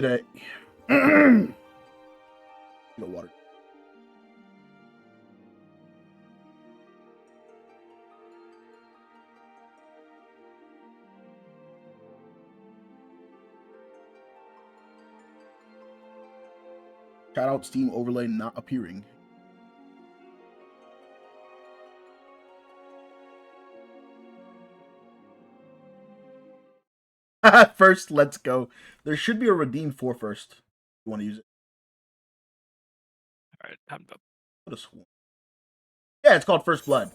Today. No water. Shout out Steam overlay not appearing. First, let's go. There should be a redeem for first. You want to use it? All right, I'm up. What a swarm. Yeah, it's called First Blood.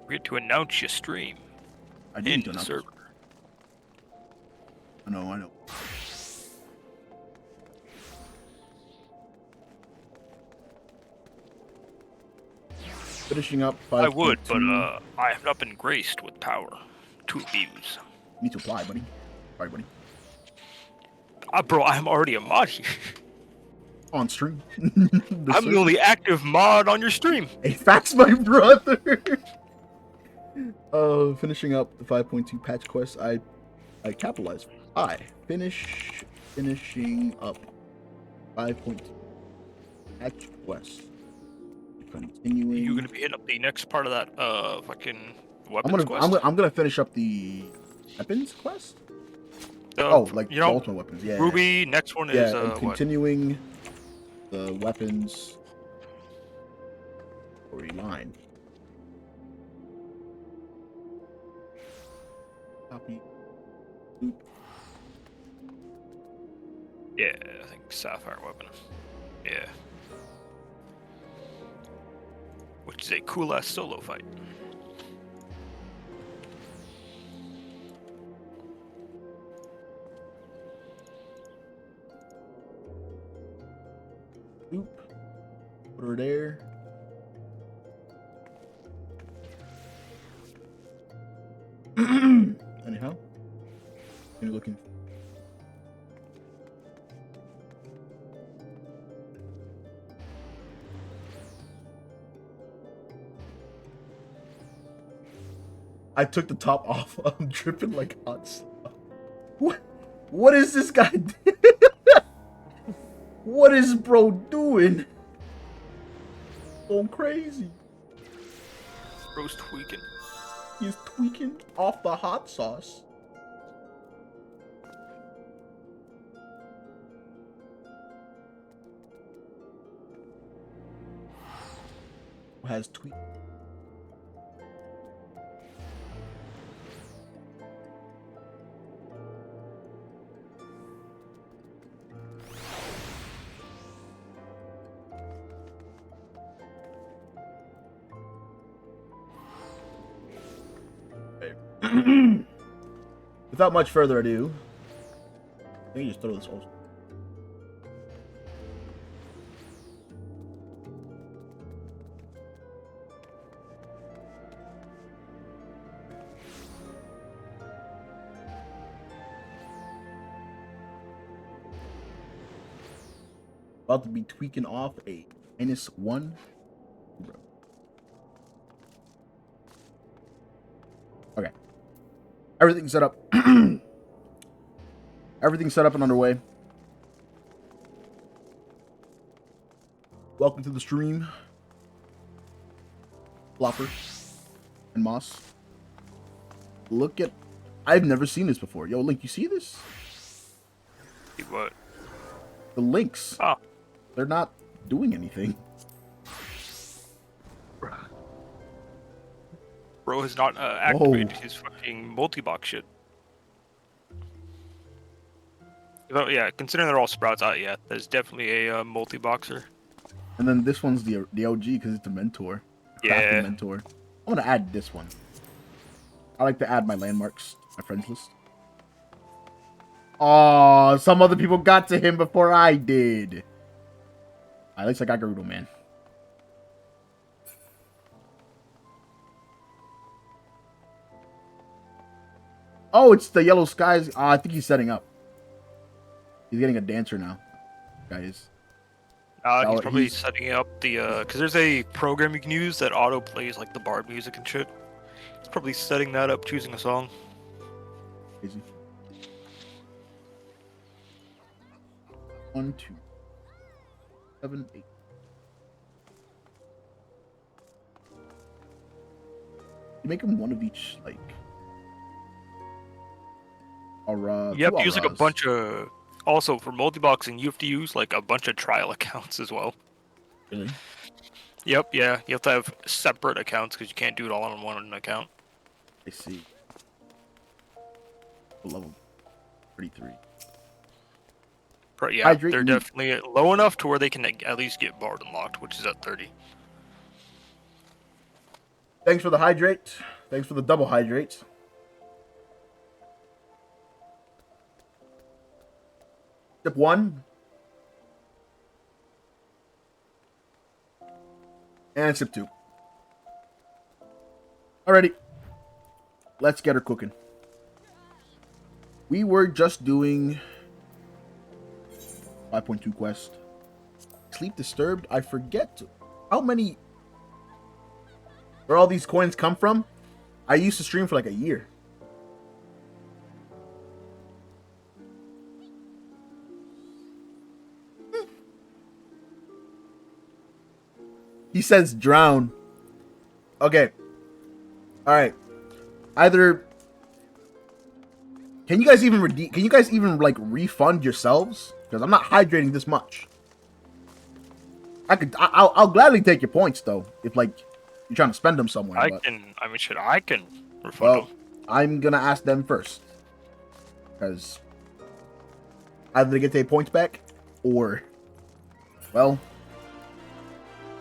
We get to announce your stream. I do need to announce server. I know. Finishing up 5. I would, but I have not been graced with power to abuse. You need to apply, buddy. Sorry, buddy. Bro, I'm already a mod here. On stream. I'm the only active mod on your stream. Hey, facts, my brother. Finishing up the 5.2 patch quest. I capitalized. Finishing up 5.2 patch quest. Continuing. You're gonna be hitting up the next part of that fucking weapons quest. I'm gonna finish up the weapons quest. Like you know, ultimate weapons. Yeah. Ruby. Next one is continuing the weapons storyline. Copy. Oop. Yeah, I think sapphire weapon. Yeah. Which is a cool ass solo fight. Oop. Put her there. Anyhow. You're looking. I took the top off. I'm dripping like hot stuff. What is this guy doing? What is bro doing? Going crazy. Bro's tweaking. He's tweaking off the hot sauce. Who has tweak? Without much further ado, I think you just throw this also. About to be tweaking off a -1. Okay. Everything's set up. Everything's set up and underway. Welcome to the stream. Flopper and Moss. Look at... I've never seen this before. Yo, Link, you see this? See what? The links. Oh. They're not doing anything. Bro has not activated his fucking multi-box shit. Oh, yeah, considering they're all sprouts, yeah, there's definitely a multi-boxer. And then this one's the OG because it's a mentor. Yeah. Mentor. I'm gonna add this one. I like to add my landmarks, my friends list. Oh, some other people got to him before I did. At least I got Gerudo, man. Oh, it's the Yellow Skies. I think he's setting up. He's getting a dancer now, guys. He's probably He's setting up the because there's a program you can use that auto plays like the bard music and shit. He's probably setting that up, choosing a song. crazy. 1, 2, 7, 8. You make him one of each, like. Aura. You have Two to use like a auras. bunch of. Also, for multi-boxing, you have to use like a bunch of trial accounts as well. Really? Yep, yeah. You have to have separate accounts because you can't do it all on one account. I see. Level 33. But yeah, Hydrate they're meat. definitely low enough to where they can at least get bard unlocked, which is at 30. Thanks for the hydrate. Thanks for the double hydrate. Step 1. And step 2. Alrighty. Let's get her cooking. We were just doing 5.2 quest. Sleep disturbed. I forget how many. Where all these coins come from. I used to stream for like a year. He says drown. Okay. Alright. Either. Can you guys even redeem? Can you guys even like refund yourselves? Because I'm not hydrating this much. I'll gladly take your points though. If like you're trying to spend them somewhere. I but, can refund well, them. I'm gonna ask them first. Because either they get their points back, or well,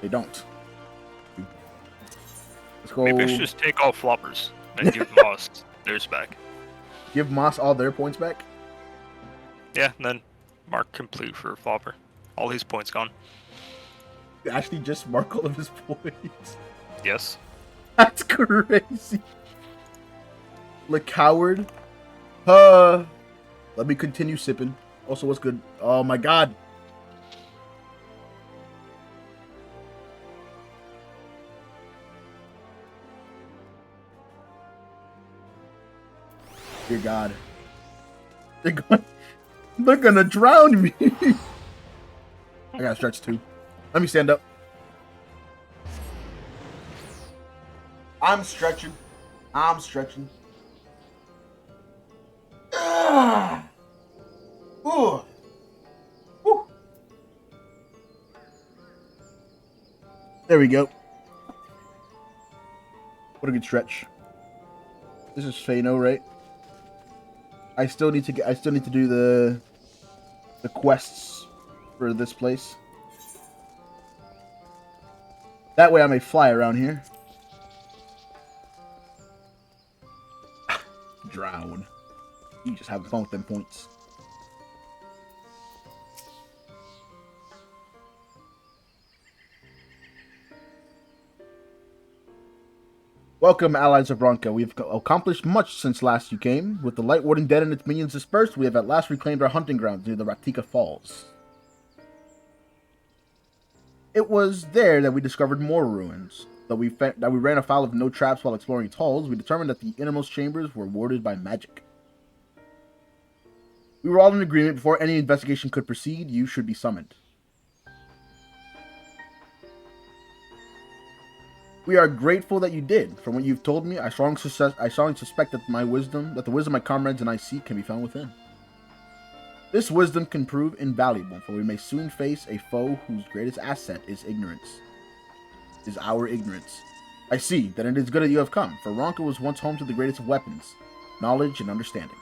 they don't. Let's go. Maybe I should just take all floppers and give Moss theirs back. Give Moss all their points back. Yeah, and then mark complete for flopper. All his points gone. You actually just mark all of his points. Yes. That's crazy. Like coward. Let me continue sipping. Also, what's good? Oh my god. Dear God. They're gonna drown me. I gotta stretch too. Let me stand up. I'm stretching. I'm stretching. Ah. Ooh. Woo. There we go. What a good stretch. This is Fano, right? I still need to do the quests for this place. That way I may fly around here. Drown. You just have fun with them points. Welcome, allies of Bronca. We've accomplished much since last you came. With the Light Warden dead and its minions dispersed, we have at last reclaimed our hunting grounds near the Ratika Falls. It was there that we discovered more ruins. Though we ran afoul of no traps while exploring its halls, we determined that the innermost chambers were warded by magic. We were all in agreement before any investigation could proceed, you should be summoned. We are grateful that you did. From what you've told me, I strongly suspect that the wisdom my comrades and I seek can be found within. This wisdom can prove invaluable, for we may soon face a foe whose greatest asset is ignorance. Is our ignorance. I see that it is good that you have come, for Ronka was once home to the greatest of weapons, knowledge and understanding.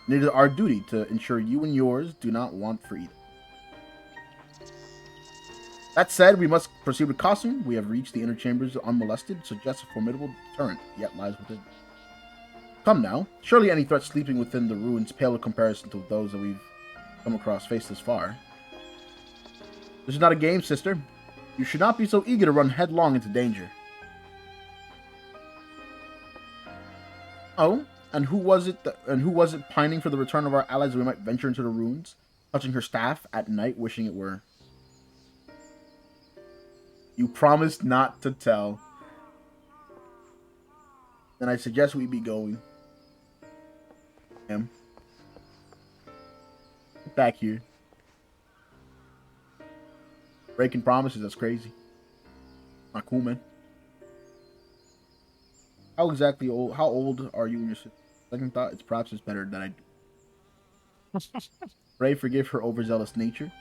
And it is our duty to ensure you and yours do not want for either. That said, we must proceed with caution. We have reached the inner chambers unmolested, suggests a formidable deterrent yet lies within. Come now, surely any threat sleeping within the ruins pale in comparison to those that we've come across face this far. This is not a game, sister. You should not be so eager to run headlong into danger. Oh, and who was it pining for the return of our allies that we might venture into the ruins, touching her staff at night, wishing it were You promised not to tell. Then I suggest we be going. Get back here. Breaking promises, that's crazy. Not cool, man. How old are you in your sister? Second thought, it's perhaps better than I do. Pray forgive her overzealous nature.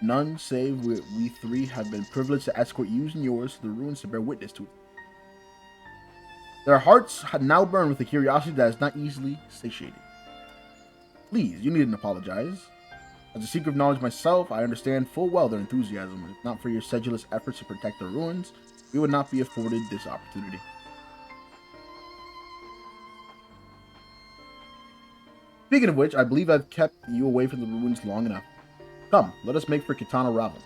None save we three have been privileged to escort you and yours to the ruins to bear witness to it. Their hearts now burn with a curiosity that is not easily satiated. Please, you needn't apologize. As a seeker of knowledge myself, I understand full well their enthusiasm. If not for your sedulous efforts to protect the ruins, we would not be afforded this opportunity. Speaking of which, I believe I've kept you away from the ruins long enough. Come, let us make for Kitana Ravel.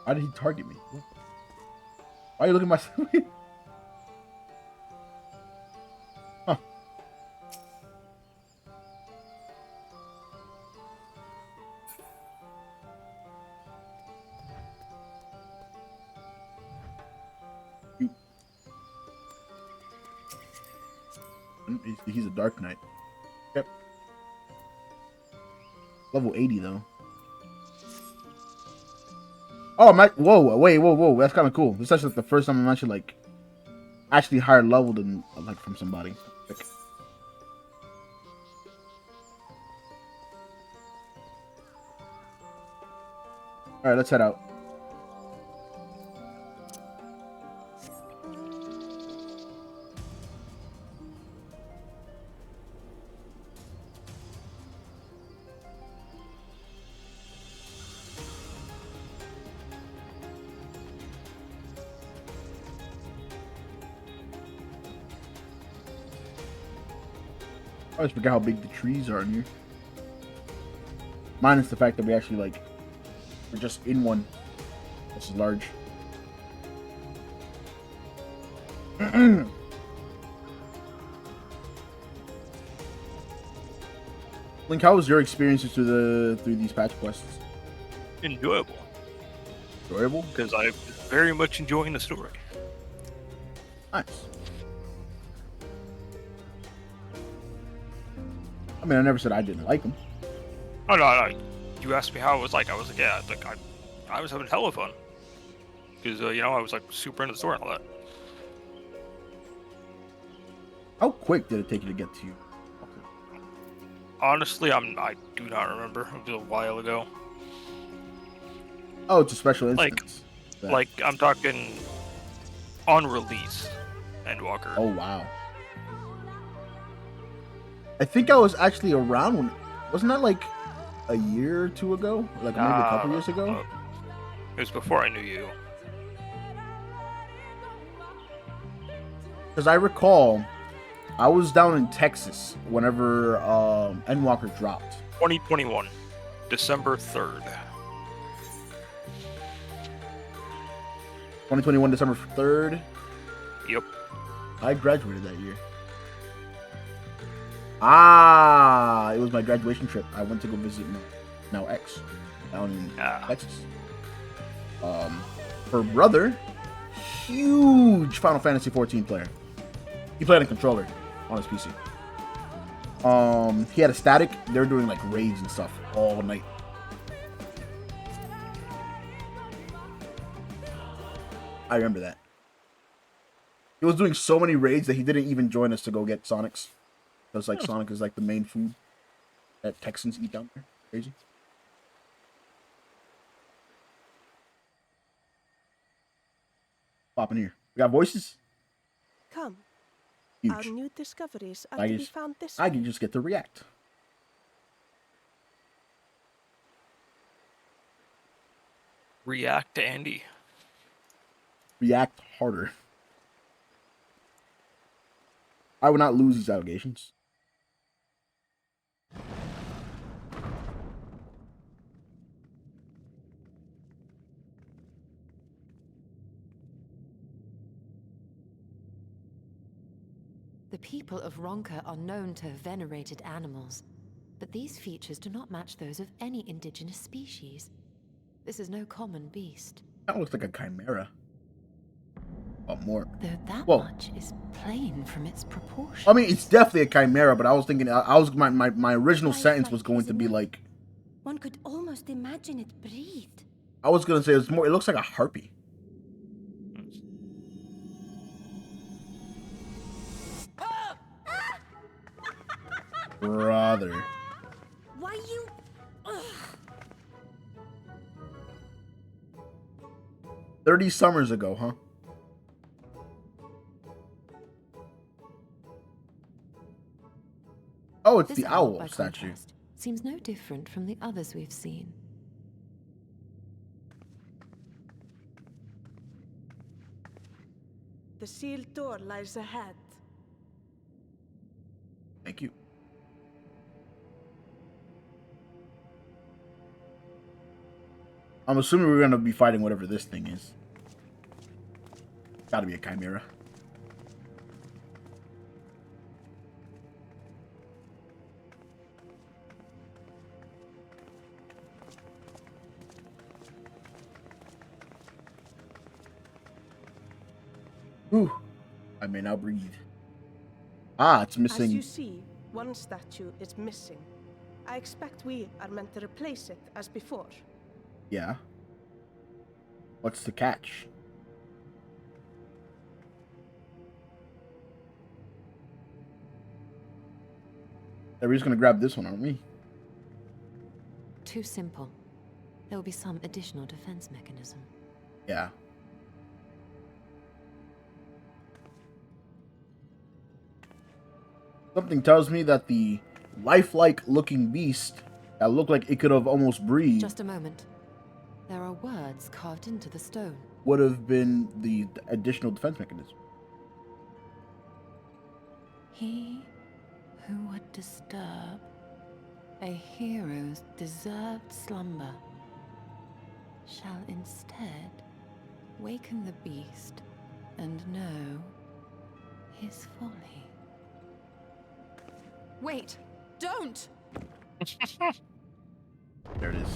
Why did he target me? Why are you looking at my... Huh. He's a Dark Knight. Yep. Level 80 though. Oh, whoa, wait, whoa. That's kind of cool. This is actually like the first time I'm actually higher level than from somebody. All right, let's head out. I always forget how big the trees are in here. Minus the fact that we actually we're just in one. This is large. Link, how was your experiences through these patch quests? Enjoyable. Enjoyable? Because I'm very much enjoying the story. Nice. I mean, I never said I didn't like them. Oh no. You asked me how it was like. I was like, yeah, I was having hella fun. Because I was super into the story and all that. How quick did it take you to get to you? Honestly, I do not remember. It was a while ago. Oh, it's a special instance. I'm talking on release, Endwalker. Oh wow. I think I was actually around when... Wasn't that a year or two ago? Maybe a couple years ago? It was before I knew you. Because I recall, I was down in Texas whenever Endwalker dropped. 2021, December 3rd. 2021, December 3rd? Yep. I graduated that year. Ah, it was my graduation trip. I went to go visit now ex down in Texas. Her brother, huge Final Fantasy XIV player. He played on a controller on his PC. He had a static. They were doing raids and stuff all night. I remember that. He was doing so many raids that he didn't even join us to go get Sonics. Because Sonic is the main food that Texans eat down there. Crazy. Pop in here. We got voices? Come. Huge. Our new discoveries are I to be just- found this I way. can just get to react. React to Andy. React harder. I would not lose these allegations. people of Ronka are known to have venerated animals, but these features do not match those of any indigenous species. This is no common beast. That looks like a chimera. Oh, more. Though that Whoa. much is plain from its proportions. I mean, it's definitely a chimera, but I was thinking, my original sentence was going to be like, One could almost imagine it breathed. I was gonna say it looks like a harpy. Brother. Why you... Ugh. 30 summers ago, huh? Oh, it's This the owl by statue. contrast, seems no different from the others we've seen. The sealed door lies ahead. Thank you. I'm assuming we're gonna be fighting whatever this thing is. Gotta be a chimera. Whew. I may now breathe. Ah, it's missing. As you see, one statue is missing. I expect we are meant to replace it as before. Yeah. What's the catch? We're just gonna grab this one, aren't we? Too simple. There will be some additional defense mechanism. Yeah. Something tells me that the lifelike looking beast that looked like it could have almost breathed Just a moment. There are words carved into the stone. would have been the additional defense mechanism. He who would disturb a hero's deserved slumber shall instead waken the beast and know his folly. Wait! Don't! There it is.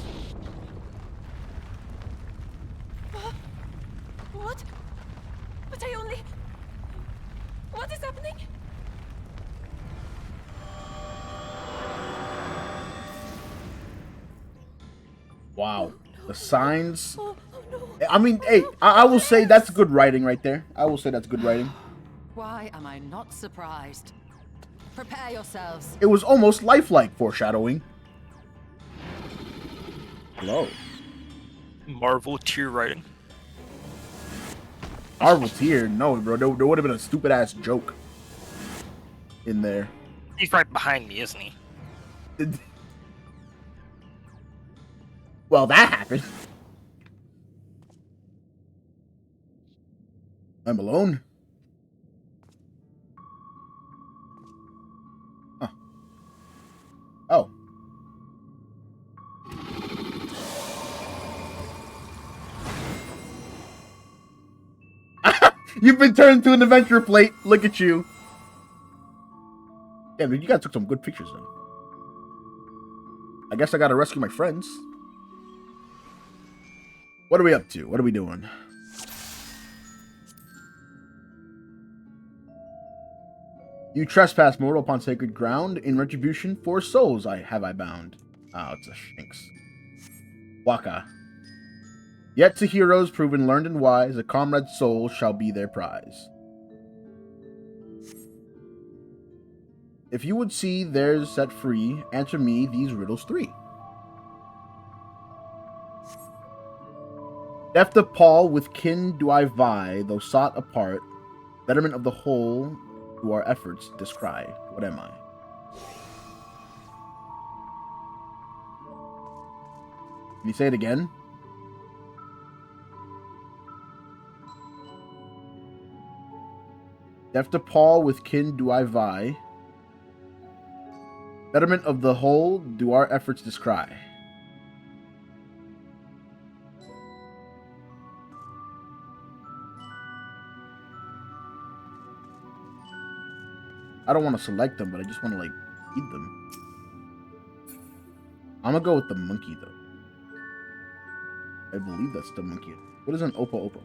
What? But I only... What is happening? Wow. The signs. Oh no. I mean, hey, I will say that's good writing right there. I will say that's good writing. Why am I not surprised? Prepare yourselves. It was almost lifelike foreshadowing. Hello. Marvel tier writing. Marvel's here. No, bro. There would have been a stupid ass joke in there. He's right behind me, isn't he? Well, that happened. I'm alone. Huh. Oh. You've been turned into an adventure plate. Look at you. Yeah, but you guys took some good pictures, though. I guess I gotta rescue my friends. What are we up to? What are we doing? You trespass mortal upon sacred ground. In retribution, 4 souls have I bound. Oh, it's a shinx. Waka. Yet to heroes proven learned and wise, a comrade's soul shall be their prize. If you would see theirs set free, answer me these riddles 3. Deaf to Paul, with kin do I vie, though sought apart. Betterment of the whole, do our efforts descry. What am I? Can you say it again? Deaf to Paul, with kin do I vie. Betterment of the whole, do our efforts descry. I don't want to select them, but I just want to, like, eat them. I'm gonna go with the monkey, though. I believe that's the monkey. What is an Opo Opo?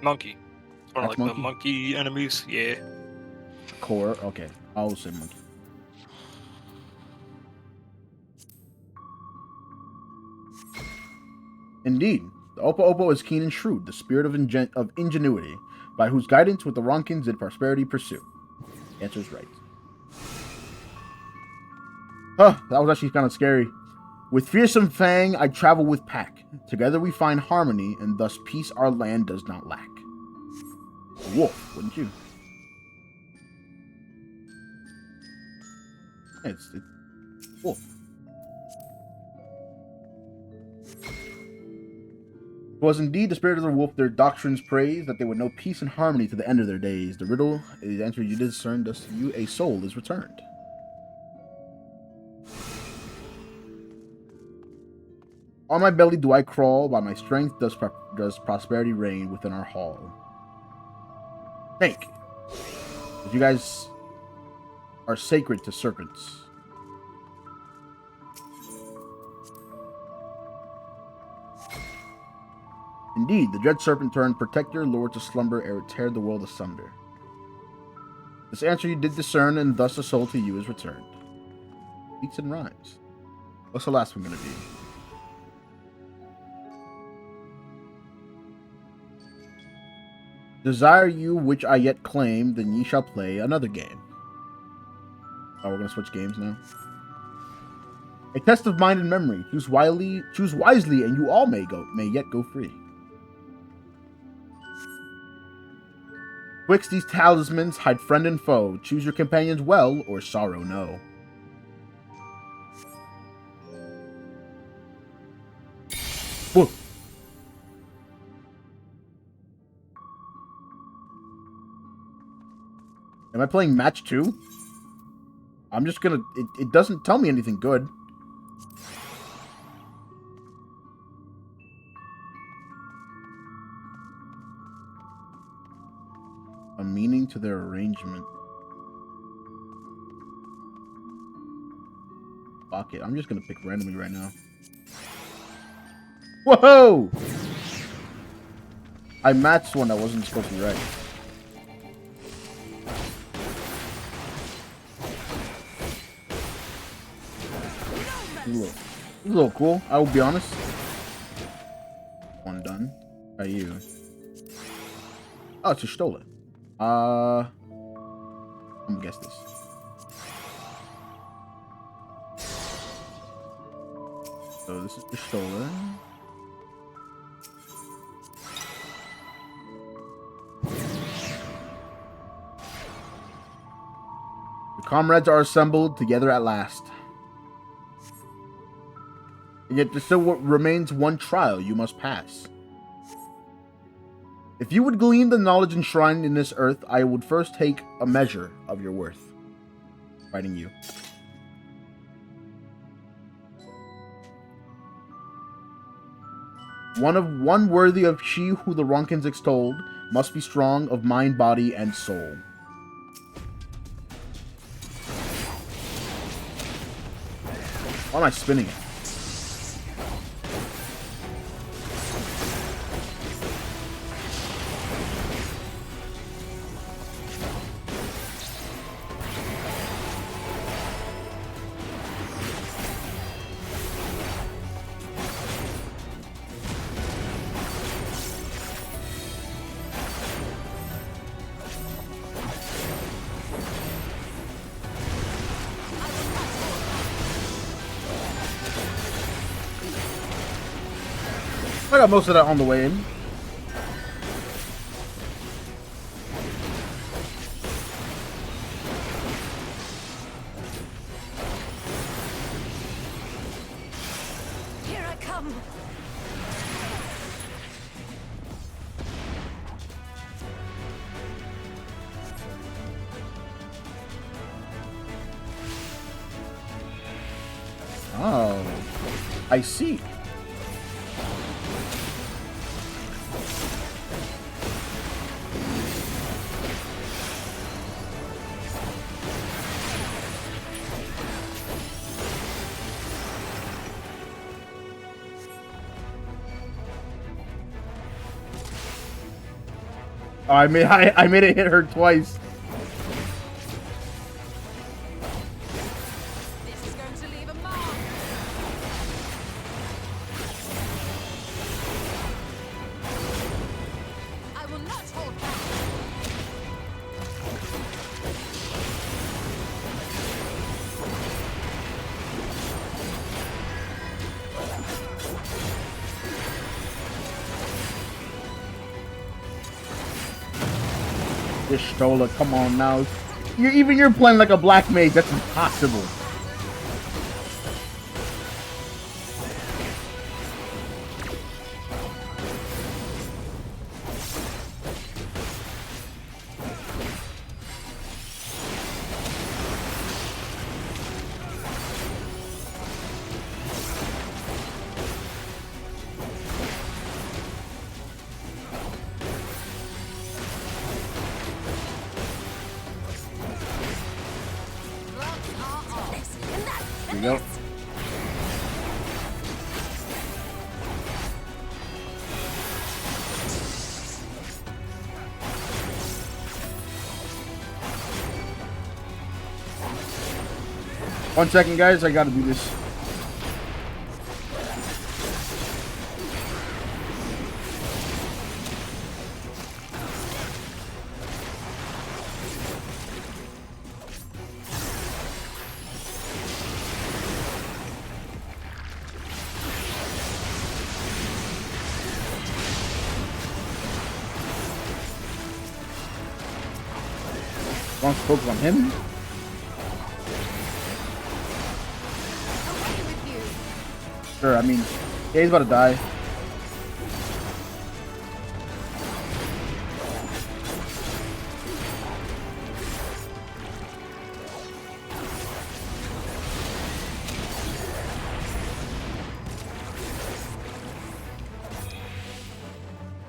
Monkey. It's one of That's like monkey? the monkey enemies. Yeah. Core. Okay. I'll say monkey. Indeed. The Opo Opo is keen and shrewd, the spirit of ingenuity, by whose guidance with the Ronkins did prosperity pursue. The answer is right. Huh, that was actually kind of scary. With fearsome fang, I travel with pack. Together we find harmony, and thus peace our land does not lack. A wolf, wouldn't you? Yeah, it's wolf. It was indeed the spirit of the wolf their doctrines praised, that they would know peace and harmony to the end of their days. The riddle, the answer you discern, thus to you a soul is returned. On my belly do I crawl, by my strength does prosperity reign within our hall. Snake. If you guys are sacred to serpents. Indeed, the dread serpent turned protector, lured to slumber ere it teared the world asunder. This answer you did discern, and thus a soul to you is returned. Beats and rhymes. What's the last one gonna be? Desire you which I yet claim, then ye shall play another game. Oh, we're gonna switch games now. A test of mind and memory. Choose wisely, and you all may yet go free. Twixt these talismans, hide friend and foe. Choose your companions well, or sorrow no. Whoa. Am I playing match 2? I'm just gonna... It doesn't tell me anything good. A meaning to their arrangement. Fuck it. I'm just gonna pick randomly right now. Whoa! I matched one that wasn't supposed to be right. This is a little cool, I will be honest. One done. By you. Oh, it's a stole it. I'm gonna guess this. So this is the stolen. The comrades are assembled together at last. And yet there still remains one trial you must pass. If you would glean the knowledge enshrined in this earth, I would first take a measure of your worth. Fighting you. One worthy of she who the Ronkins extolled, must be strong of mind, body, and soul. Why am I spinning it? I got most of that on the way in. Here I come. Oh, I see. Oh, I made it hit her twice. This is going to leave a mark. I will not hold back. This Stola, come on now. You're playing like a black mage. That's impossible. There you go. One second, guys. I gotta do this. Wrong focus on him. Sure, I mean, yeah, he's about to die.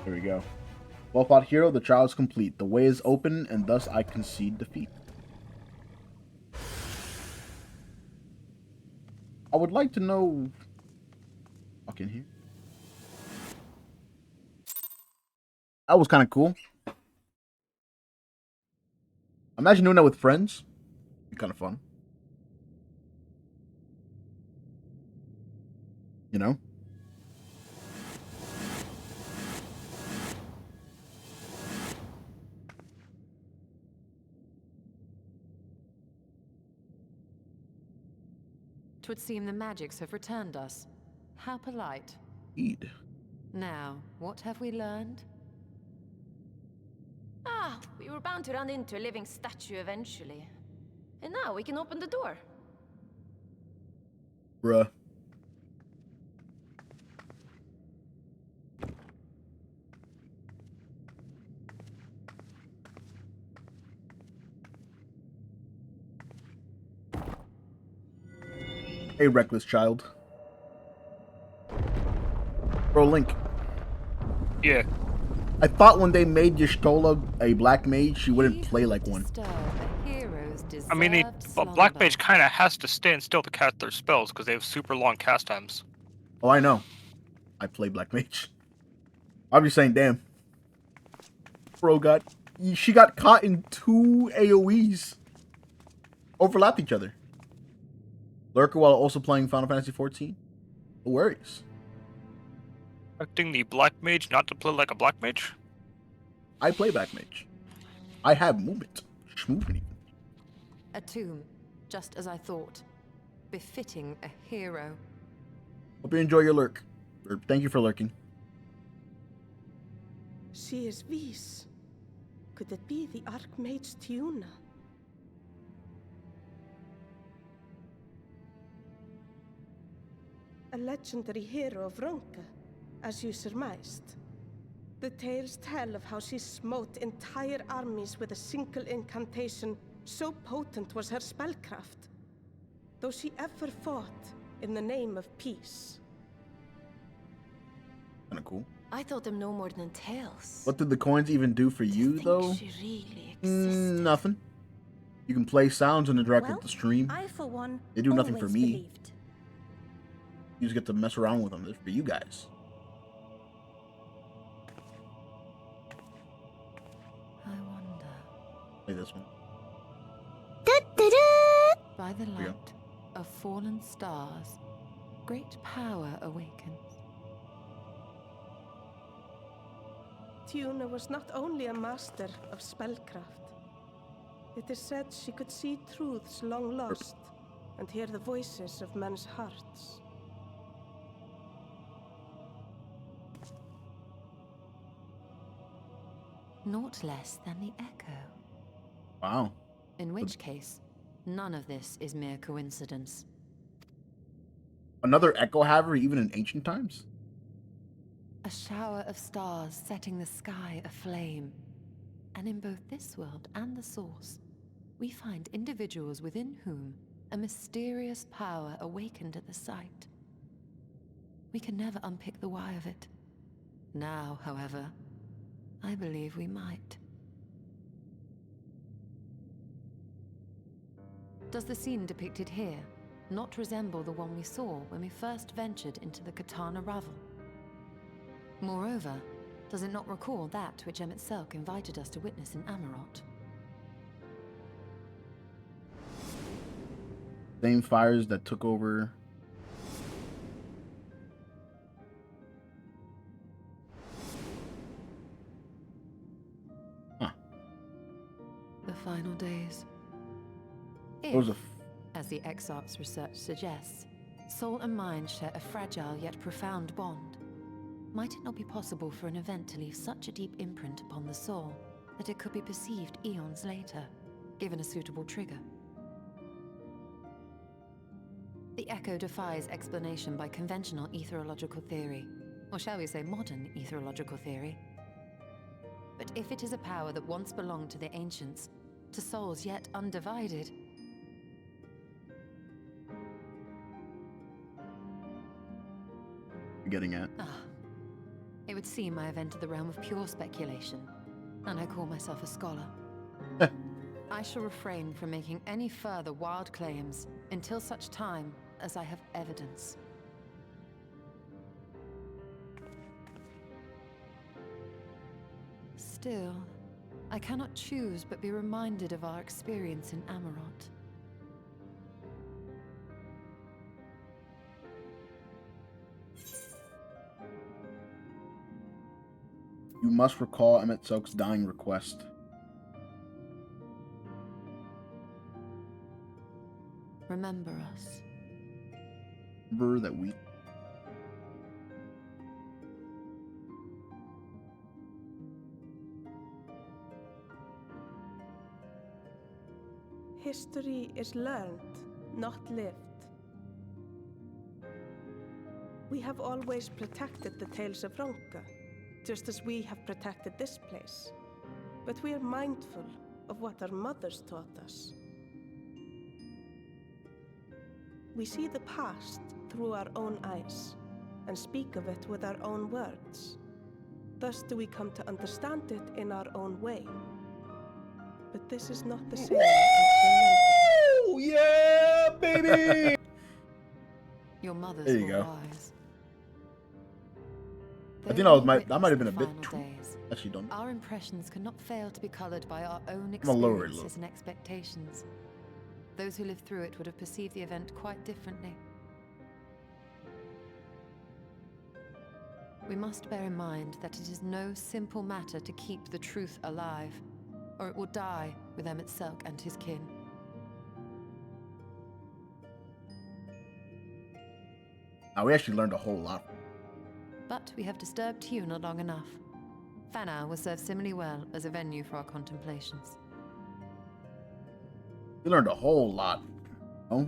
Here we go. Well fought, hero. The trial is complete. The way is open, and thus I concede defeat. I would like to know... Fuck in here. That was kind of cool. Imagine doing that with friends. Be kind of fun. You know? Twould seem the magics have returned us. How polite. Indeed. Now, what have we learned? Ah, we were bound to run into a living statue eventually. And now we can open the door. Bruh. Hey, reckless child. Bro, Link. Yeah. I thought when they made Y'shtola a black mage, she wouldn't play like one. I mean, the black mage kind of has to stand still to cast their spells because they have super long cast times. Oh, I know. I play black mage. I'm just saying, damn. Bro she got caught in 2 AoEs. Overlapped each other. Lurker while also playing Final Fantasy XIV? No worries. Expecting the black mage not to play like a black mage? I play black mage. I have movement. Schmovement even. A tomb, just as I thought. Befitting a hero. Hope you enjoy your lurk. Or thank you for lurking. She is Vis. Could it be the Archmage Tiuna? A legendary hero of Ronka, as you surmised. The tales tell of how she smote entire armies with a single incantation, so potent was her spellcraft. Though she ever fought in the name of peace. Kinda cool. I thought them no more than tales. What did the coins even do for you, though? She really existed. Nothing. You can play sounds and interact with the stream. I, for one, They do nothing for always me. believed. You just get to mess around with them. They're for you guys. Play this one. By the light of fallen stars, great power awakens. Tuna was not only a master of spellcraft. It is said she could see truths long lost and hear the voices of men's hearts. Naught less than the echo. Wow. In which case, none of this is mere coincidence. Another echo haver even in ancient times? A shower of stars setting the sky aflame. And in both this world and the Source, we find individuals within whom a mysterious power awakened at the sight. We can never unpick the why of it. Now, however, I believe we might. Does the scene depicted here not resemble the one we saw when we first ventured into the Katana Ravel? Moreover, does it not recall that which Emmet invited us to witness in Amarot? Same fires that took over. Huh. The final days. Those are As the Exarch's research suggests, soul and mind share a fragile yet profound bond. Might it not be possible for an event to leave such a deep imprint upon the soul that it could be perceived eons later, given a suitable trigger? The echo defies explanation by conventional etherological theory, or shall we say modern etherological theory. But if it is a power that once belonged to the ancients, to souls yet undivided, getting at. It would seem I have entered the realm of pure speculation, and I call myself a scholar. I shall refrain from making any further wild claims until such time as I have evidence. Still, I cannot choose but be reminded of our experience in Amarot. You must recall Emmet's dying request. Remember us. Remember that we... History is learned, not lived. We have always protected the tales of Ronka, just as we have protected this place. But we are mindful of what our mothers taught us. We see the past through our own eyes, and speak of it with our own words. Thus do we come to understand it in our own way. But this is not the same as remembering. Yeah, baby! Your mother's There you were go. wise. I think that might have been a bit... Actually, don't. Our impressions cannot fail to be colored by our own gonna lower it a experiences and expectations. Those who lived through it would have perceived the event quite differently. We must bear in mind that it is no simple matter to keep the truth alive, or it will die with Emmet and his kin. Now, we actually learned a whole lot. But we have disturbed Tuna long enough. Fanau will serve similarly well as a venue for our contemplations. We learned a whole lot. Oh?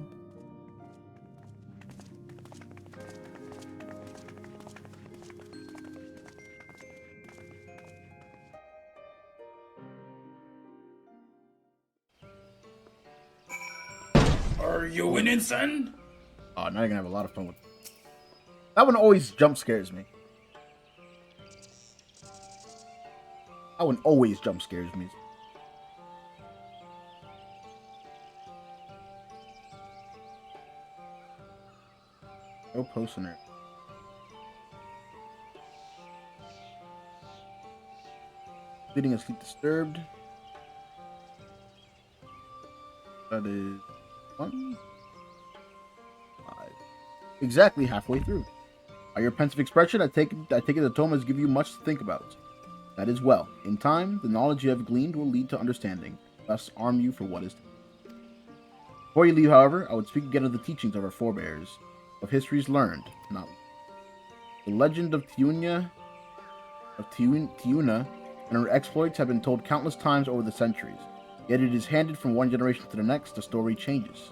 Are you winning, son? Oh, now you're gonna have a lot of fun with it. That one always jump scares me. That one always jump scares me. No posting it. Feeding and sleep disturbed. That is 1, 5. Exactly halfway through. By your pensive expression, I take it the tome has given you much to think about. That is well. In time, the knowledge you have gleaned will lead to understanding, thus arm you for what is to come. Before you leave, however, I would speak again of the teachings of our forebears, of histories learned, not learned. The legend of Tiuna and her exploits have been told countless times over the centuries, yet it is handed from one generation to the next, the story changes.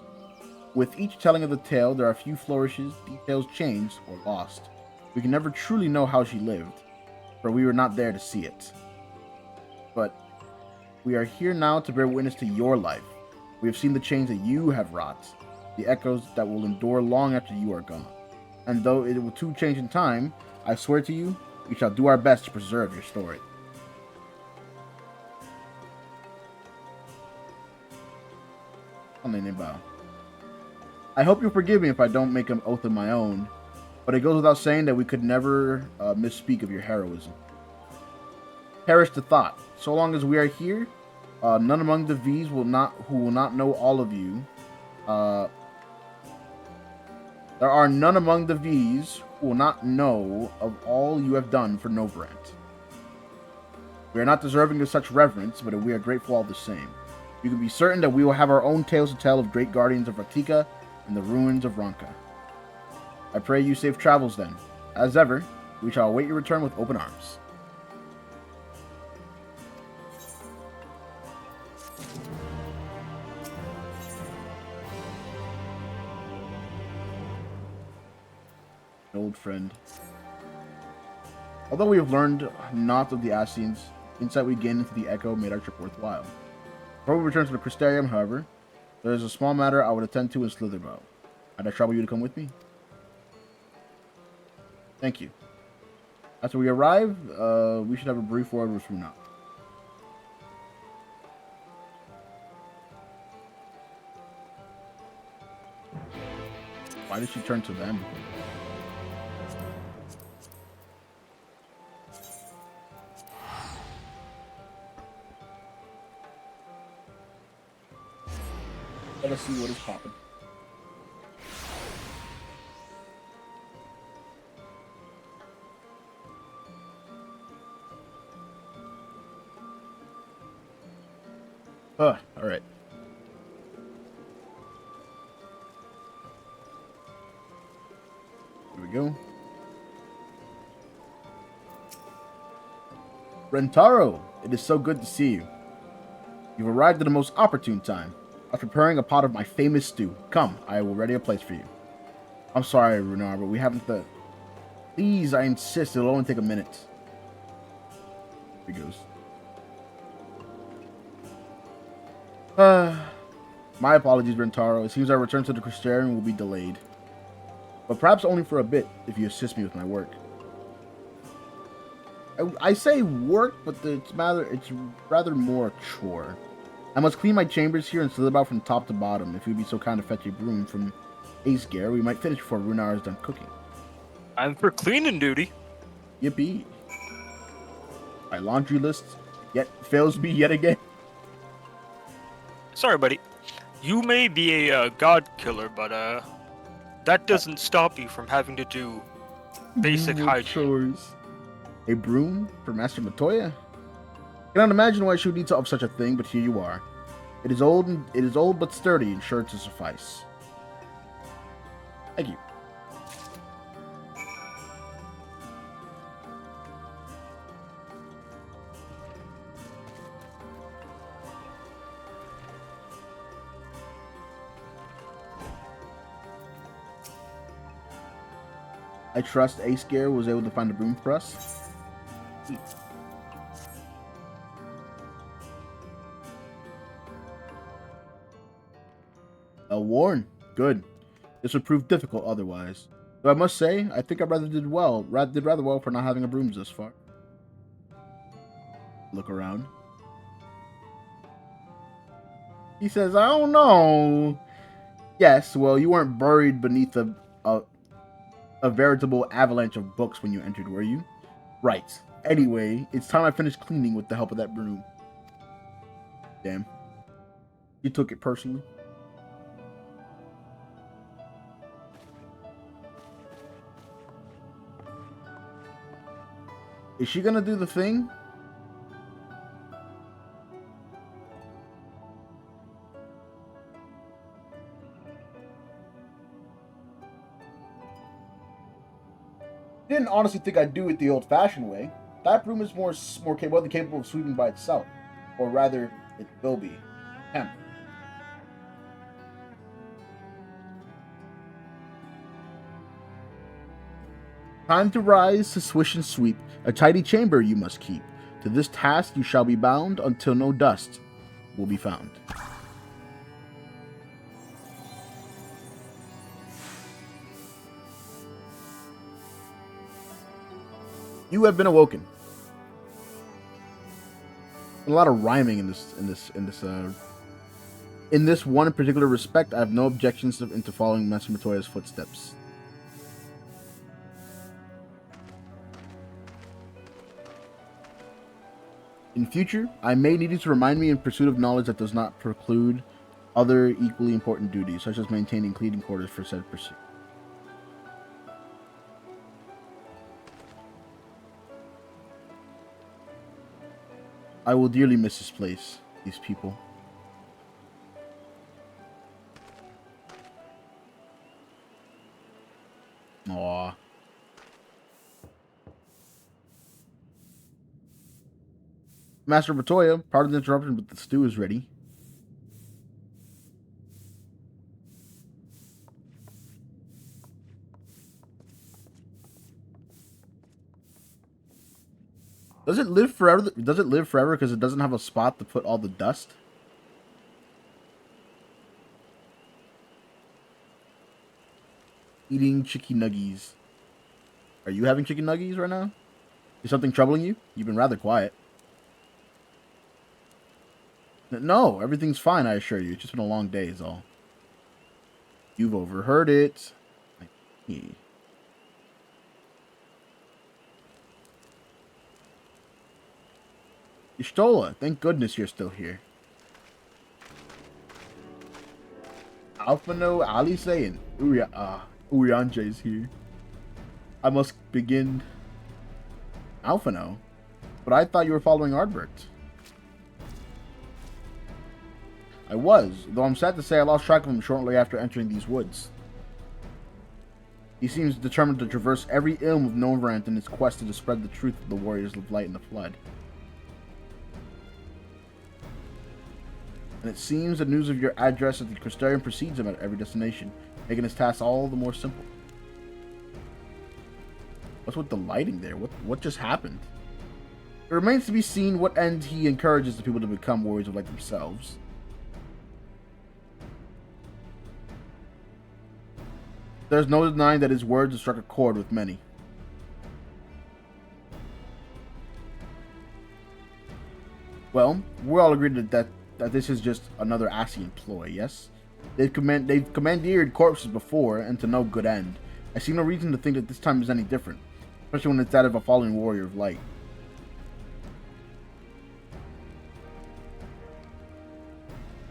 With each telling of the tale, there are few flourishes, details changed or lost. We can never truly know how she lived, for we were not there to see it. But we are here now to bear witness to your life. We have seen the change that you have wrought, the echoes that will endure long after you are gone. And though it will too change in time, I swear to you, we shall do our best to preserve your story. I hope you'll forgive me if I don't make an oath of my own, but it goes without saying that we could never misspeak of your heroism. Perish the thought. So long as we are here, none among the V's who will not know all of you. There are none among the V's who will not know of all you have done for Novrant. We are not deserving of such reverence, but we are grateful all the same. You can be certain that we will have our own tales to tell of great guardians of Ratika and the ruins of Ronka. I pray you safe travels then. As ever, we shall await your return with open arms. An old friend. Although we have learned naught of the Ascians, insight we gained into the Echo made our trip worthwhile. Before we return to the Crystarium, however, there is a small matter I would attend to in Slitherbow. I'd I trouble you to come with me? Thank you. After we arrive, we should have a brief word with Runa. Why did she turn to them? Let us see what is popping. Alright. Here we go. Rentaro, it is so good to see you. You've arrived at the most opportune time. I was preparing a pot of my famous stew. Come, I will ready a place for you. I'm sorry, Runar, but we haven't the... Please, I insist, it'll only take a minute. Here he goes. My apologies, Rentaro. It seems our return to the Crystarium will be delayed. But perhaps only for a bit, if you assist me with my work. I say work, but it's rather more a chore. I must clean my chambers here and slither about from top to bottom. If you'd be so kind to fetch a broom from Aesgare, we might finish before Runar is done cooking. I'm for cleaning duty. Yippee. My laundry list fails me yet again. Sorry, buddy. You may be a god killer, but that doesn't stop you from having to do basic hygiene. Chores. A broom for Master Matoya? I cannot imagine why she would need of such a thing, but here you are. It is old but sturdy and sure to suffice. Thank you. I trust Aesgare was able to find a broom for us. Sweet. Warren. Good. This would prove difficult otherwise. Though I must say, I think I did rather well for not having a broom this far. Look around. He says, I don't know. Yes, well, you weren't buried beneath a veritable avalanche of books when you entered, were you? Right. Anyway, it's time I finished cleaning with the help of that broom. Damn. You took it personally. Is she gonna do the thing? Didn't honestly think I'd do it the old-fashioned way. That broom is more capable of sweeping by itself, or rather, it will be. Hemp. Time to rise, to swish and sweep. A tidy chamber you must keep. To this task you shall be bound until no dust will be found. You have been awoken. A lot of rhyming in this one particular respect. I have no objections into following Master Matoya's footsteps. In future, I may need you to remind me in pursuit of knowledge that does not preclude other equally important duties, such as maintaining clean quarters for said pursuit. I will dearly miss this place, these people. Aww. Master Matoya, pardon the interruption, but the stew is ready. Does it live forever? Does it live forever because it doesn't have a spot to put all the dust? Eating chicken nuggies. Are you having chicken nuggies right now? Is something troubling you? You've been rather quiet. No, everything's fine, I assure you. It's just been a long day is all. You've overheard it. Ishtola, thank goodness you're still here. Alphano Ali saying, Urianche is here. I must begin. Alphano? But I thought you were following Ardbert. I was, though I'm sad to say I lost track of him shortly after entering these woods. He seems determined to traverse every ilm of Novrant in his quest to spread the truth of the warriors of light and the flood. And it seems the news of your address at the Crystarium precedes him at every destination, making his task all the more simple. What's with the lighting there? What just happened? It remains to be seen what end he encourages the people to become warriors of light themselves. There's no denying that his words have struck a chord with many. Well, we're all agreed that this is just another Asian ploy, yes? They've commandeered corpses before, and to no good end. I see no reason to think that this time is any different, especially when it's that of a fallen warrior of light.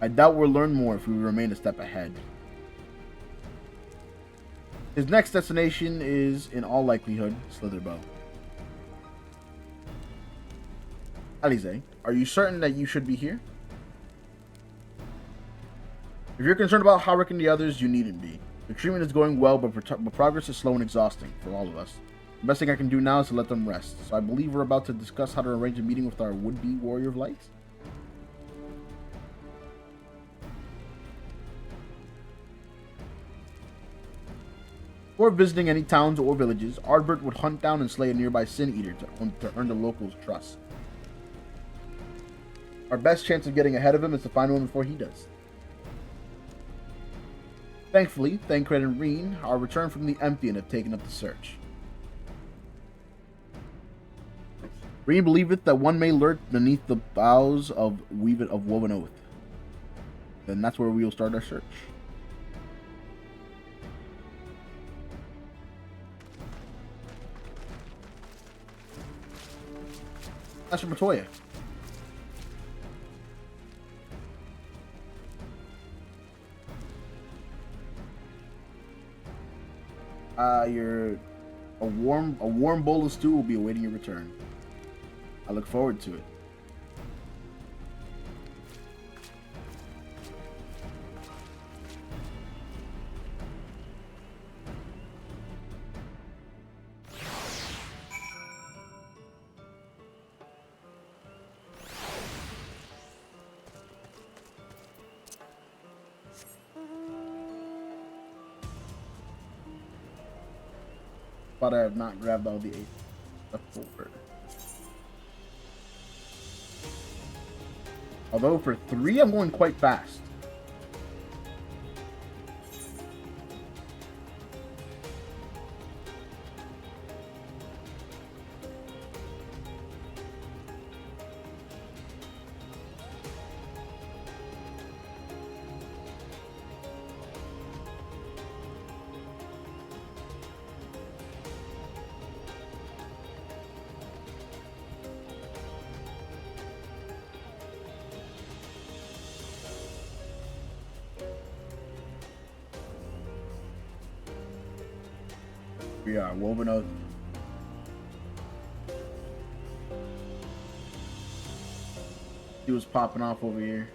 I doubt we'll learn more if we remain a step ahead. His next destination is, in all likelihood, Slitherbow. Alize, are you certain that you should be here? If you're concerned about Harik and the others, you needn't be. The treatment is going well, but progress is slow and exhausting for all of us. The best thing I can do now is to let them rest. So I believe we're about to discuss how to arrange a meeting with our would-be Warrior of Light. Before visiting any towns or villages, Ardbert would hunt down and slay a nearby Sin Eater to earn the locals' trust. Our best chance of getting ahead of him is to find one before he does. Thankfully, Thancred and Reen are returned from the empty and have taken up the search. Reen believeth that one may lurk beneath the boughs of Woven Oath. Then that's where we will start our search. Master Matoya. A warm bowl of stew will be awaiting your return. I look forward to it. But I have not grabbed all the 8 stuff forward. Although for 3, I'm going quite fast. We are woven up. He was popping off over here.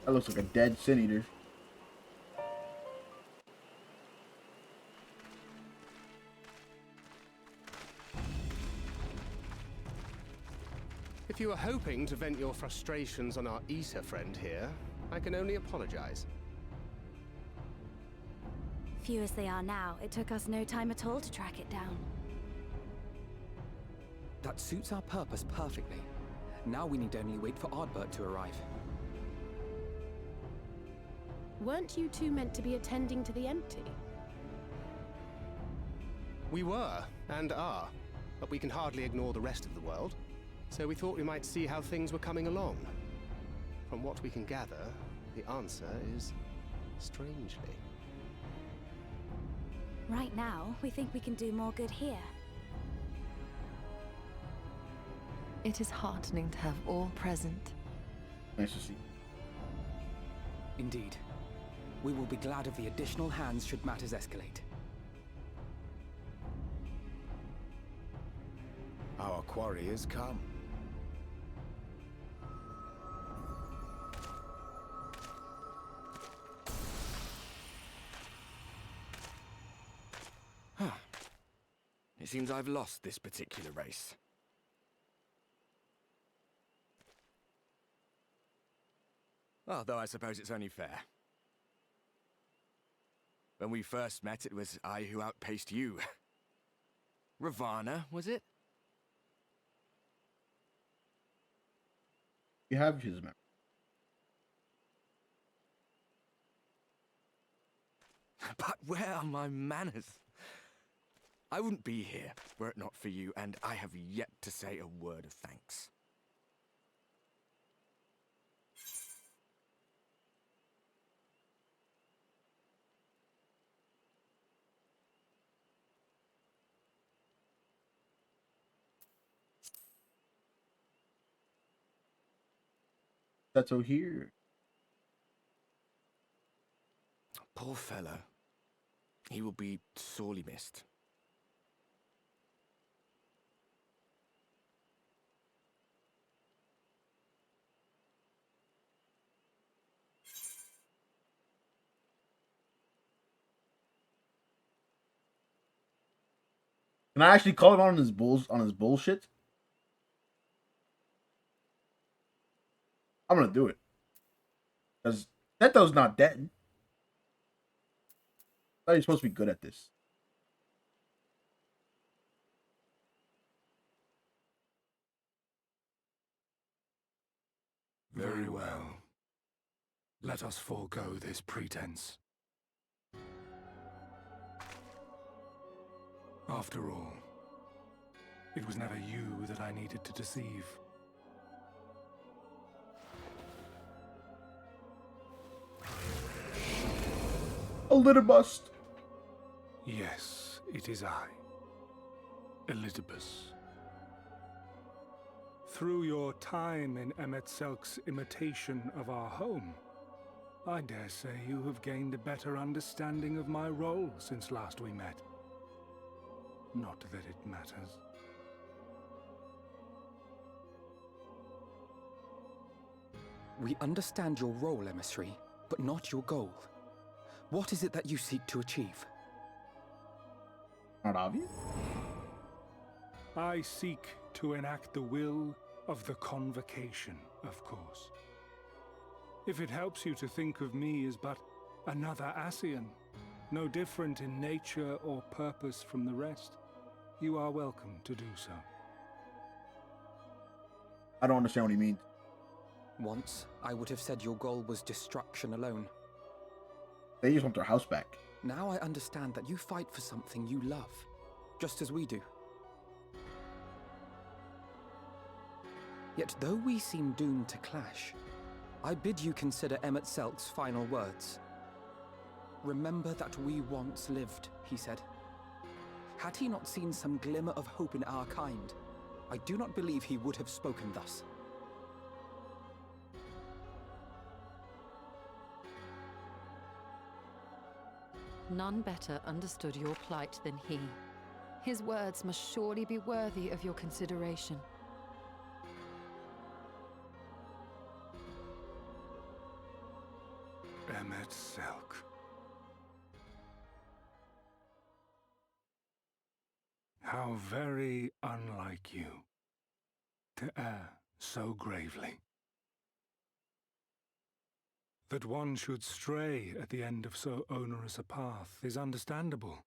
That looks like a dead sin eater. If you were hoping to vent your frustrations on our eater friend here, I can only apologize. Few as they are now, it took us no time at all to track it down. That suits our purpose perfectly. Now we need only wait for Ardbert to arrive. Weren't you two meant to be attending to the empty? We were, and are, but we can hardly ignore the rest of the world. So we thought we might see how things were coming along. From what we can gather, the answer is strangely. Right now, we think we can do more good here. It is heartening to have all present. Nice to see. Indeed. We will be glad of the additional hands should matters escalate. Our quarry has come. It seems I've lost this particular race. Although I suppose it's only fair. When we first met, it was I who outpaced you. Ravana, was it? You have his memory. But where are my manners? I wouldn't be here were it not for you, and I have yet to say a word of thanks. That's over here. Poor fellow. He will be sorely missed. Can I actually call him on his bullshit? I'm gonna do it. Because Neto's not dead. I thought you're supposed to be good at this. Very well. Let us forego this pretense. After all, it was never you that I needed to deceive. A litter bust. Yes, it is I, Elizabeth. Through your time in Emetzelk's imitation of our home, I dare say you have gained a better understanding of my role since last we met. Not that it matters. We understand your role, emissary, but not your goal. What is it that you seek to achieve? Not obvious? I seek to enact the will of the Convocation, of course. If it helps you to think of me as but another Ascian, no different in nature or purpose from the rest, you are welcome to do so. I don't understand what he means. Once, I would have said your goal was destruction alone. They just want their house back. Now I understand that you fight for something you love, just as we do. Yet though we seem doomed to clash, I bid you consider Emmett Selk's final words. Remember that we once lived, he said. Had he not seen some glimmer of hope in our kind, I do not believe he would have spoken thus. None better understood your plight than he. His words must surely be worthy of your consideration. Emmett Selk. How very unlike you to err so gravely. That one should stray at the end of so onerous a path is understandable,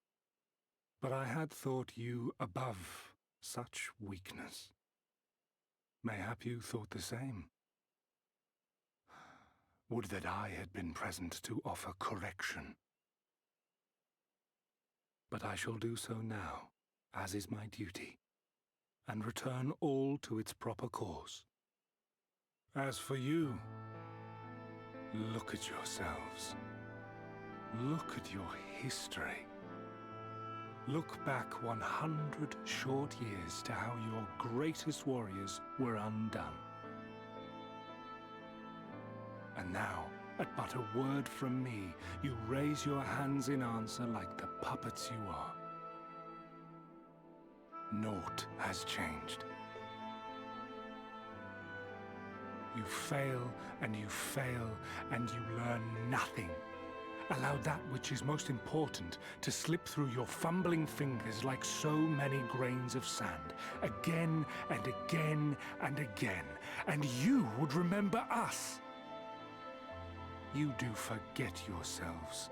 but I had thought you above such weakness. Mayhap you thought the same. Would that I had been present to offer correction. But I shall do so now, as is my duty, and return all to its proper course. As for you, look at yourselves. Look at your history. Look back 100 short years to how your greatest warriors were undone. And now, at but a word from me, you raise your hands in answer like the puppets you are. Naught has changed. You fail, and you fail, and you learn nothing. Allow that which is most important to slip through your fumbling fingers like so many grains of sand, again and again and again, and you would remember us. You do forget yourselves.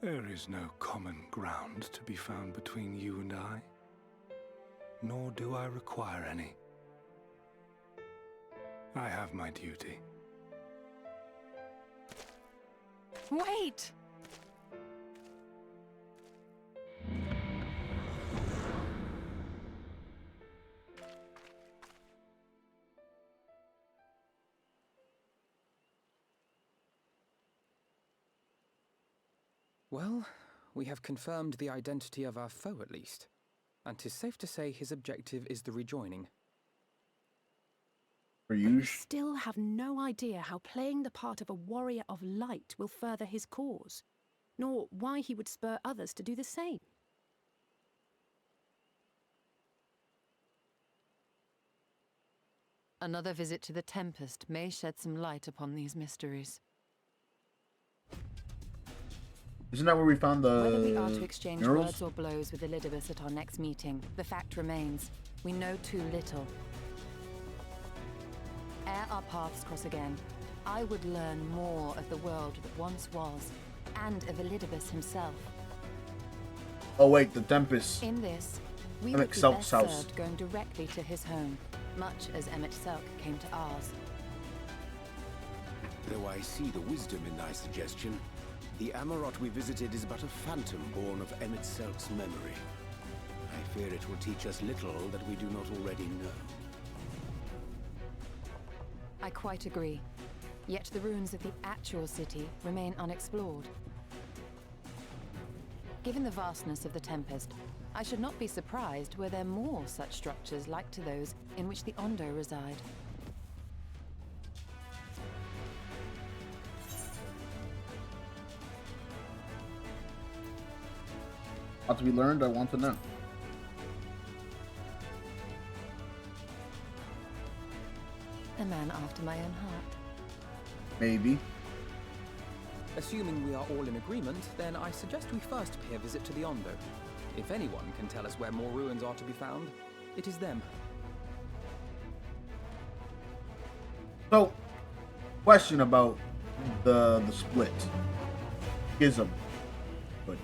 There is no common ground to be found between you and I, nor do I require any. I have my duty. Wait! Well, we have confirmed the identity of our foe at least, and 'tis safe to say his objective is the rejoining. We still have no idea how playing the part of a warrior of light will further his cause, nor why he would spur others to do the same. Another visit to the Tempest may shed some light upon these mysteries. Isn't that where we found the Whether we are to exchange murals? words or blows with Elidibus at our next meeting, the fact remains, we know too little. Ere our paths cross again, I would learn more of the world that once was, and of Elidibus himself. Oh wait, the Tempest. In this, we Emmett would be Selk's best house. served going directly to his home, much as Emmett Selk came to ours. Though I see the wisdom in thy suggestion, the Amarot we visited is but a phantom born of Emmett Selk's memory. I fear it will teach us little that we do not already know. I quite agree. Yet the ruins of the actual city remain unexplored. Given the vastness of the Tempest, I should not be surprised were there more such structures like to those in which the Ondo reside. Ought to be learned, I want to know. A man after my own heart. Maybe. Assuming we are all in agreement, then I suggest we first pay a visit to the Ondo. If anyone can tell us where more ruins are to be found, it is them. So, question about the split. Schism. But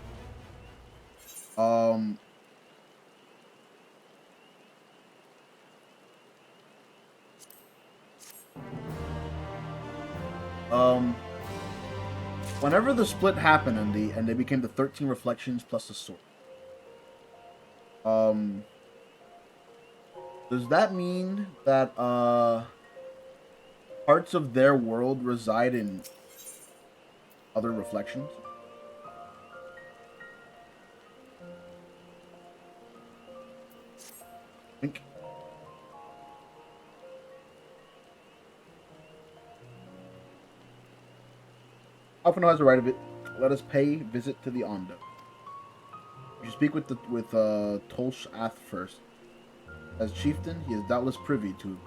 whenever the split happened and they became the 13 reflections plus the sword. Does that mean that parts of their world reside in other reflections? Think. Alphino has the right of it. Let us pay visit to the Ondo. You should speak with Tolsh Ath first. As chieftain, he is doubtless privy to.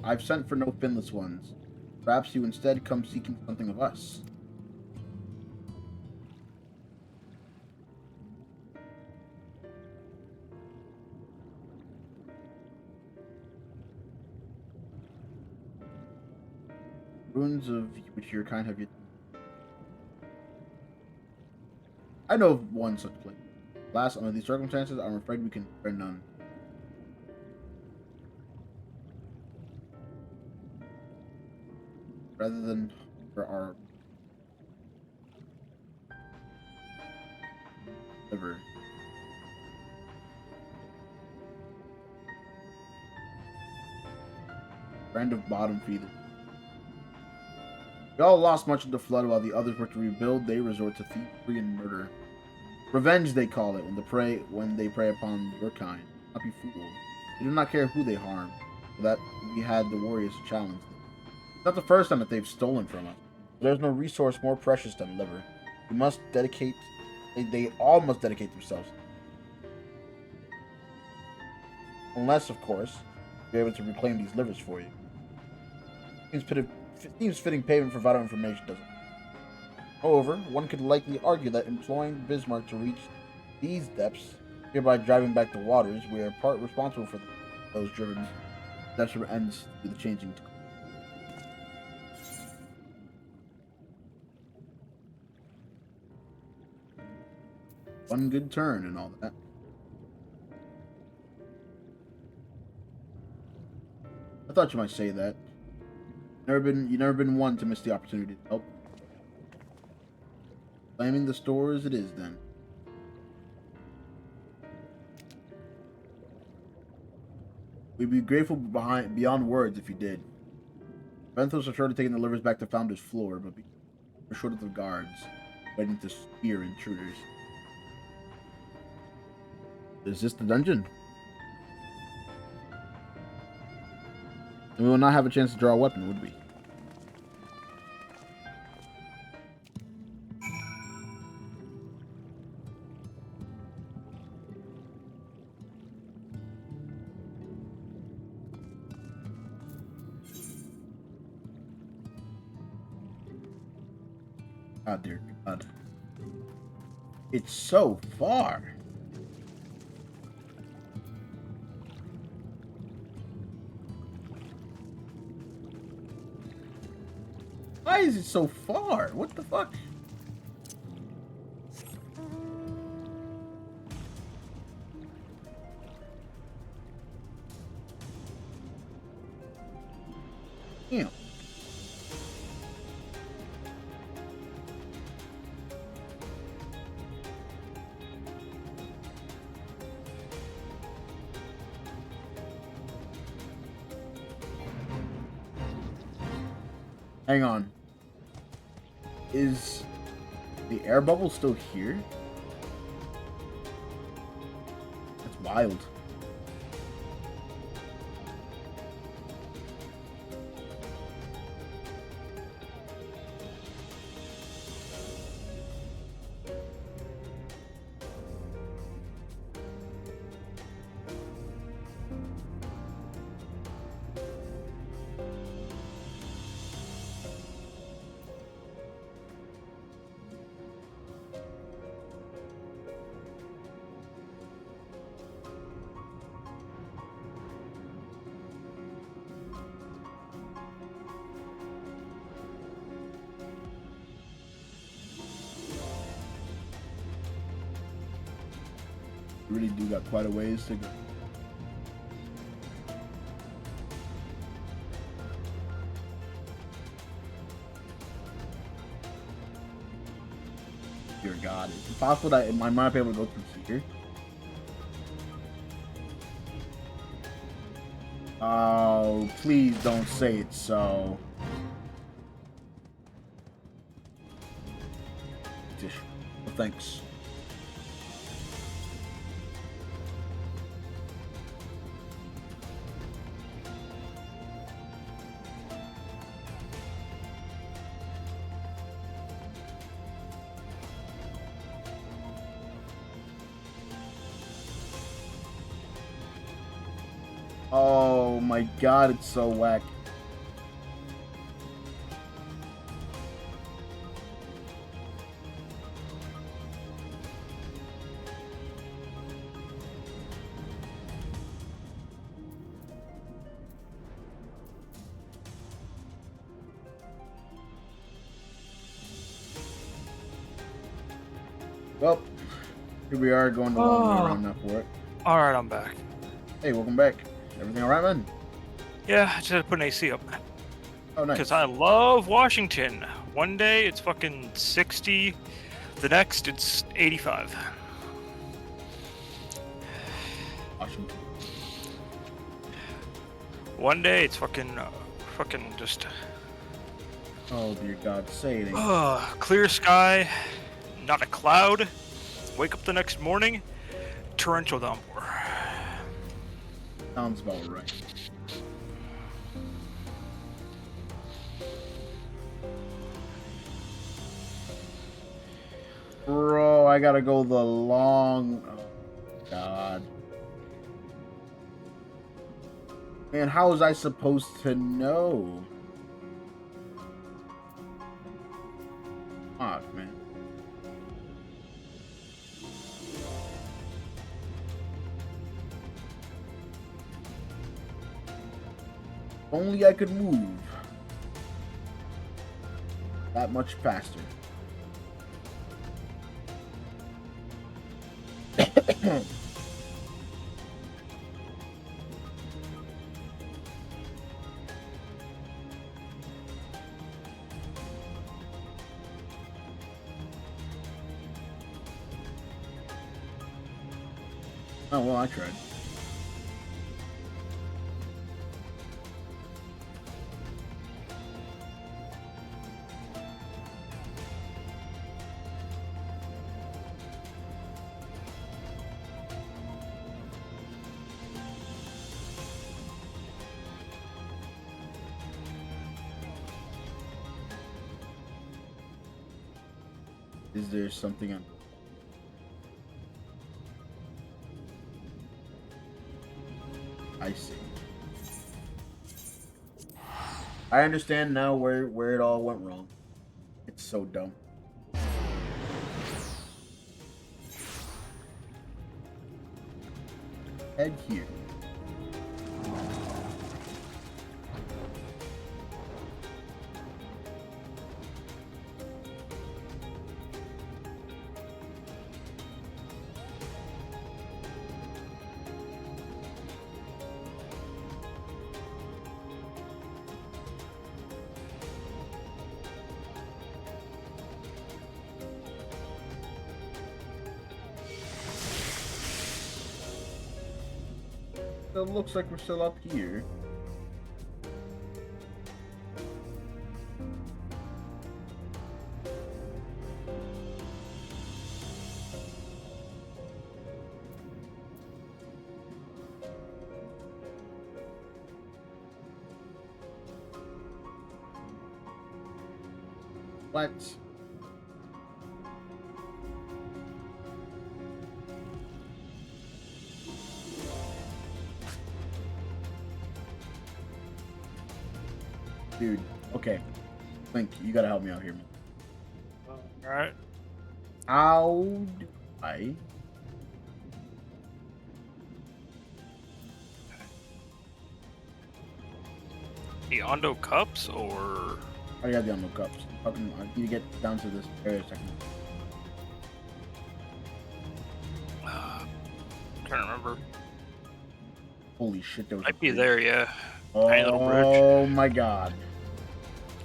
I've sent for no finless ones. Perhaps you instead come seeking something of us. Ruins of which your kind have yet. I know of one such place. Last, under these circumstances, I'm afraid we can spare none. Rather than for our liver. Friend of bottom feeder. We all lost much of the flood while the others were to rebuild. They resort to thievery and murder. Revenge, they call it, when they prey upon your kind. Not be fooled. They do not care who they harm. So that we had the warriors to challenge them. It's not the first time that they've stolen from us. There's no resource more precious than liver. We must dedicate. They all must dedicate themselves. Unless, of course, we're able to reclaim these livers for you. Seems fitting payment for vital information, doesn't it? However, one could likely argue that employing Bismarck to reach these depths, hereby driving back the waters, we are part responsible for those driven depths from ends to the changing. One good turn and all that. I thought you might say that. You've never been one to miss the opportunity to help. Claiming the stores it is then. We'd be grateful beyond words if you did. Venthos are sure to taking the livers back to Founder's floor, but we're short of the guards, waiting to spear intruders. Is this the dungeon? And we will not have a chance to draw a weapon, would we? Oh dear God. It's so far. Why is it so far? What the fuck? Damn. Hang on. Is the air bubble still here? That's wild. Really do got quite a ways to go. Dear God, is it possible that I might not be able to go through here? Oh, please don't say it so. Well, thanks. Oh my God, it's so whack. Well, here we are going the long way around now for it. Alright, I'm back. Hey, welcome back. Everything alright, man? Yeah, I just had to put an AC up. Oh, nice. Because I love Washington. One day it's fucking 60, the next it's 85. Washington. One day it's fucking just... Oh, dear God, say it. Clear sky, not a cloud. Wake up the next morning, torrential downpour. Sounds about right. Bro, I gotta go the long... Oh, God. Man, how was I supposed to know? Fuck, man. Only I could move that much faster. Oh, well, I tried. Is there something on... I see. I understand now where it all went wrong. It's so dumb. Head here. It looks like we're still up here. What? Dude, okay. Link, you gotta help me out here, man. Alright. How do I... The Ondo cups, or... I got the Unknown Cups. I need to get down to this area a second. I'm trying to remember. Holy shit, there was Might be there, yeah. Oh, Tiny little bridge. Oh my god.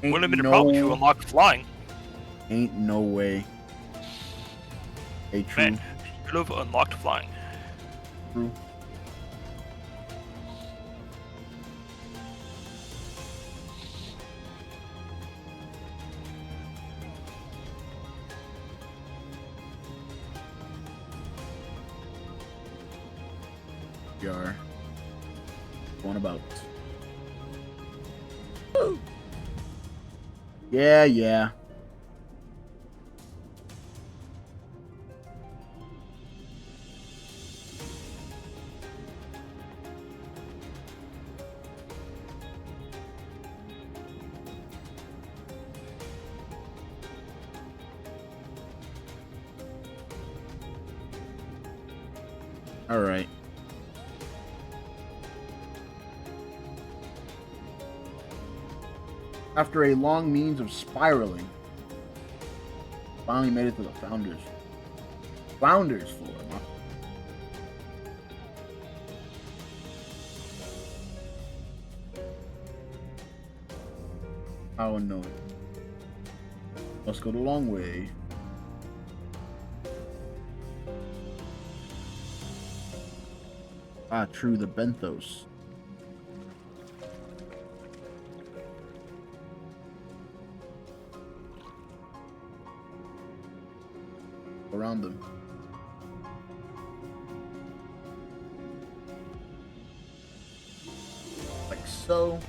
Wouldn't have been a problem if you unlocked flying. Ain't no way. Hey, true. Man, you could have unlocked flying. True. We are going about. Yeah, yeah. All right. After a long means of spiraling, finally made it to the Founders floor. Huh? How annoying. Must go the long way. Ah, true, the Benthos. Around them. Like so.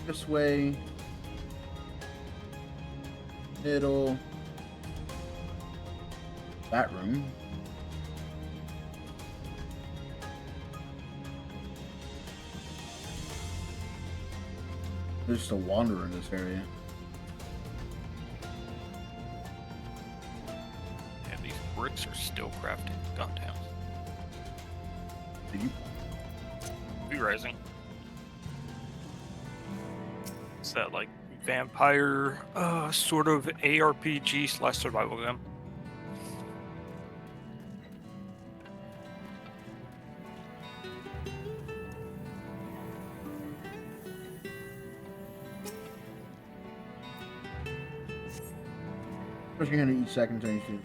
This way. Middle. That room. There's just a wanderer in this area. And these bricks are still crafted. Goddamn. Did you? Be rising. It's that like vampire sort of ARPG / survival game. First, you're gonna eat second turn food.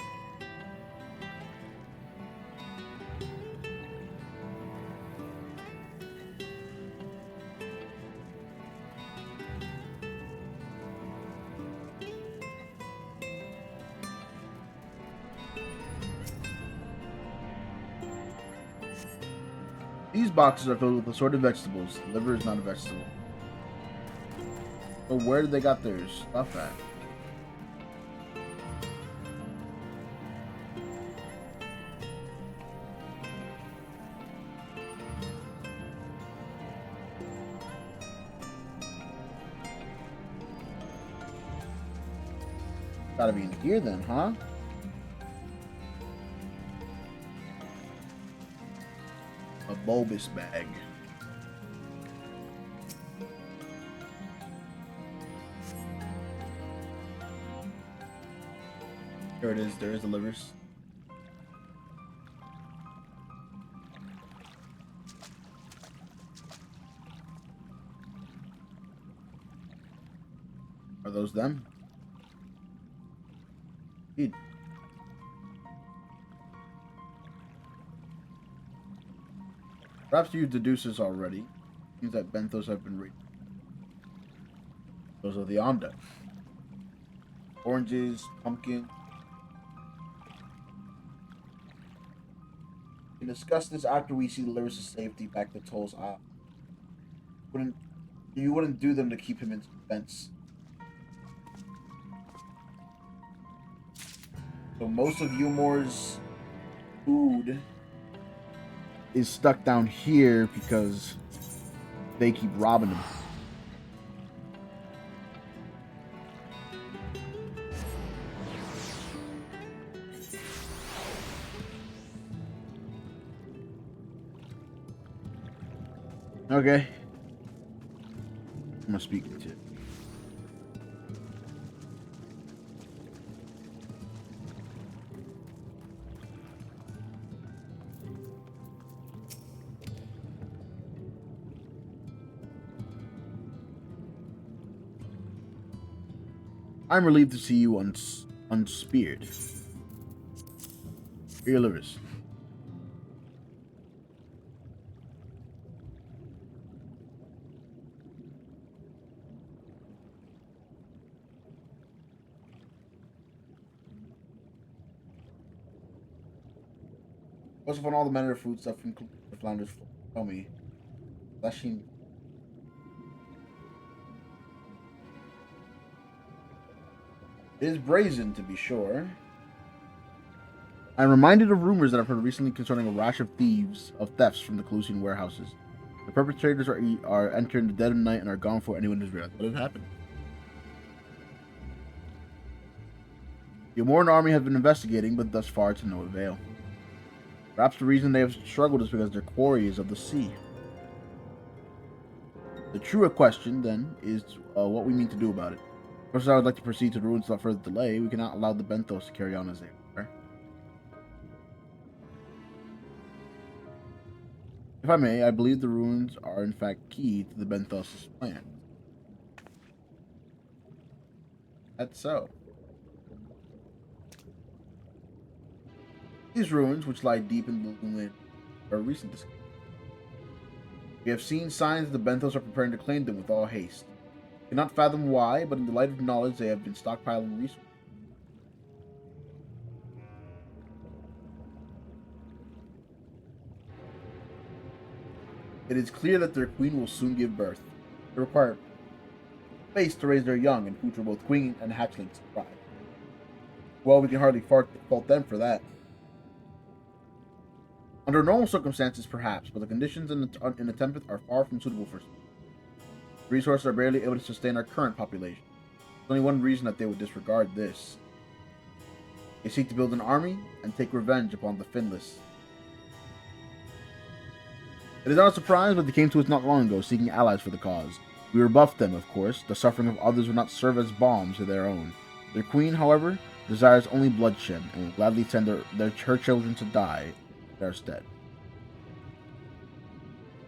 These boxes are filled with assorted vegetables. Liver is not a vegetable. So where did they got their stuff at? Gotta be in here then, huh? A bulbous bag. There it is. There is the livers. Are those them? Indeed. Perhaps you deduce this already. Means that Benthos have been read. Those are the on deck. Oranges, pumpkin. We can discuss this after we see Lyris' safety back to Toll's Isle. You wouldn't do them to keep him in suspense. So most of Umor's food is stuck down here because they keep robbing him. Okay. I'm gonna speak to you. I'm relieved to see you unspeared. Lyris. Also, on all the manner of food stuff from the Flounders tell me. Flashing. It is brazen, to be sure. I'm reminded of rumors that I've heard recently concerning a rash of thefts from the Calusian warehouses. The perpetrators are entering the dead of night and are gone before anyone has realized what has happened. The Umoran army has been investigating, but thus far to no avail. Perhaps the reason they have struggled is because their quarry is of the sea. The truer question, then, is what we mean to do about it. First, I would like to proceed to the ruins without further delay. We cannot allow the Benthos to carry on as they are. If I may, I believe the ruins are in fact key to the Benthos' plan. That's so. These ruins, which lie deep in the Lumen, are a recent discovery. We have seen signs that the Benthos are preparing to claim them with all haste. We cannot fathom why, but in the light of knowledge, they have been stockpiling resources. It is clear that their queen will soon give birth. They require space to raise their young and food for both queen and hatchlings to thrive. Well, we can hardly fault them for that. Under normal circumstances, perhaps, but the conditions in the Tempest are far from suitable for. Resources are barely able to sustain our current population. There's only one reason that they would disregard this. They seek to build an army and take revenge upon the Finless. It is not a surprise, but they came to us not long ago, seeking allies for the cause. We rebuffed them, of course. The suffering of others would not serve as balm to their own. Their queen, however, desires only bloodshed, and will gladly send her children to die in their stead.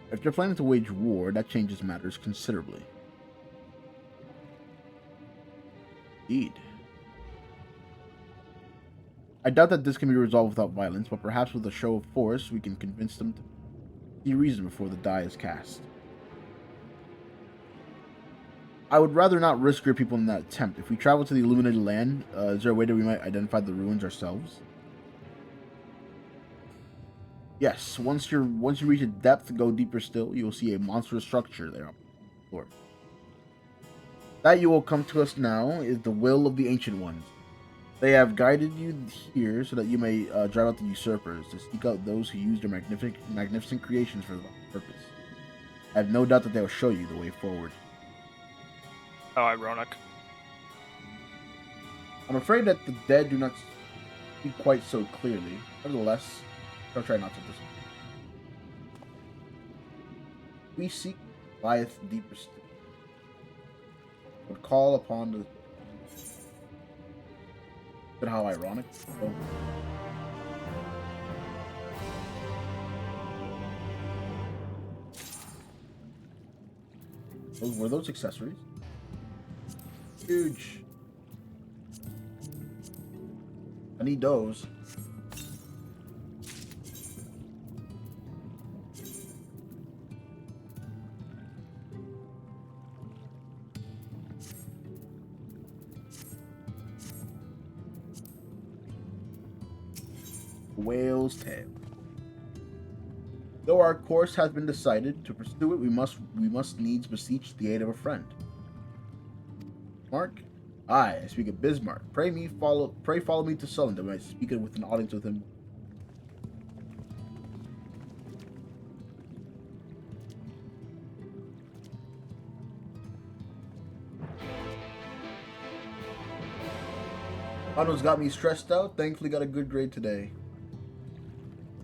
If they're planning to wage war, that changes matters considerably. Indeed. I doubt that this can be resolved without violence, but perhaps with a show of force, we can convince them to see reason before the die is cast. I would rather not risk your people in that attempt. If we travel to the illuminated land, is there a way that we might identify the ruins ourselves? Yes, once you reach a depth, go deeper still, you will see a monstrous structure there on the floor. That you will come to us now is the will of the Ancient Ones. They have guided you here so that you may drive out the usurpers, to seek out those who use their magnificent creations for the purpose. I have no doubt that they will show you the way forward. How ironic. I'm afraid that the dead do not speak quite so clearly. Nevertheless, I'll try not to listen. We seek lieth deeper still. Would call upon the. But how ironic. Were those accessories? Huge. I need those. Whale's Tail. Though our course has been decided, to pursue it we must needs beseech the aid of a friend. Mark? I speak of Bismarck. Pray follow me to Sullen, that I may speak with an audience with him. Finals got me stressed out. Thankfully got a good grade today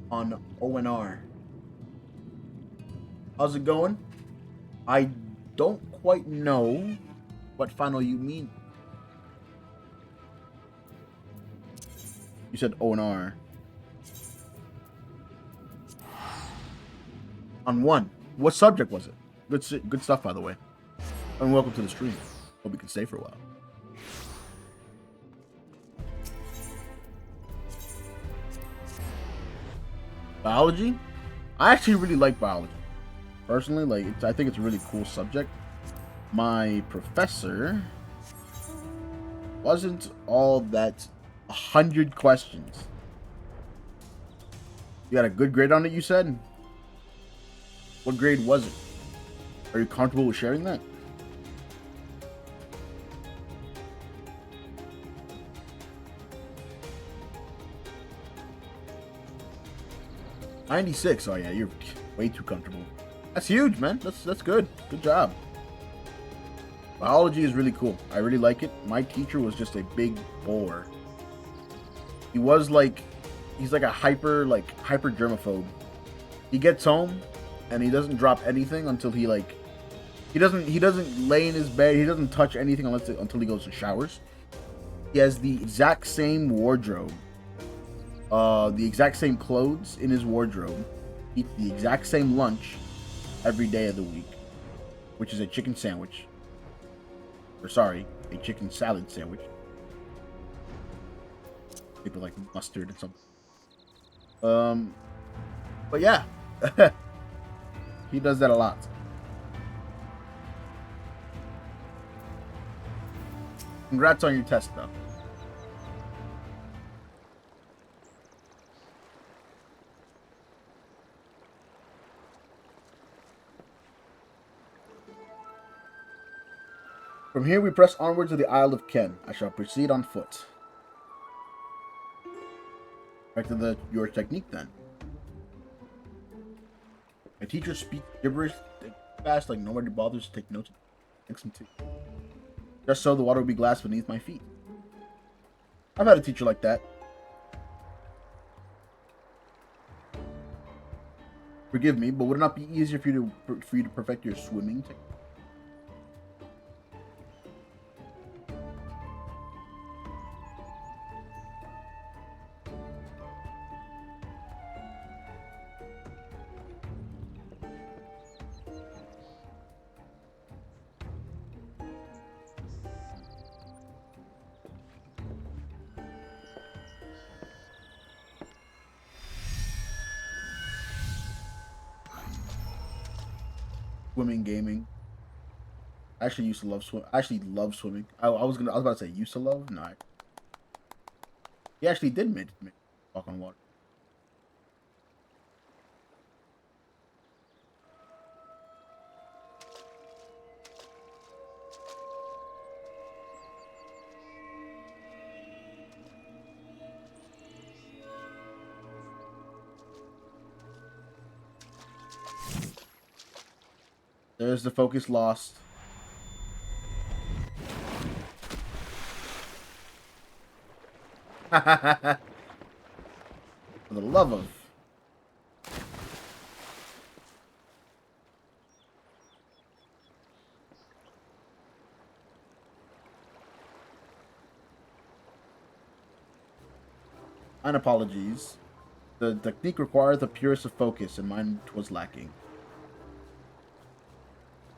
on ONR. How's it going? I don't quite know what final you mean. You said ONR. On 1. What subject was it? Good stuff, by the way. And welcome to the stream. Hope we can stay for a while. Biology? I actually really like biology. Personally, I think it's a really cool subject. My professor wasn't all that 100 questions. You got a good grade on it, you said? What grade was it? Are you comfortable with sharing that? $96. Oh yeah, you're way too comfortable. That's huge, man. That's good. Good job. Biology is really cool. I really like it. My teacher was just a big bore. He's like a hyper germaphobe. He gets home and he doesn't drop anything until he doesn't lay in his bed. He doesn't touch anything until he goes to showers. He has the exact same wardrobe. The exact same clothes in his wardrobe. Eat the exact same lunch every day of the week, which is a chicken sandwich. A chicken salad sandwich. People like mustard and something. But yeah, he does that a lot. Congrats on your test, though. From here we press onward to the Isle of Ken. I shall proceed on foot. Back to your technique then. My teacher speaks gibberish fast like nobody bothers to take notes. Excellent too. Just so the water will be glass beneath my feet. I've had a teacher like that. Forgive me, but would it not be easier for you to perfect your swimming technique? Swimming, gaming. I actually used to love swim. I actually love swimming. I was about to say used to love. No, he actually did make walk on water. There's the focus lost. For the love of. And apologies. The technique requires the purest of focus, and mine was lacking.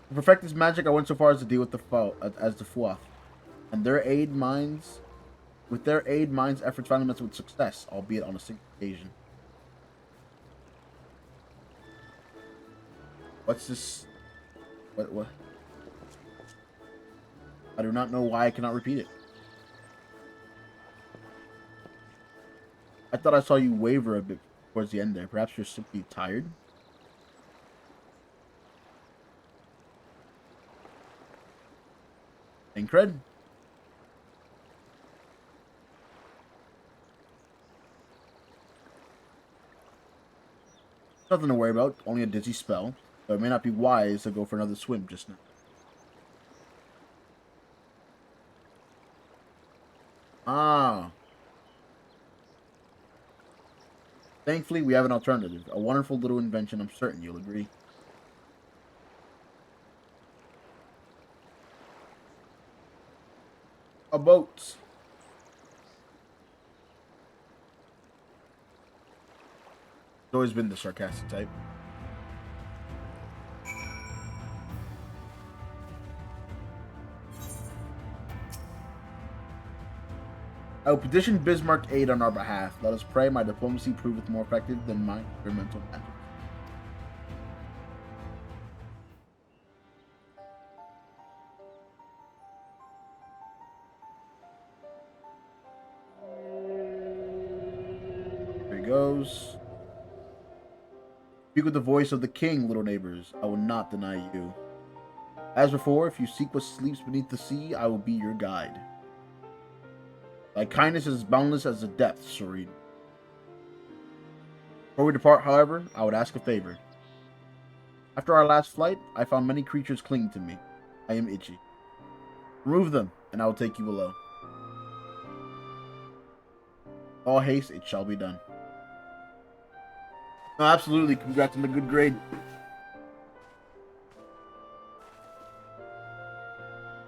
To perfect this magic, I went so far as to deal with the Fuath, and with their aid, mine's efforts finally met with success, albeit on a single occasion. What's this? What? I do not know why I cannot repeat it. I thought I saw you waver a bit towards the end there. Perhaps you're simply tired? Incred? Nothing to worry about, only a dizzy spell, but it may not be wise to go for another swim just now. Ah. Thankfully, we have an alternative. A wonderful little invention, I'm certain you'll agree. A boat. It's always been the sarcastic type. I will petition Bismarck aid on our behalf. Let us pray my diplomacy proveth more effective than my experimental magic. Here he goes. Speak with the voice of the king, little neighbors. I will not deny you. As before, if you seek what sleeps beneath the sea, I will be your guide. Thy kindness is as boundless as the depths, Serene. Before we depart, however, I would ask a favor. After our last flight, I found many creatures clinging to me. I am itchy. Remove them, and I will take you below. All haste, it shall be done. No, absolutely. Congrats on the good grade.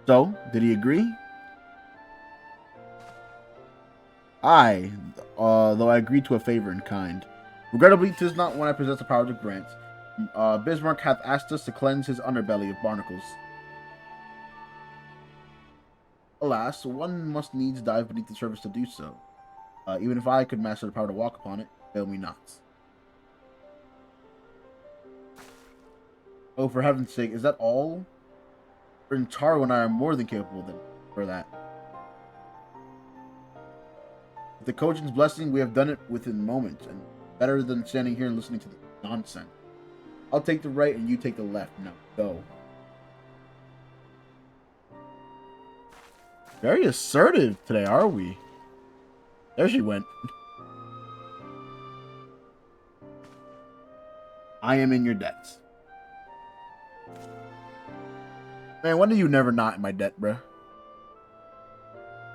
So, did he agree? Though I agreed to a favor in kind. Regrettably, 'tis not one I possess the power to grant. Bismarck hath asked us to cleanse his underbelly of barnacles. Alas, one must needs dive beneath the surface to do so. Even if I could master the power to walk upon it, fail me not. Oh, for heaven's sake, is that all? Taro and I are more than capable for that. With the Kojin's blessing, we have done it within moments, and better than standing here and listening to the nonsense. I'll take the right and you take the left. Now, go. Very assertive today, are we? There she went. I am in your debts. Man, when are you never not in my debt, bruh?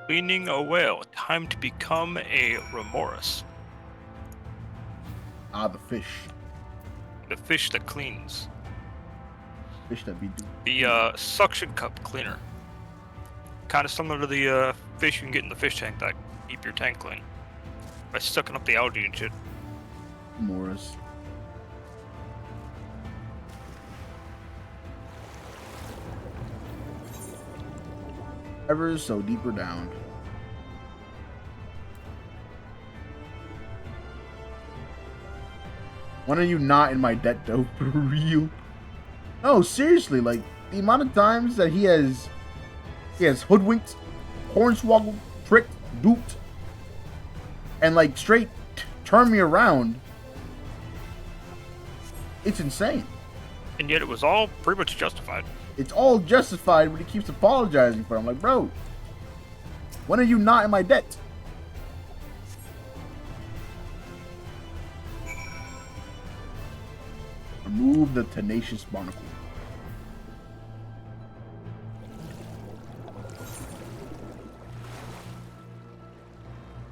Cleaning a whale. Time to become a remorse. Ah, the fish. The fish that cleans. Fish that be doing. The suction cup cleaner. Kind of similar to the fish you can get in the fish tank that keep your tank clean. By sucking up the algae and shit. Morris. Ever so deeper down. When are you not in my debt, though? For real? No, seriously, like, the amount of times that he has hoodwinked, hornswoggled, tricked, duped, and, like, straight turned me around. It's insane. And yet it was all pretty much justified. It's all justified when he keeps apologizing for it. I'm like, bro, when are you not in my debt? Remove the tenacious barnacle.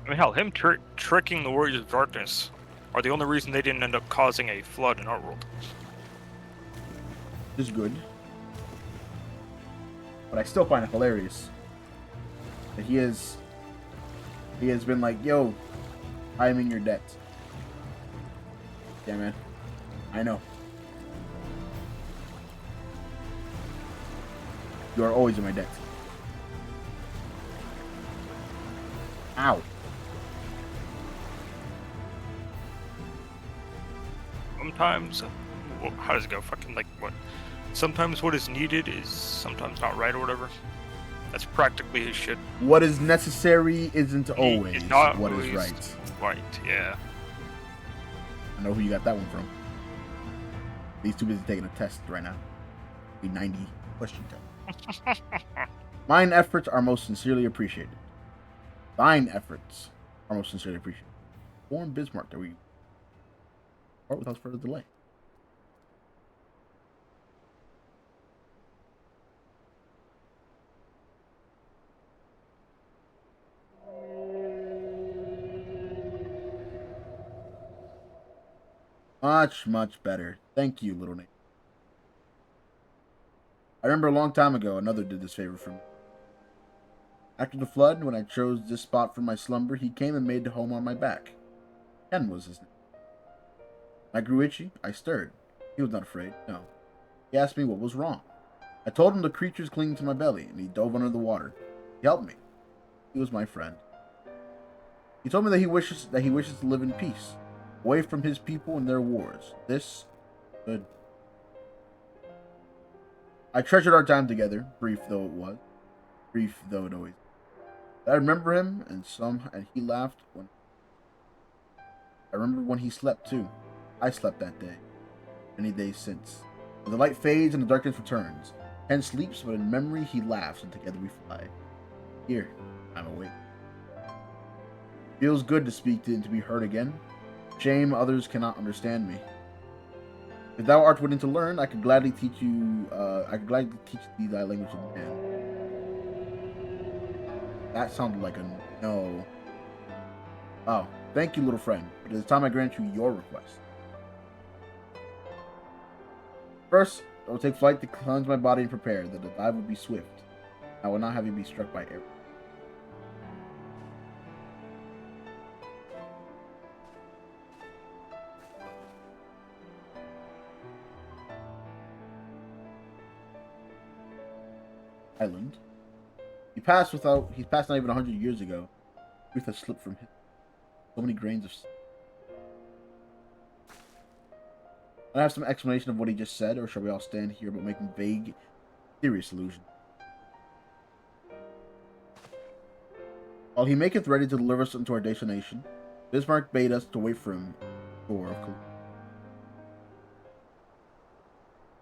I mean, hell, him tricking the Warriors of Darkness are the only reason they didn't end up causing a flood in our world. This is good. But I still find it hilarious that he has been like, yo, I'm in your debt. Yeah, man. I know. You are always in my debt. Ow. Sometimes, well, how does it go? Fucking like what? Sometimes what is needed is sometimes not right or whatever. That's practically his shit. What is necessary isn't always not what always is right. Right, yeah. I know who you got that one from. He's too busy taking a test right now. The 90 question test. Mine efforts are most sincerely appreciated. Thine efforts are most sincerely appreciated. Warren Bismarck, that we start without further delay. Much, much better. Thank you, little Nate. I remember a long time ago, another did this favor for me. After the flood, when I chose this spot for my slumber, he came and made home on my back. Ken was his name. When I grew itchy, I stirred. He was not afraid, no. He asked me what was wrong. I told him the creatures clinging to my belly, and he dove under the water. He helped me. He was my friend. He told me that he wishes to live in peace, away from his people and their wars. This, good. I treasured our time together, brief though it was. Brief though it always. I remember him, and he laughed when. I remember when he slept too. I slept that day. Many days since. When the light fades and the darkness returns, Ken sleeps, but in memory he laughs, and together we fly. Here, I'm awake. Feels good to speak to and to be heard again. Shame others cannot understand me. If thou art willing to learn, I could gladly teach you. I could gladly teach thee thy language of man. That sounded like a no. Oh, thank you, little friend. But it is time I grant you your request. First, I will take flight to cleanse my body and prepare that the dive will be swift. I will not have you be struck by arrow. Island. He passed not even 100 years ago. Truth has slipped from him. So many grains of. I have some explanation of what he just said, or shall we all stand here but making vague, serious allusion? While he maketh ready to deliver us unto our destination, Bismarck bade us to wait for him. Door of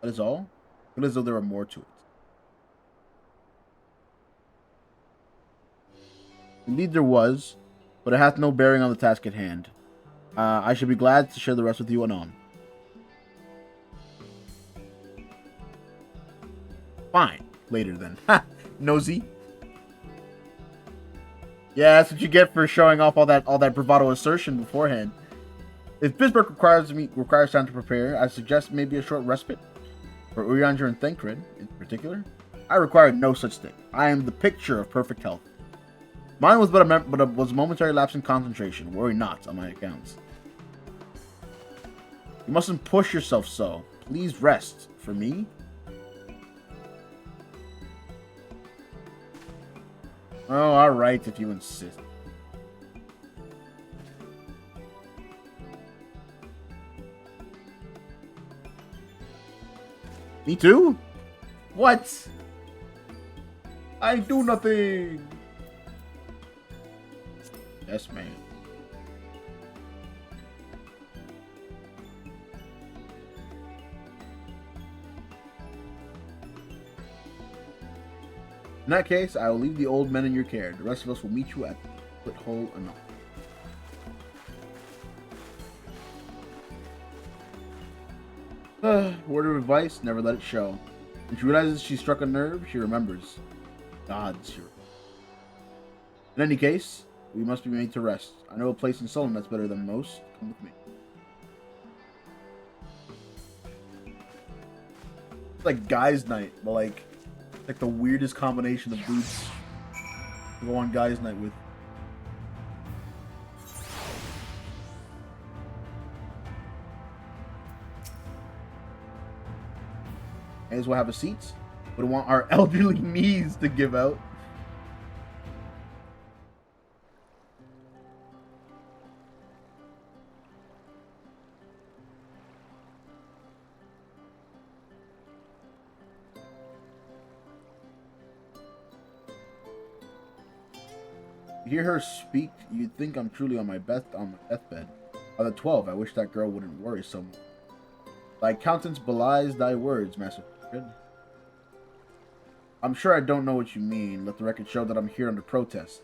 that is all. But as though there were more to it. Indeed there was, but it hath no bearing on the task at hand. I should be glad to share the rest with you anon. Fine. Later then. Ha! Nosy. Yeah, that's what you get for showing off all that bravado assertion beforehand. If Bismarck requires time to prepare, I suggest maybe a short respite. For Urianger and Thancred, in particular, I require no such thing. I am the picture of perfect health. Mine was but a momentary lapse in concentration. Worry not on my accounts. You mustn't push yourself so. Please rest. For me? Oh, alright if you insist. Me too? What? I do nothing. Yes, man. In that case, I will leave the old men in your care. The rest of us will meet you at the foot-hole enough. Word of advice, never let it show. When she realizes she struck a nerve, she remembers. God's hero. In any case, we must be made to rest. I know a place in Solon that's better than most. Come with me. It's like guys' night, but like the weirdest combination of dudes to go on guys' night with. May as well have a seat. We don't want our elderly knees to give out. To hear her speak, you'd think I'm truly on my deathbed. By the 12, I wish that girl wouldn't worry so much. Thy countenance belies thy words, Master Secret. I'm sure I don't know what you mean. Let the record show that I'm here under protest.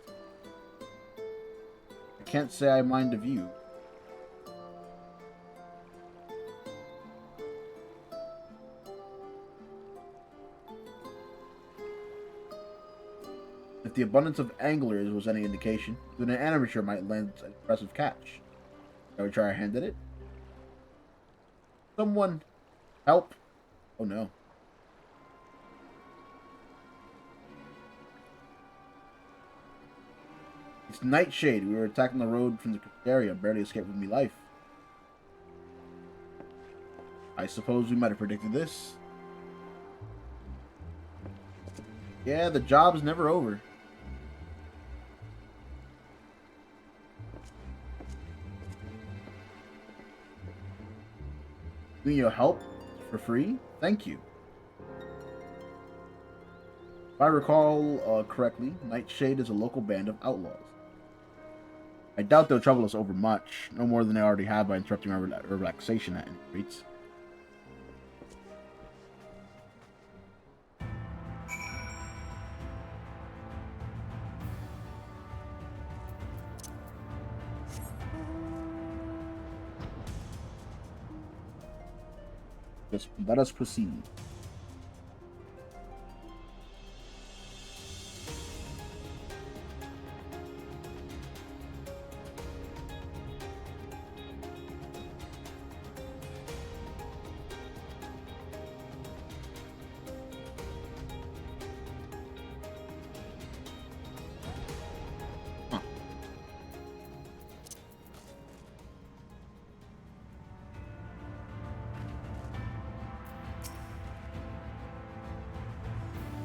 I can't say I mind of you. If the abundance of anglers was any indication, then an amateur might land an impressive catch. Shall we try our hand at it? Someone help. Oh no. It's Nightshade. We were attacking the road from the area, barely escaped with me life. I suppose we might have predicted this. Yeah, the job's never over. You need your help for free? Thank you. If I recall correctly, Nightshade is a local band of outlaws. I doubt they'll trouble us overmuch, no more than they already have by interrupting our relaxation at any rates. Just let us proceed.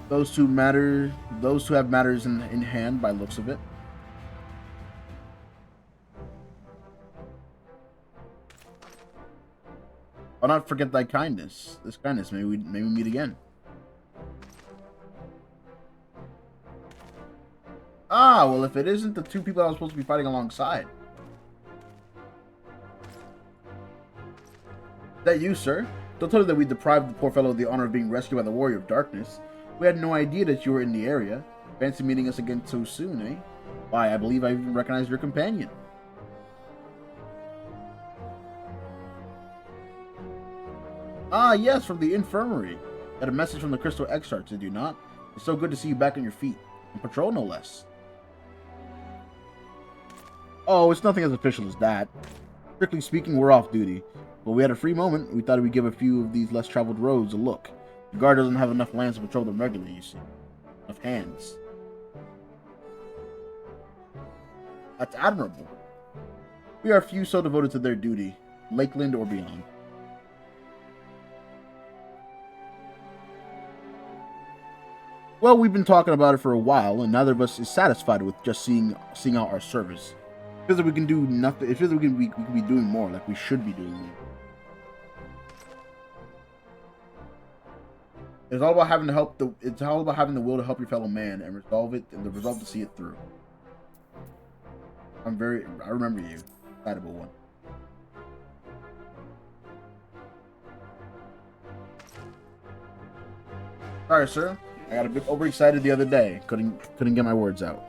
Those two have matters in hand by looks of it. I'll not forget thy kindness. This kindness, maybe we meet again. Ah, well, if it isn't the two people I was supposed to be fighting alongside. Is that you, sir? Don't tell me that we deprived the poor fellow of the honor of being rescued by the Warrior of Darkness. We had no idea that you were in the area. Fancy meeting us again so soon, eh? Why, I believe I even recognized your companion. Ah, yes, from the infirmary. Got a message from the Crystal Exarchs, did you not? It's so good to see you back on your feet. On patrol, no less. Oh, it's nothing as official as that. Strictly speaking, we're off duty. But we had a free moment. We thought we'd give a few of these less traveled roads a look. The guard doesn't have enough lands to patrol them regularly, you see. Enough hands. That's admirable. We are few so devoted to their duty, Lakeland or beyond. Well, we've been talking about it for a while, and neither of us is satisfied with just seeing out our service. It feels like we can do nothing. It feels like we can be doing more, like we should be doing more. It's all about having to help it's all about having the will to help your fellow man and the resolve to see it through. I remember you. Excitable one. Sorry, sir. I got a bit overexcited the other day. Couldn't get my words out.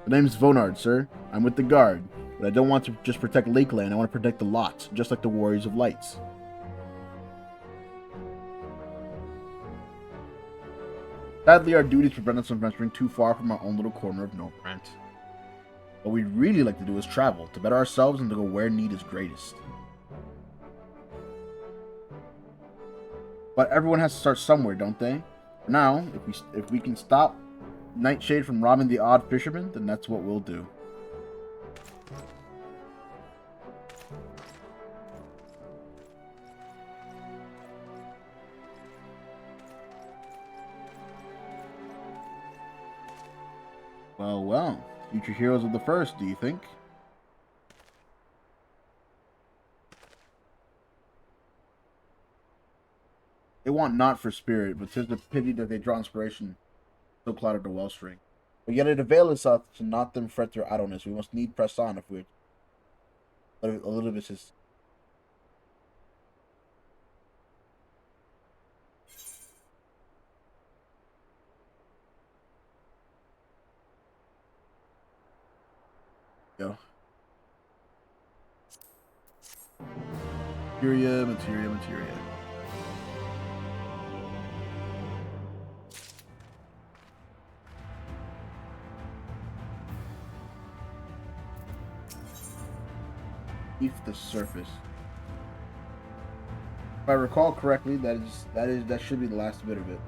The name's Vonard, sir. I'm with the guard, but I don't want to just protect Lakeland. I want to protect the lot, just like the Warriors of Lights. Sadly, our duties prevent us from venturing too far from our own little corner of Northrant. What we'd really like to do is travel, to better ourselves and to go where need is greatest. But everyone has to start somewhere, don't they? For now, if we can stop Nightshade from robbing the odd fisherman, then that's what we'll do. Well, future heroes of the first, do you think? They want not for spirit, but 'tis a pity that they draw inspiration so clouded the wellspring. But yet it availeth us to not them fret their idleness. We must need press on if we're a little bit is. Go. Materia. Beneath the surface. If I recall correctly, that should be the last bit of it.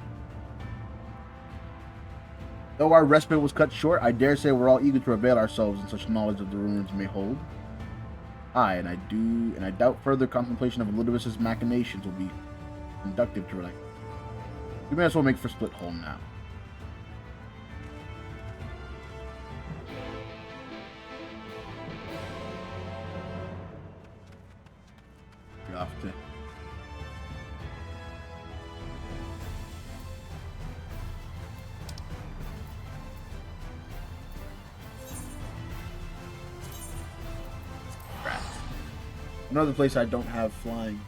Though our respite was cut short, I dare say we're all eager to avail ourselves in such knowledge of the ruins may hold. Aye, and I doubt further contemplation of Elidibus's machinations will be conductive to like. We may as well make for Split Home now. Be off to. Another place I don't have flying.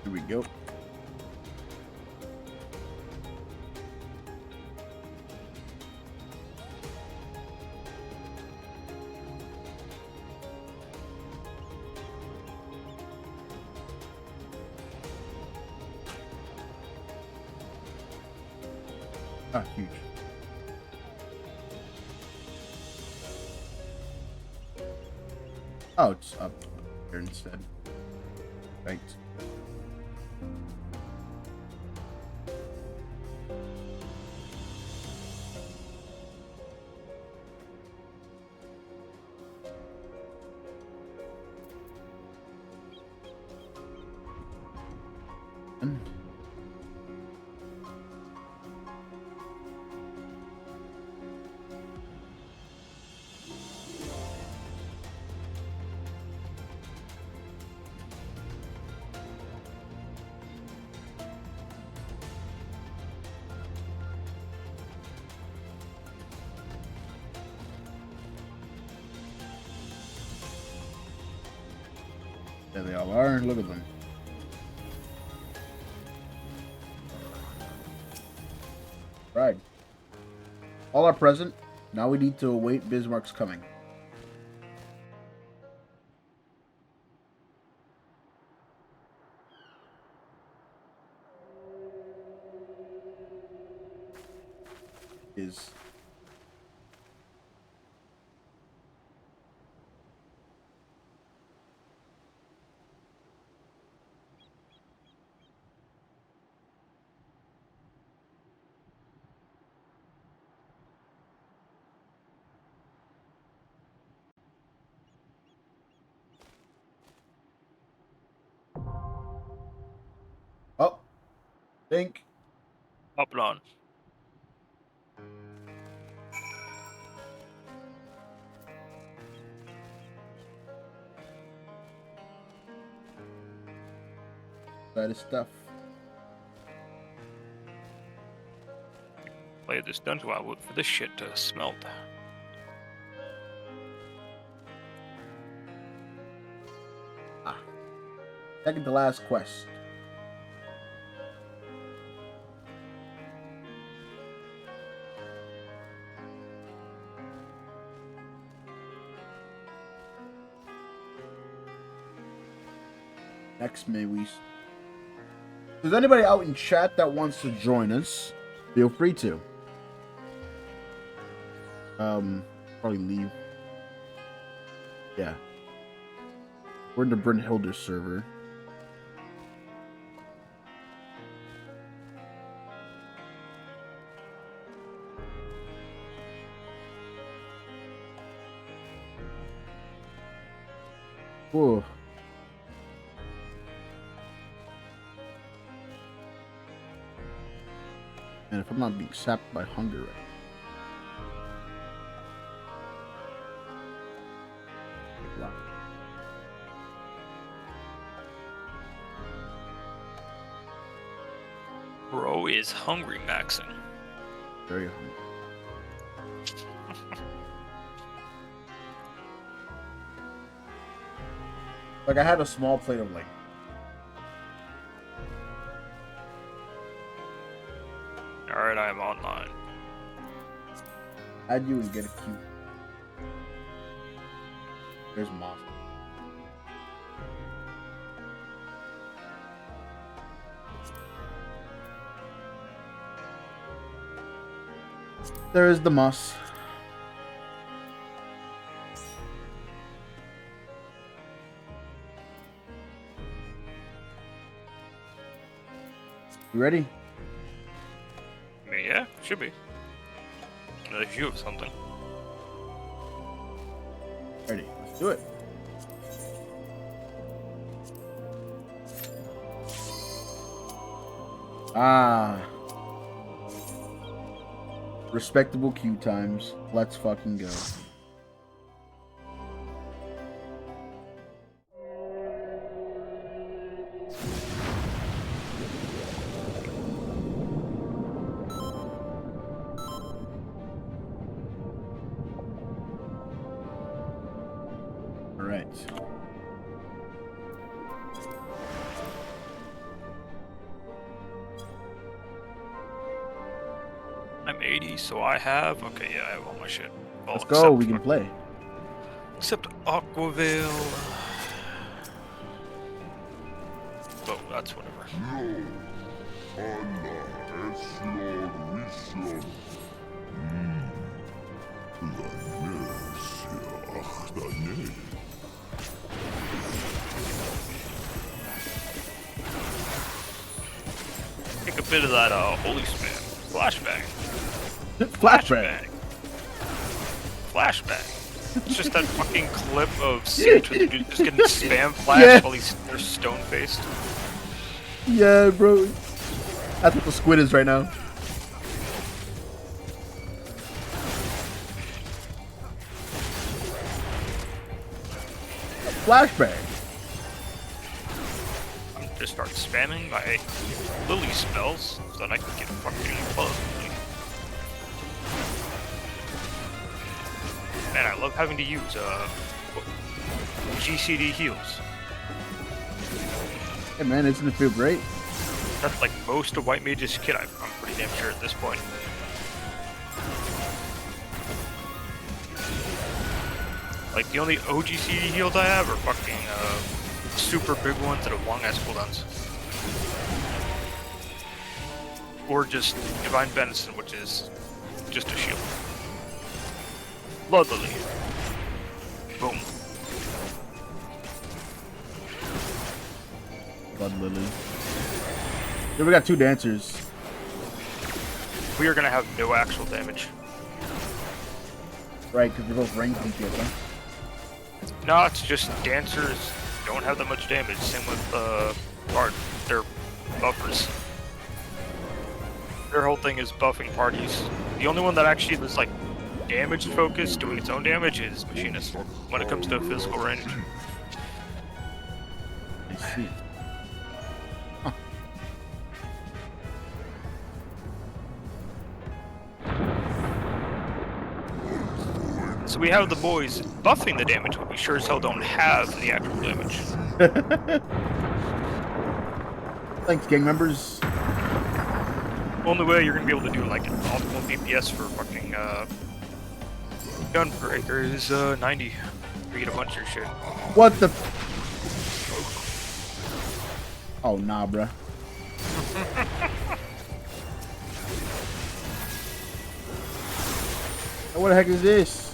Here we go. Ah, huge. Oh, it's up here instead. Right. There they all are. Look at them. Right. All are present. Now we need to await Bismarck's coming. Is oh, think Up and on. that is stuff. Play this dungeon while I wait for this shit to smelt. Ah, second to last quest. Next, may we... If there's anybody out in chat that wants to join us, feel free to. Probably leave. Yeah. We're in the Brynhilder server. Ooh. And if I'm not being sapped by hunger right now. Bro is hungry maxing. Very hungry. Like, I had a small plate of, like, Alright, I am online. add you and get a cute. There's moss. There is the moss. You ready? I mean, yeah, should be. Another view of something. Ready. Let's do it. Ah. Respectable queue times. Let's fucking go. All right. I'm 80, so I have. Okay, yeah, I have all my shit. Well, Let's go. We can play. Except Aquavale. Oh, that's whatever. Take a bit of that holy spam. Flashbang. Flashbang. Flashbang. It's just that fucking clip of scenes with the dude just getting spam flashed while they're stone faced. Yeah, bro. That's what the squid is right now. Flashbang. Just start spamming my lily spells so that I can get fucking close. Man, I love having to use GCD heals. Hey man, isn't it feel great? That's like most of White Mage's kit, I'm pretty damn sure at this point. Like the only OG CD heals I have are fucking super big ones that have long ass cooldowns. Or just Divine Benison, which is just a shield. Blood Lily. Boom. Blood Lily. Yeah, we got two dancers. We are gonna have no actual damage. Right, because they're both ranged and shit, huh? No, it's just dancers don't have that much damage. Same with Bard. They're buffers. Their whole thing is buffing parties. The only one that actually is like damage focused, doing its own damage, is Machinist when it comes to physical range. I see. Huh. So we have the boys buffing the damage, but we sure as hell don't have the actual damage. Thanks, gang members. Only way you're gonna be able to do like an optimal DPS for fucking Gunbreaker is 90. You get a bunch of your shit. What the? Oh nah, bruh. What the heck is this?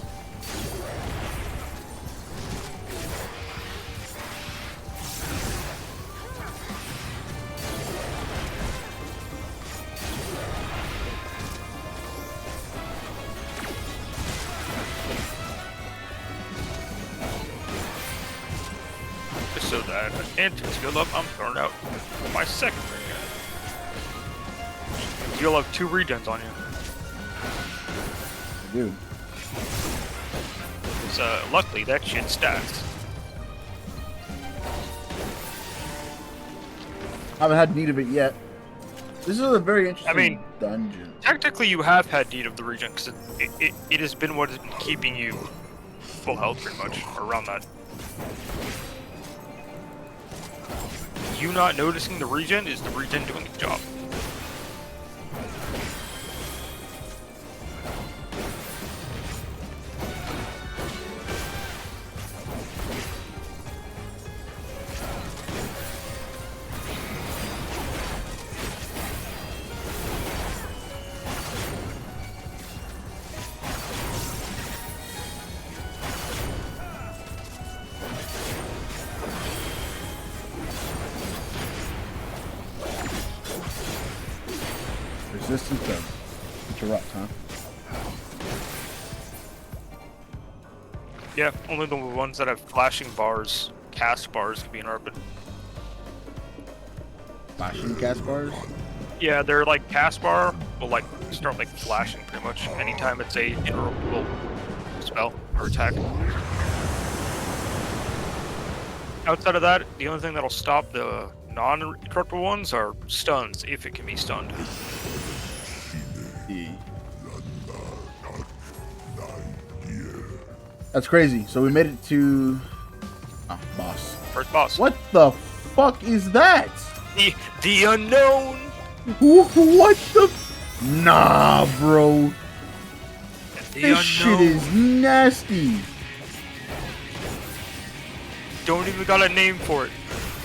And to skill up, I'm throwing out my second regen. You'll have 2 regens on you. Dude. So, luckily, that shit stacks. Haven't had need of it yet. This is a very interesting I mean, dungeon. Technically, you have had need of the regen, because it has been what has been keeping you full health, pretty much, or around that. You not noticing the regen is the regen doing its job. Resistance to interrupt, huh? Yeah, only the ones that have flashing bars, cast bars, can be interrupted. Flashing cast bars? Yeah, they're like cast bar will like start like flashing pretty much anytime it's a interruptible spell or attack. Outside of that, the only thing that'll stop the non-interruptible ones are stuns, if it can be stunned. That's crazy. So we made it to boss. First boss. What the fuck is that? The unknown. What the? Nah, bro. This shit is nasty. Don't even got a name for it.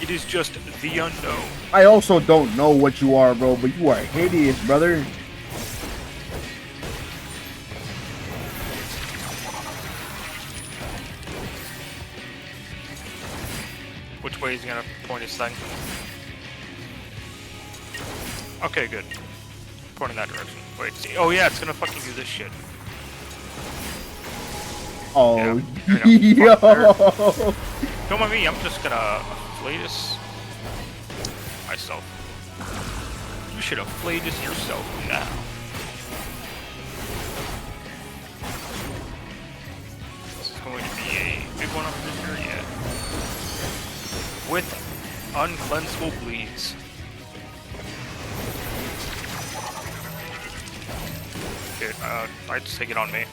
It is just the unknown. I also don't know what you are, bro, but you are hideous, brother. Which way is he gonna point his thing? Okay, good. Point in that direction. Wait, see. Oh yeah, it's gonna fucking do this shit. Oh, yeah, yo. Don't mind me, I'm just gonna Flatus myself. You should have Flatus yourself now. This is going to be a big one up this here, yeah. With uncleansable bleeds. Okay, I'd just take it on me.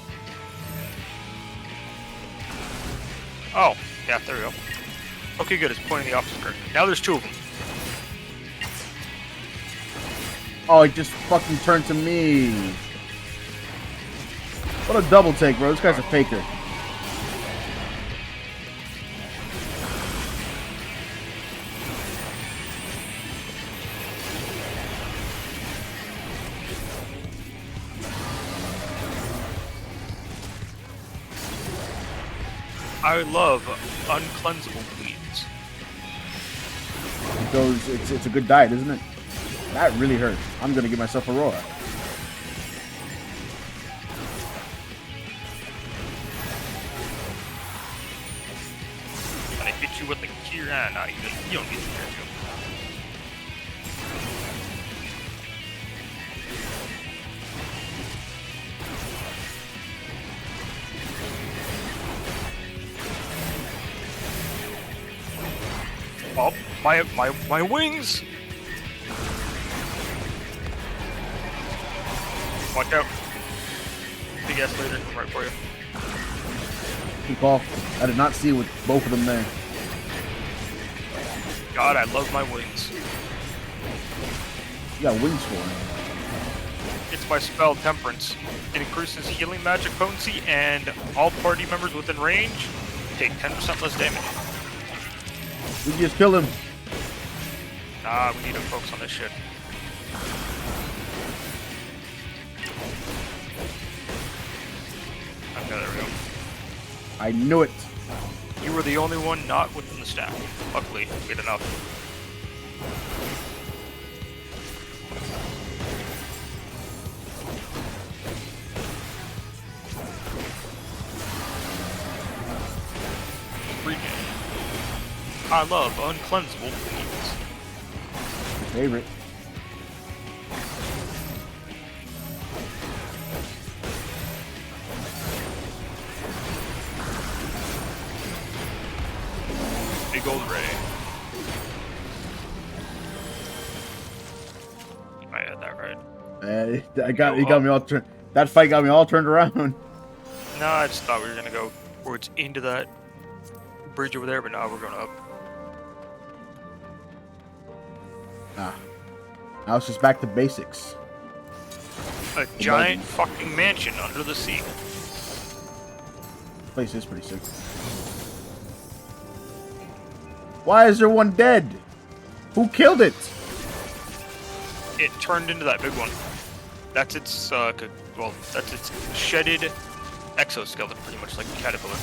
Oh, yeah, there we go. Okay, good, it's pointing the opposite direction. Now there's 2 of them. Oh, it just fucking turned to me. What a double take, bro. This guy's a faker. I love uncleansable bleeds. It goes, it's a good diet, isn't it? That really hurts. I'm gonna give myself Aurora. And I hit you with the cure. Nah, you don't need the cure. Oh, my wings! Watch out. Big ass later, I'm right for you. Good call. I did not see it with both of them there. God, I love my wings. You got wings for it. It's my spell Temperance. It increases healing magic potency, and all party members within range take 10% less damage. We can just kill him. Nah, we need to focus on this shit. Okay, there we go. I knew it. You were the only one not within the stack. Luckily, we had enough. Regen. I love uncleansable beans. Favorite. Big old Ray. I had that right. You got me all turned. That fight got me all turned around. No, I just thought we were gonna go towards into that bridge over there, but now we're going up. Ah. Now it's just back to basics. A giant fucking mansion under the sea. This place is pretty sick. Why is there one dead? Who killed it? It turned into that big one. That's its, well, that's its shedded exoskeleton, pretty much like a caterpillar.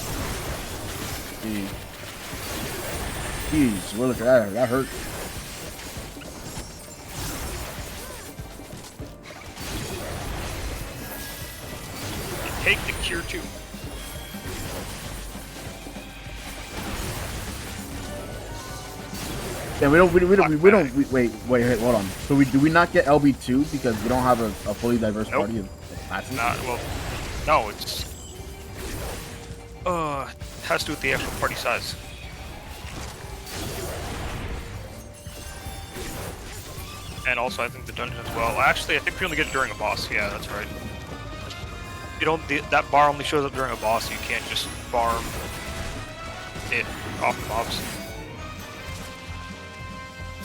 Jeez, look at that. That hurt. Take the cure 2. Yeah, wait, hold on. So do we not get LB2 because we don't have a fully diverse party of classes? Well, no, it's has to do with the actual party size. And also, I think the dungeon as well. Actually, I think we only get it during a boss. Yeah, that's right. You don't. That bar only shows up during a boss. You can't just farm it off the mobs.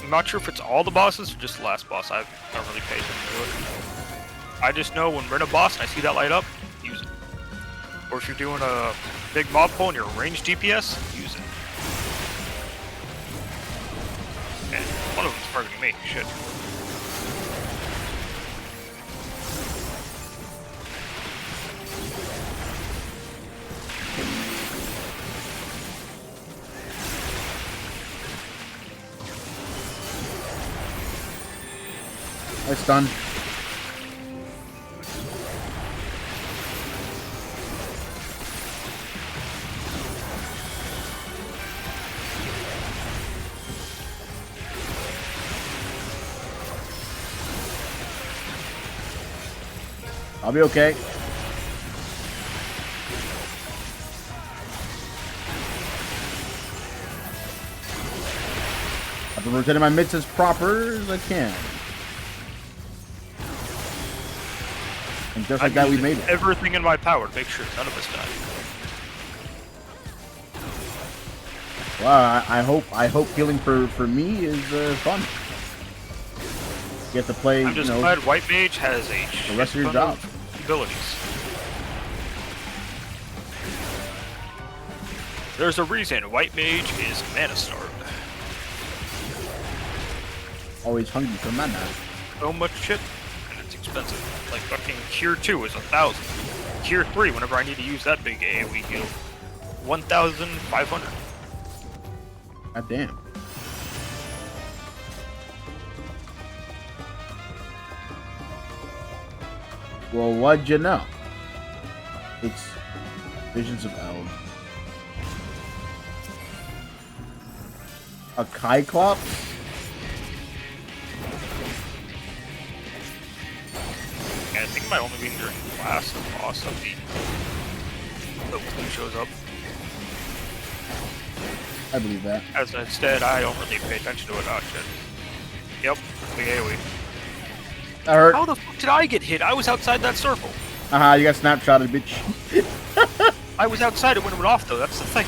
I'm not sure if it's all the bosses or just the last boss. I don't really pay attention to it. I just know when we're in a boss and I see that light up, use it. Or if you're doing a big mob pull and you're ranged DPS, use it. And one of them's targeting me. Shit. It's done. I'll be okay. I've been rotating my mitts as proper as I can. And just like that, we made it. Everything in my power to make sure none of us die. Wow, I hope killing for me is fun. Get to play. I'm just glad White Mage has the rest of your job abilities. There's a reason White Mage is mana starved. Always hungry for mana. So much shit, and it's expensive. Like fucking Cure 2 is 1,000. Cure 3, whenever I need to use that big AoE heal, 1,500. God damn. Well, what'd you know? It's Visions of Eld. A Cyclops? Yeah, I think it might only be during the last boss of the thing shows up. I believe that. As instead, I don't really pay attention to it. Oh shit. Yep, the AoE. I heard. How the fuck did I get hit? I was outside that circle. You got snapshotted, bitch. I was outside it when it went off, though. That's the thing.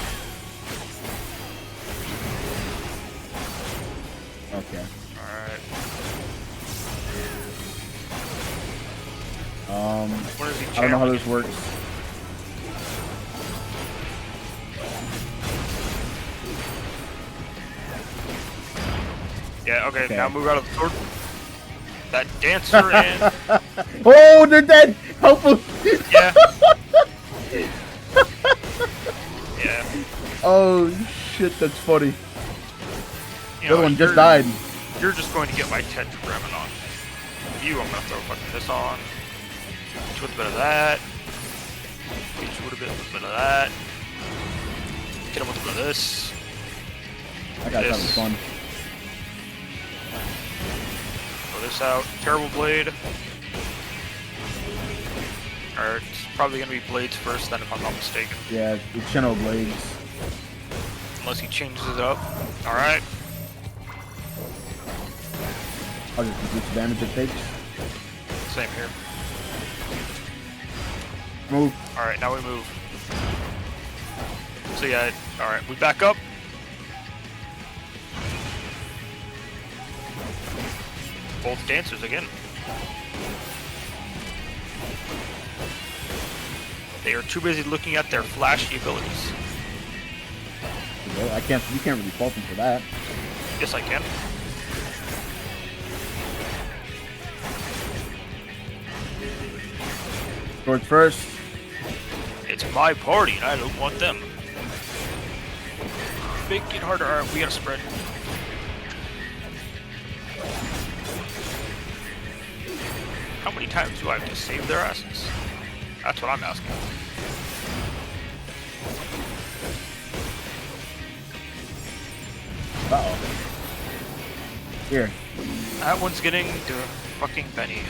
Okay. Alright. I don't know how this works. Yeah, okay, now move out of the sword. That dancer and... Oh, they're dead! Help them! Yeah. Yeah. Oh, shit, that's funny. You The other one just died. You're just going to get my tetragrammon on. You, I'm going to throw fucking this on. Each with a bit of that. Each with a bit of that. Get him with a bit of this. That guy's having fun. Throw this out. Terrible blade. Or it's probably gonna be blades first, then if I'm not mistaken. Yeah, the Chino blades. Unless he changes it up. Alright. I'll just reduce the damage it takes. Same here. Move. Alright, now we move. So yeah, alright, we back up. Both dancers again. They are too busy looking at their flashy abilities. I can't. You can't really fault them for that. Yes, I can. Sword first. It's my party, and I don't want them. Make it harder. Alright, we gotta spread. How many times do I have to save their asses? That's what I'm asking. Uh-oh. Here. That one's getting the fucking penny.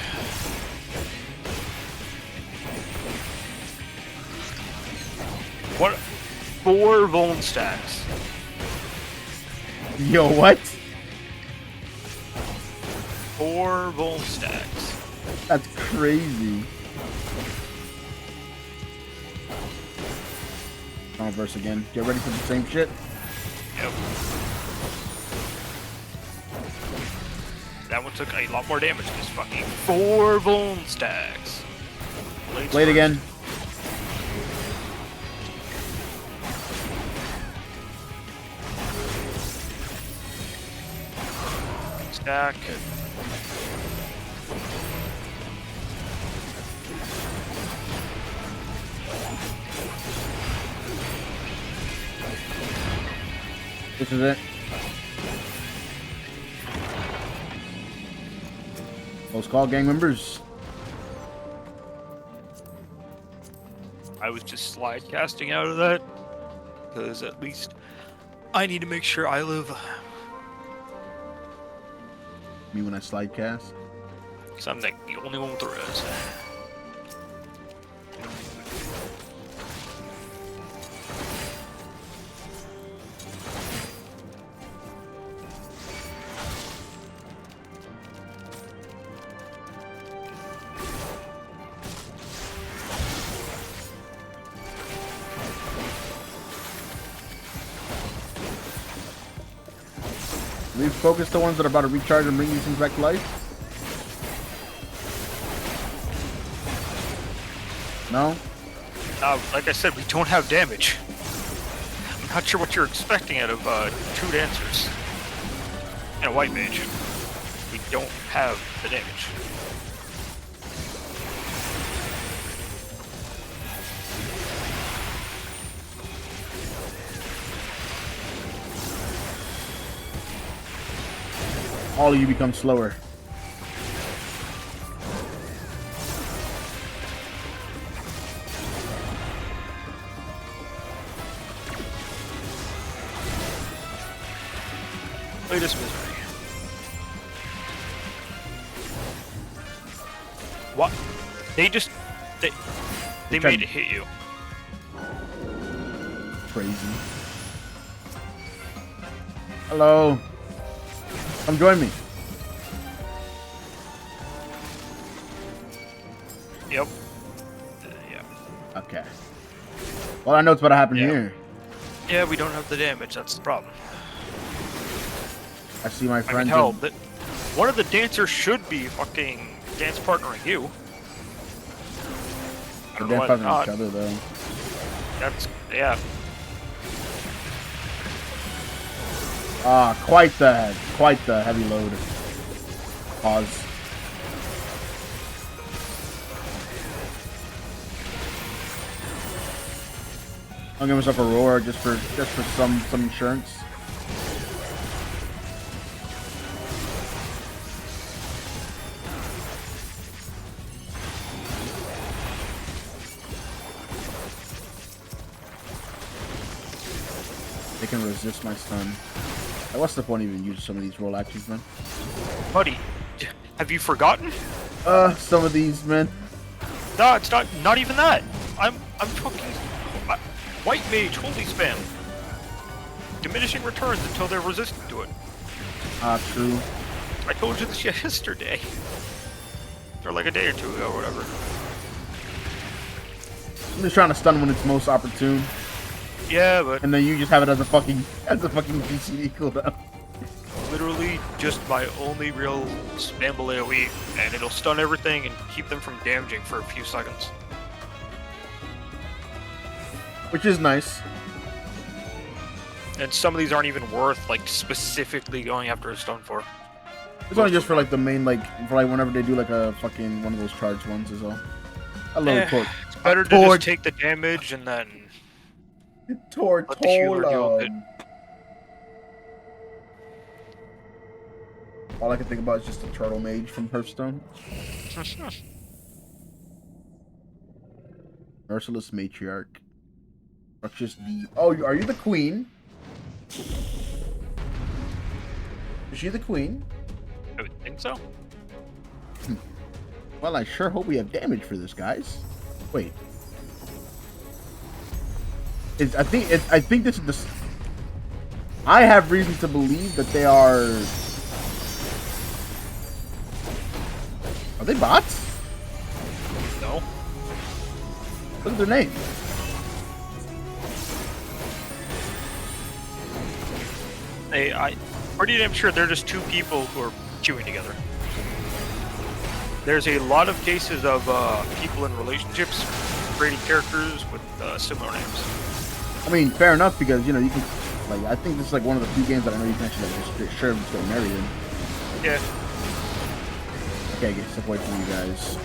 What? 4 Vuln stacks. Yo, what? 4 Vuln stacks. That's crazy. Verse again. Get ready for the same shit. Yep. That one took a lot more damage. Just fucking 4 Vuln stacks. Blade again. Stack. This is it. Close call, gang members. I was just slide casting out of that. Because at least I need to make sure I live. Me when I slide cast? Because I'm like the only one with the res. We've focused the ones that are about to recharge and bring these things back to life. No? Like I said, we don't have damage. I'm not sure what you're expecting out of 2 dancers and a white mage. We don't have the damage. All of you become slower. Latest misery. What? They made it hit you. Crazy. Hello. Come join me. Yep. Yeah. Okay. Well, I know what's about to happen here. Yeah, we don't have the damage. That's the problem. I see my I friends. can tell that one of the dancers should be fucking dance partnering you. They're dance partnering each other, though. That's yeah. Quite the heavy load. Pause. I'll give myself a roar just for some insurance. They can resist my stun. What's the point of even using some of these roll actions, man? Buddy, have you forgotten? Some of these, man. No, it's not even that. I'm fucking white mage, holy spam. Diminishing returns until they're resistant to it. True. I told you this yesterday. Or like a day or two ago, or whatever. I'm just trying to stun when it's most opportune. Yeah, but and then you just have it as a fucking GCD cooldown. Literally just my only real spammable AoE, and it'll stun everything and keep them from damaging for a few seconds. Which is nice. And some of these aren't even worth like specifically going after a stun for. It's only just for like the main for whenever they do like a fucking one of those charged ones is all. I love torch. It's better to just take the damage and then let the healer deal with it. All I can think about is just a turtle mage from Hearthstone. Merciless matriarch. Ruxus D. Oh, are you the queen? Is she the queen? I would think so. Well, I sure hope we have damage for this, guys. Wait. I think this is the. I have reason to believe that they are. Are they bots? No. Look at their name. I'm pretty damn sure they're just two people who are queuing together. There's a lot of cases of people in relationships creating characters with similar names. I mean, fair enough, because you know you can. Like, I think this is like one of the few games that I know you can actually like, just sure just get married in. Yeah. Okay, get stuff away from you guys.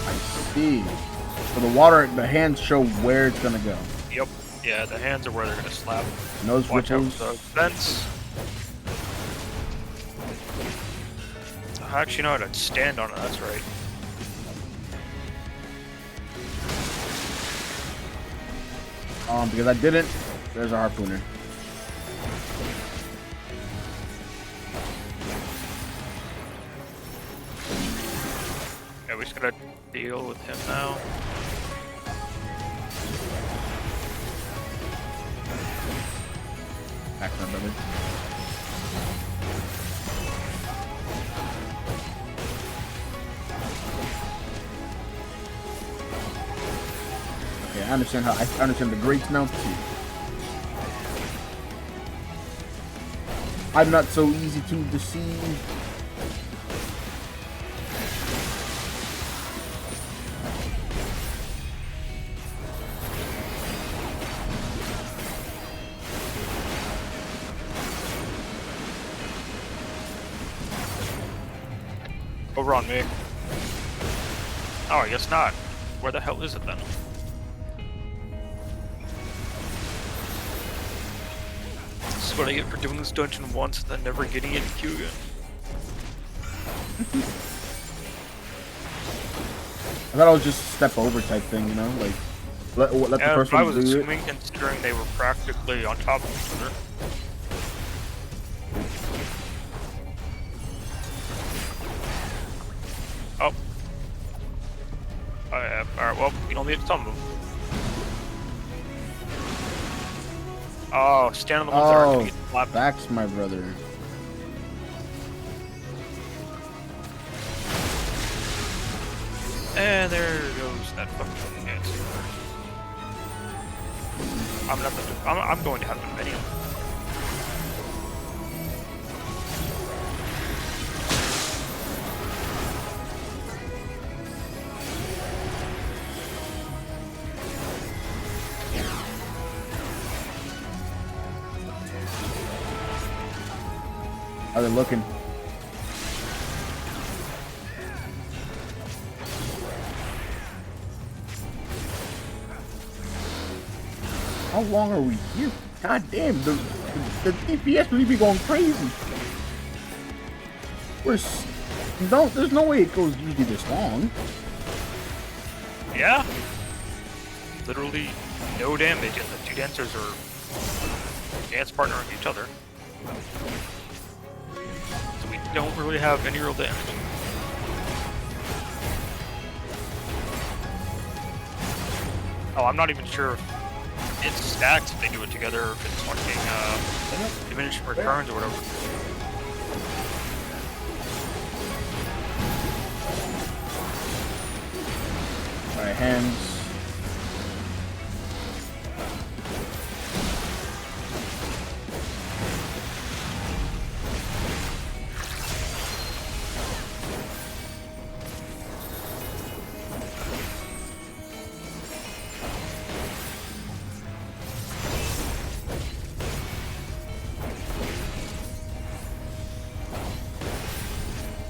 I see. So the hands show where it's gonna go. Yep. Yeah, the hands are where they're gonna slap. And those watch ripples. out for the vents. I actually know how to stand on it, that's right. Because I didn't. There's a harpooner. Yeah, we just gotta deal with him now. Back my brother. Okay, I understand the greats now too. I'm not so easy to deceive. Over on me. Oh, I guess not. Where the hell is it then? This is what I get for doing this dungeon once and then never getting into queue again. I thought I was just step over type thing, you know, like let the person I was do assuming, it. considering they were practically on top of each other. Oh. Alright, well, you don't need to summon them. Oh, stand on the ones that aren't gonna get slapped. That's my brother. And there goes that fucking chance. I'm going to have to many of them. How they looking? How long are we here? God damn, the DPS really be going crazy. There's no way it goes usually this long. Yeah? literally no damage, and the two dancers are dance partnering each other. So we don't really have any real damage. Oh, I'm not even sure if it's stacked if they do it together, or if it's fucking diminishing returns or whatever. Alright, hands.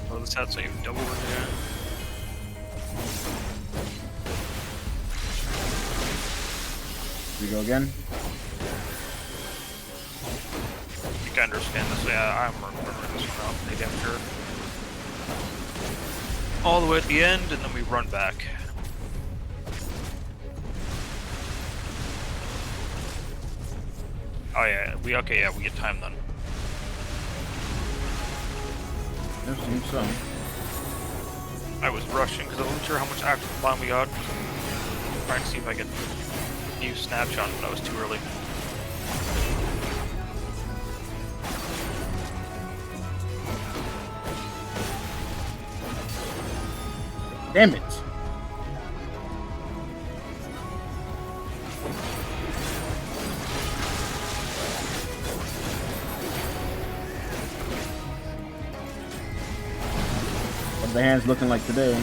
Oh, this has like double in there. Here we go again. You can understand this. Yeah, I'm remembering this one out. They damn sure. All the way at the end, and then we run back. Oh yeah, we get time then. It seems so. I was rushing because I wasn't sure how much active time we got. Trying to see if I could use snapshot, but I was too early. Damn it! What the hands looking like today?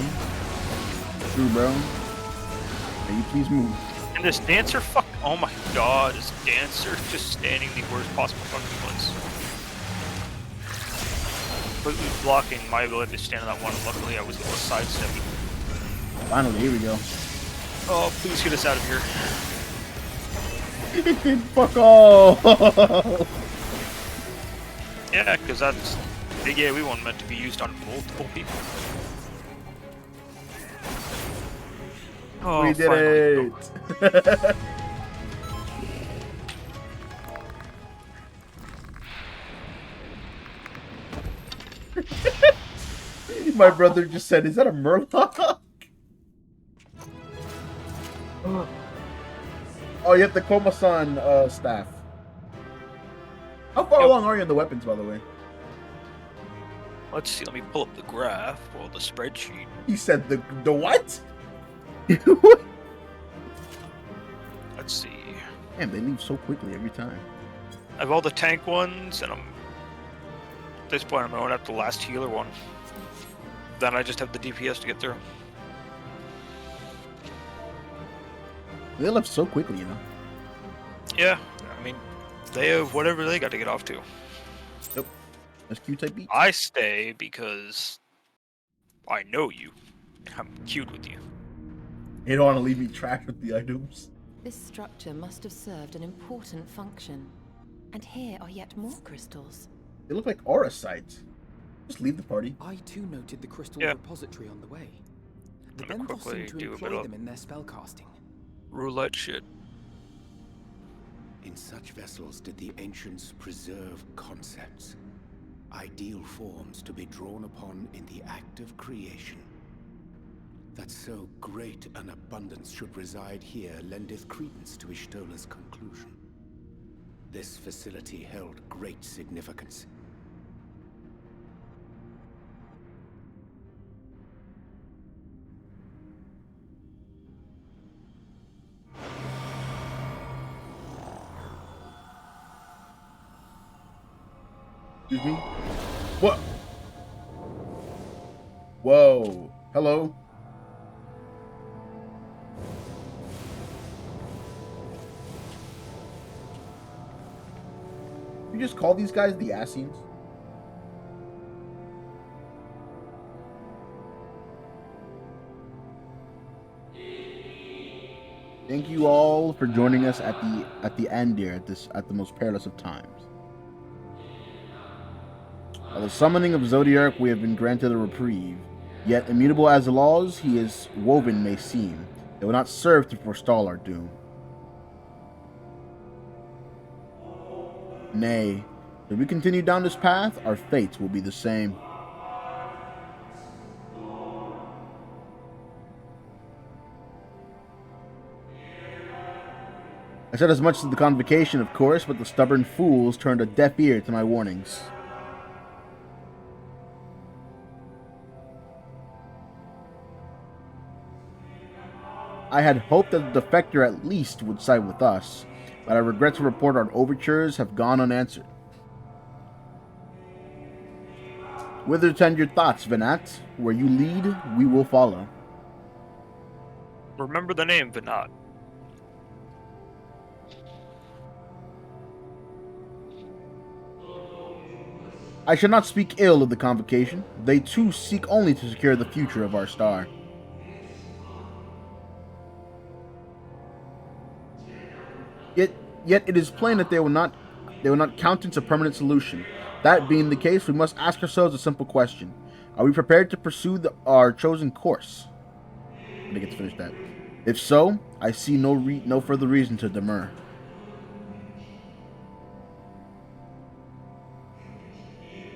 True, bro. Can you please move? And this dancer, oh my god, this dancer just standing the worst possible fucking place. Completely blocking my ability to stand on that one. Luckily, I was able to sidestep it. Finally, here we go. Oh, please get us out of here. Fuck off! Yeah, because that's big AoE one meant to be used on multiple people. Oh, we did it! My brother just said, "Is that a Murloc?" Oh, you have the Komasan staff. How far along are you in the weapons, by the way? Let's see, let me pull up the graph or the spreadsheet. He said the what? Let's see. Damn, they leave so quickly every time. I have all the tank ones, and at this point I'm going up the last healer one. Then I just have the DPS to get through. They left so quickly, you know. Yeah, I mean, they have whatever they got to get off to. Yep. MSQ type beat. I stay because I know you. I'm cute with you. You don't want to leave me trash with the items. This structure must have served an important function. And here are yet more crystals. They look like aura sites. Just leave the party. I too noted the crystal repository on the way. The Benthos seem to employ them in their spellcasting. Roulette shit. In such vessels did the ancients preserve concepts, ideal forms to be drawn upon in the act of creation. That so great an abundance should reside here lendeth credence to Ishtola's conclusion. This facility held great significance. Excuse me? What? Whoa. Hello? You just call these guys the Ascians? Thank you all for joining us at the end here, at the most perilous of times. By the summoning of Zodiark, we have been granted a reprieve. Yet, immutable as the laws he is woven may seem, They will not serve to forestall our doom. Nay, if we continue down this path, our fates will be the same. I said as much to the convocation, of course, but the stubborn fools turned a deaf ear to my warnings. I had hoped that the defector at least would side with us, but I regret to report our overtures have gone unanswered. Whither tend your thoughts, Venat? Where you lead, we will follow. Remember the name, Venat. I shall not speak ill of the convocation. They too seek only to secure the future of our star. Yet it is plain that they will not countenance a permanent solution. That being the case, we must ask ourselves a simple question: are we prepared to pursue our chosen course? I didn't get to finish that. If so, I see no further reason to demur.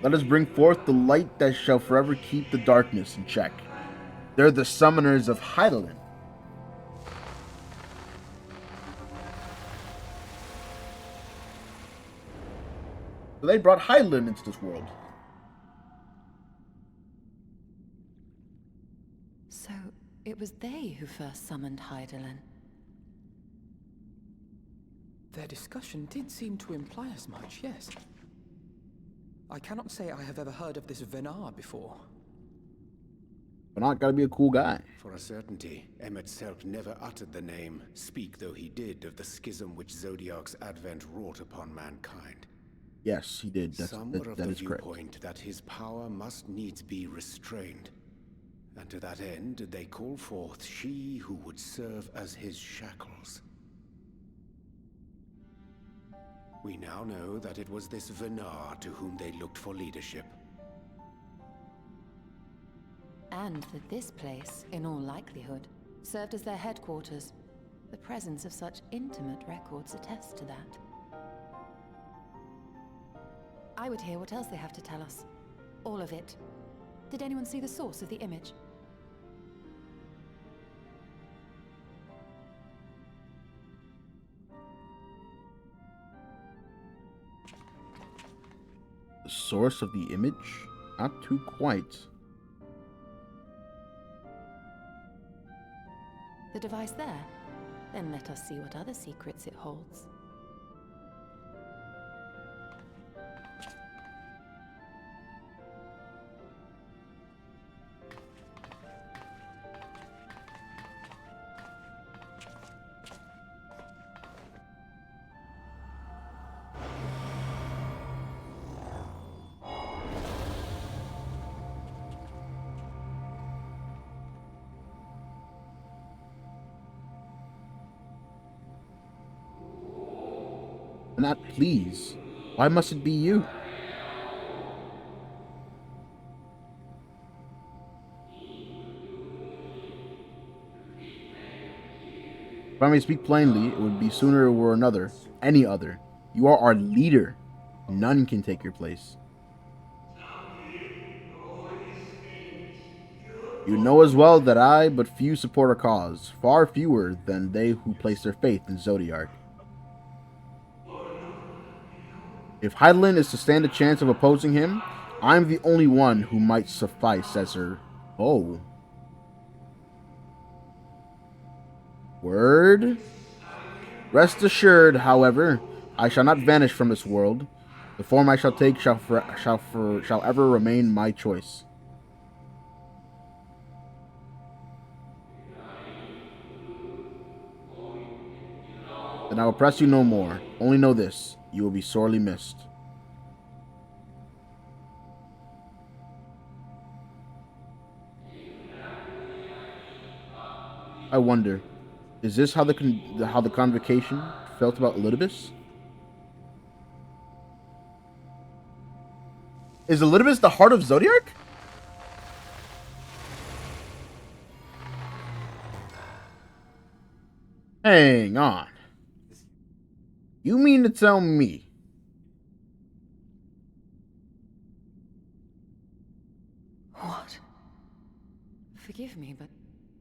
Let us bring forth the light that shall forever keep the darkness in check. They're the summoners of Hydaelyn. They brought Hydaelyn into this world. So, it was they who first summoned Hydaelyn. Their discussion did seem to imply as much, yes. I cannot say I have ever heard of this Venar before. Venat gotta be a cool guy. For a certainty, MSQ never uttered the name, speak though he did of the schism which Zodiark's advent wrought upon mankind. Yes, he did. Some were of that the is correct. viewpoint that his power must needs be restrained, and to that end did they call forth she who would serve as his shackles. We now know that it was this Venar to whom they looked for leadership. And that this place, in all likelihood, served as their headquarters. The presence of such intimate records attests to that. I would hear what else they have to tell us. All of it. Did anyone see the source of the image? The source of the image? Not too quite. The device there? Then let us see what other secrets it holds. Venat, please. Why must it be you? If I may speak plainly, it would be sooner or another, any other. You are our leader. None can take your place. You know as well that I but few support our cause, far fewer than they who place their faith in Zodiark. If Hydaelyn is to stand a chance of opposing him, I'm the only one who might suffice as her foe. Word? Rest assured, however, I shall not vanish from this world. The form I shall take shall ever remain my choice. Then I will press you no more. Only know this. You will be sorely missed. I wonder, is this how the convocation felt about Elidibus? Is Elidibus the heart of Zodiark? Hang on. You mean to tell me What? Forgive me, but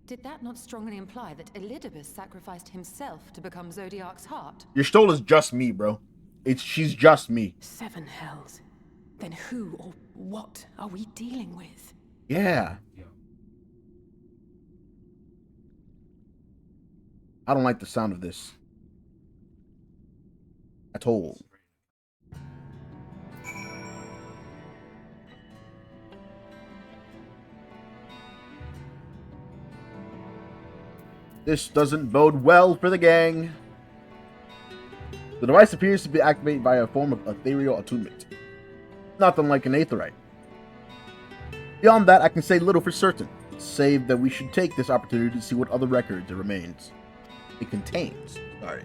did that not strongly imply that Elidibus sacrificed himself to become Zodiark's heart? your stole is just me, bro? She's just me. 7 hells. Then who or what are we dealing with? Yeah. I don't like the sound of this at all. This doesn't bode well for the gang. The device appears to be activated by a form of ethereal attunement, nothing like an aetherite. Beyond that, I can say little for certain, save that we should take this opportunity to see what other records it contains. Sorry.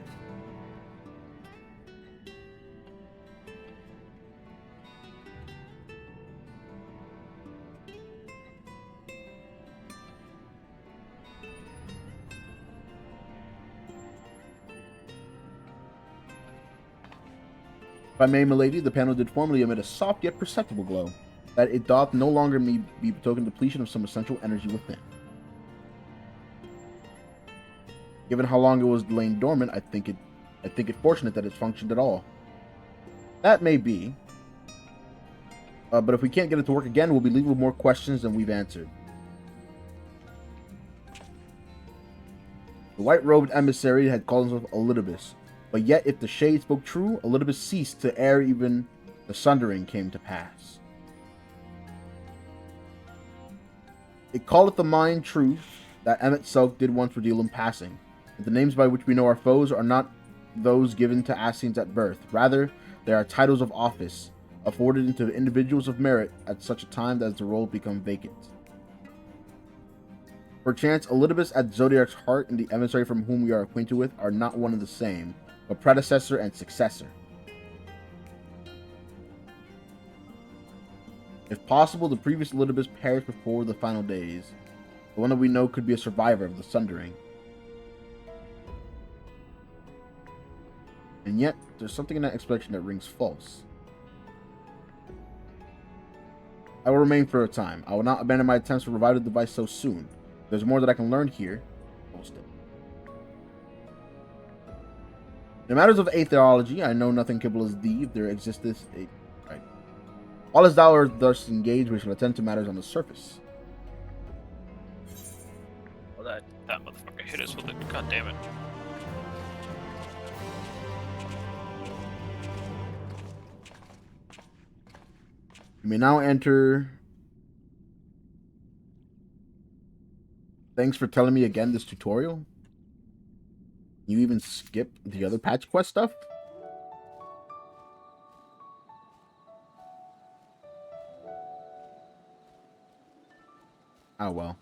If I may, milady, the panel did formerly emit a soft yet perceptible glow, that it doth no longer be betoken depletion of some essential energy within. Given how long it was laying dormant, I think it fortunate that it functioned at all. That may be. But if we can't get it to work again, we'll be leaving with more questions than we've answered. The white-robed emissary had called himself Elidibus, but yet if the shade spoke true, Elidibus ceased to ere even the sundering came to pass. It calleth the mind truth that MSQ did once reveal in passing, that the names by which we know our foes are not those given to Ascians at birth. Rather, they are titles of office, afforded to individuals of merit at such a time as the role become vacant. Perchance, Elidibus at Zodiark's heart and the emissary from whom we are acquainted with are not one and the same, but predecessor and successor. If possible, the previous Elidibus perished before the final days. The one that we know could be a survivor of the Sundering. And yet, there's something in that explanation that rings false. I will remain for a time. I will not abandon my attempts to revive the device so soon. There's more that I can learn here. Post it. In matters of atheology, I know nothing capable as thee. If there existeth a... Right. All as thou art thus engaged, we shall attend to matters on the surface. Well, that motherfucker hit us with it. God damn it. You may now enter... Thanks for telling me again this tutorial. You even skip the other patch quest stuff? Oh well.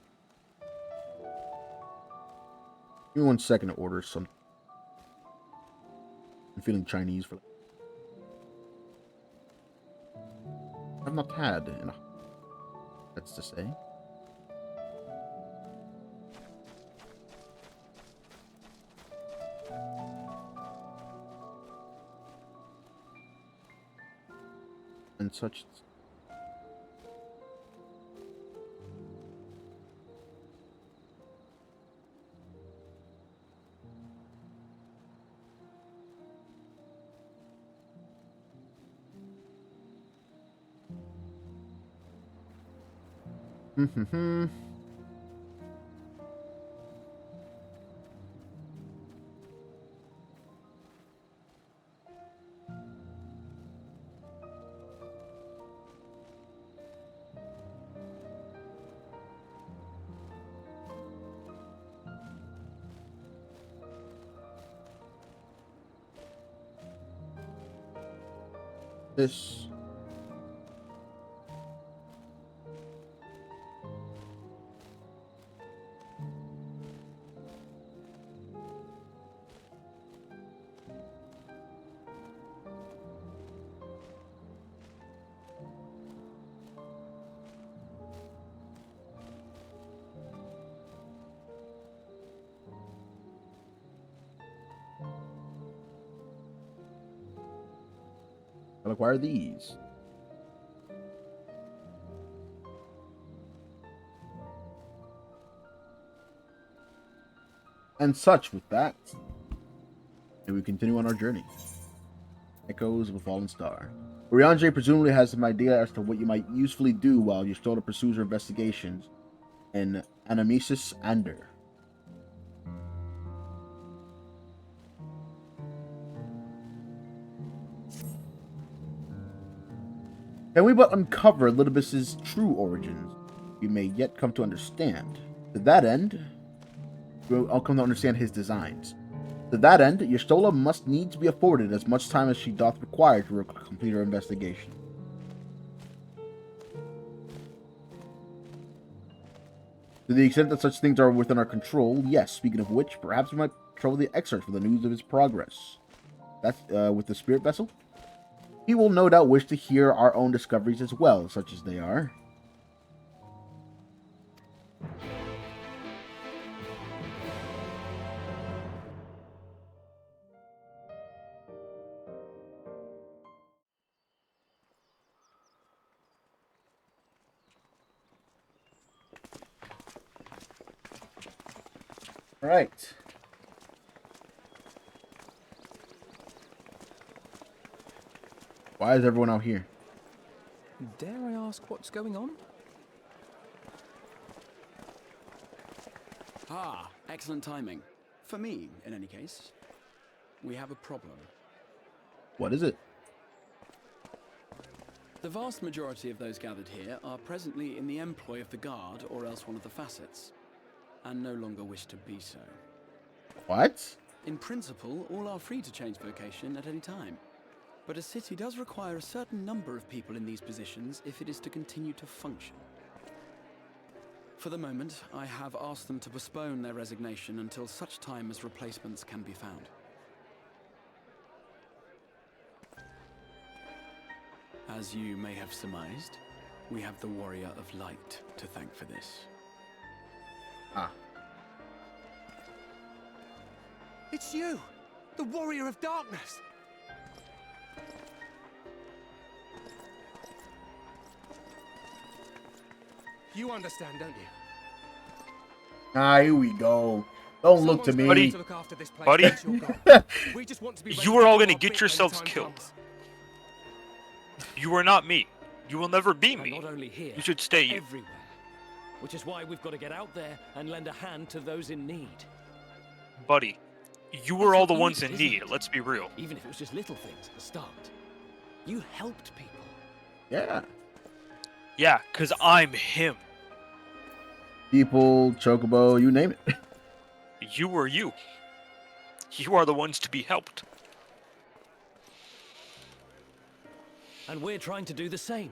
Give me 1 second to order some. I'm feeling Chinese for that. I've not had enough. That's to say. And such. This. I'll acquire these. And such with that. And we continue on our journey. Echoes of a Fallen Star. Urianger presumably has some idea as to what you might usefully do while your Stola pursues her investigations in Animesis Ander. Can we but uncover Lidibus's true origins, we may yet come to understand. To that end, I'll come to understand his designs. To that end, your Stola must needs be afforded as much time as she doth require to complete her investigation. To the extent that such things are within our control, yes, speaking of which, perhaps we might trouble the exarch for the news of his progress. That's with the spirit vessel? He will no doubt wish to hear our own discoveries as well, such as they are. All right. Why is everyone out here? Dare I ask what's going on? Ah, excellent timing. For me, in any case. We have a problem. What is it? The vast majority of those gathered here are presently in the employ of the Guard or else one of the facets, and no longer wish to be so. What? In principle, all are free to change vocation at any time. But a city does require a certain number of people in these positions if it is to continue to function. For the moment, I have asked them to postpone their resignation until such time as replacements can be found. As you may have surmised, we have the Warrior of Light to thank for this. Ah. It's you! The Warrior of Darkness! You understand, don't you? Ah, here we go. Don't look to me. Buddy, you are all going to get yourselves killed. You are not me. You will never be me. Not only here, you should stay you. Everywhere. Which is why we've got to get out there and lend a hand to those in need. Buddy, you were all the ones in need, let's be real. Even if it was just little things at the start. You helped people. Yeah. Yeah, because I'm him. People, Chocobo, you name it. You are you. You are the ones to be helped. And we're trying to do the same.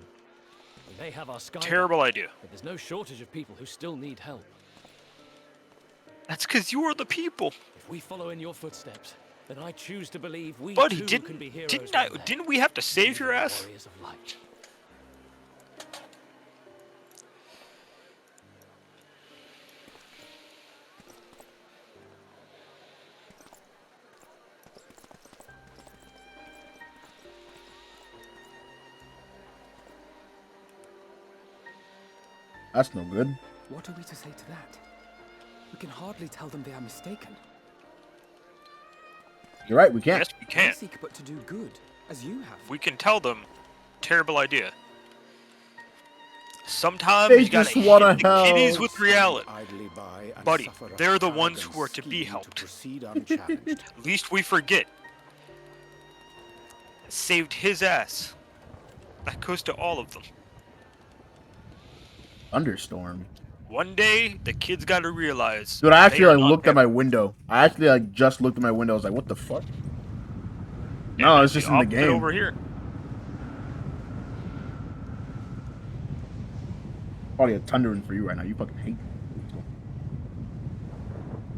We may have our sky. Terrible idea. But there's no shortage of people who still need help. That's because you are the people. If we follow in your footsteps, then I choose to believe we Buddy, too can be heroes. Didn't we have to save your ass? Warriors of light. That's no good. What are we to say to that? We can hardly tell them they are mistaken. You're right, we can't. Yes, we can. I seek but to do good, as you have. We can tell them, terrible idea. Sometimes They you gotta just hit wanna the help. kitties with reality. And Buddy, they're the ones who are to be helped. Least we forget. Saved his ass. That goes to all of them. Thunderstorm. One day, the kids gotta realize. Dude, I actually they are like not looked at them. my window. I actually like just looked at my window. I was like, what the fuck? No, it's just in the Opposite game. over here. Probably a thundering for you right now. You fucking hate me.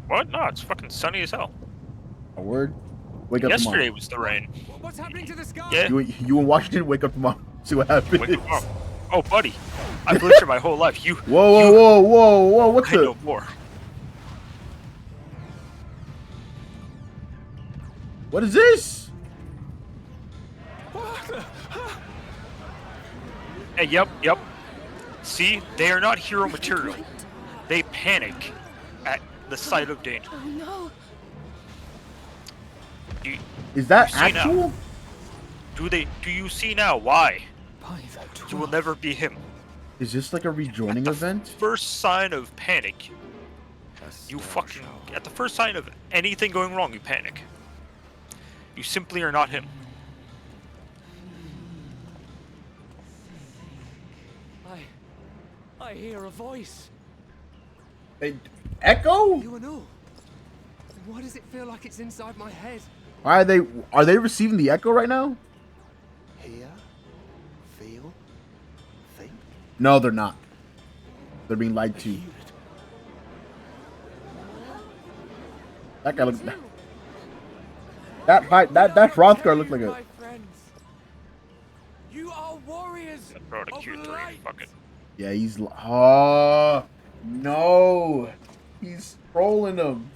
What? No, it's fucking sunny as hell. A word? Wake up Yesterday tomorrow. was the rain. What's happening to the sky? Yeah. You in Washington, wake up tomorrow. See what happens. Wake up tomorrow. Oh, buddy. I've lived here my whole life. You. Whoa. What's I the... know more. What is this? Yep. See, they are not hero material. They panic at the sight of danger. Oh no. Is that actual? Do you see now why? You will never be him. Is this like a rejoining event? First sign of panic, you fucking... At the first sign of anything going wrong, you panic. You simply are not him. I hear a voice. Echo? You and all. Why does it feel like it's inside my head? Why are they receiving the echo right now? Hear, feel, think. No, they're not. They're being lied to. That guy looked. That Hrothgar looked like a. You are warriors. Bro, to Q3, fuck it. Yeah, he's. Oh no, he's trolling him.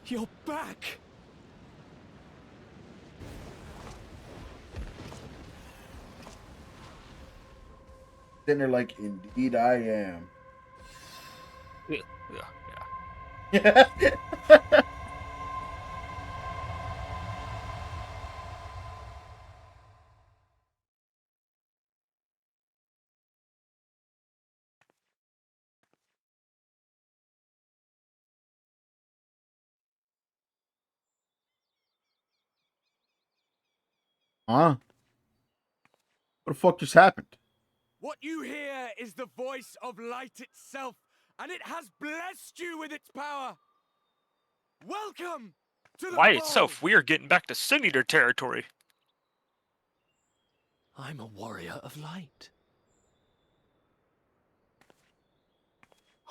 You're back. Then they're like, indeed I am. Yeah. Huh? What the fuck just happened? What you hear is the voice of light itself, and it has blessed you with its power. Welcome to the Why fold. itself? We are getting back to Sin Eater territory. I'm a warrior of light.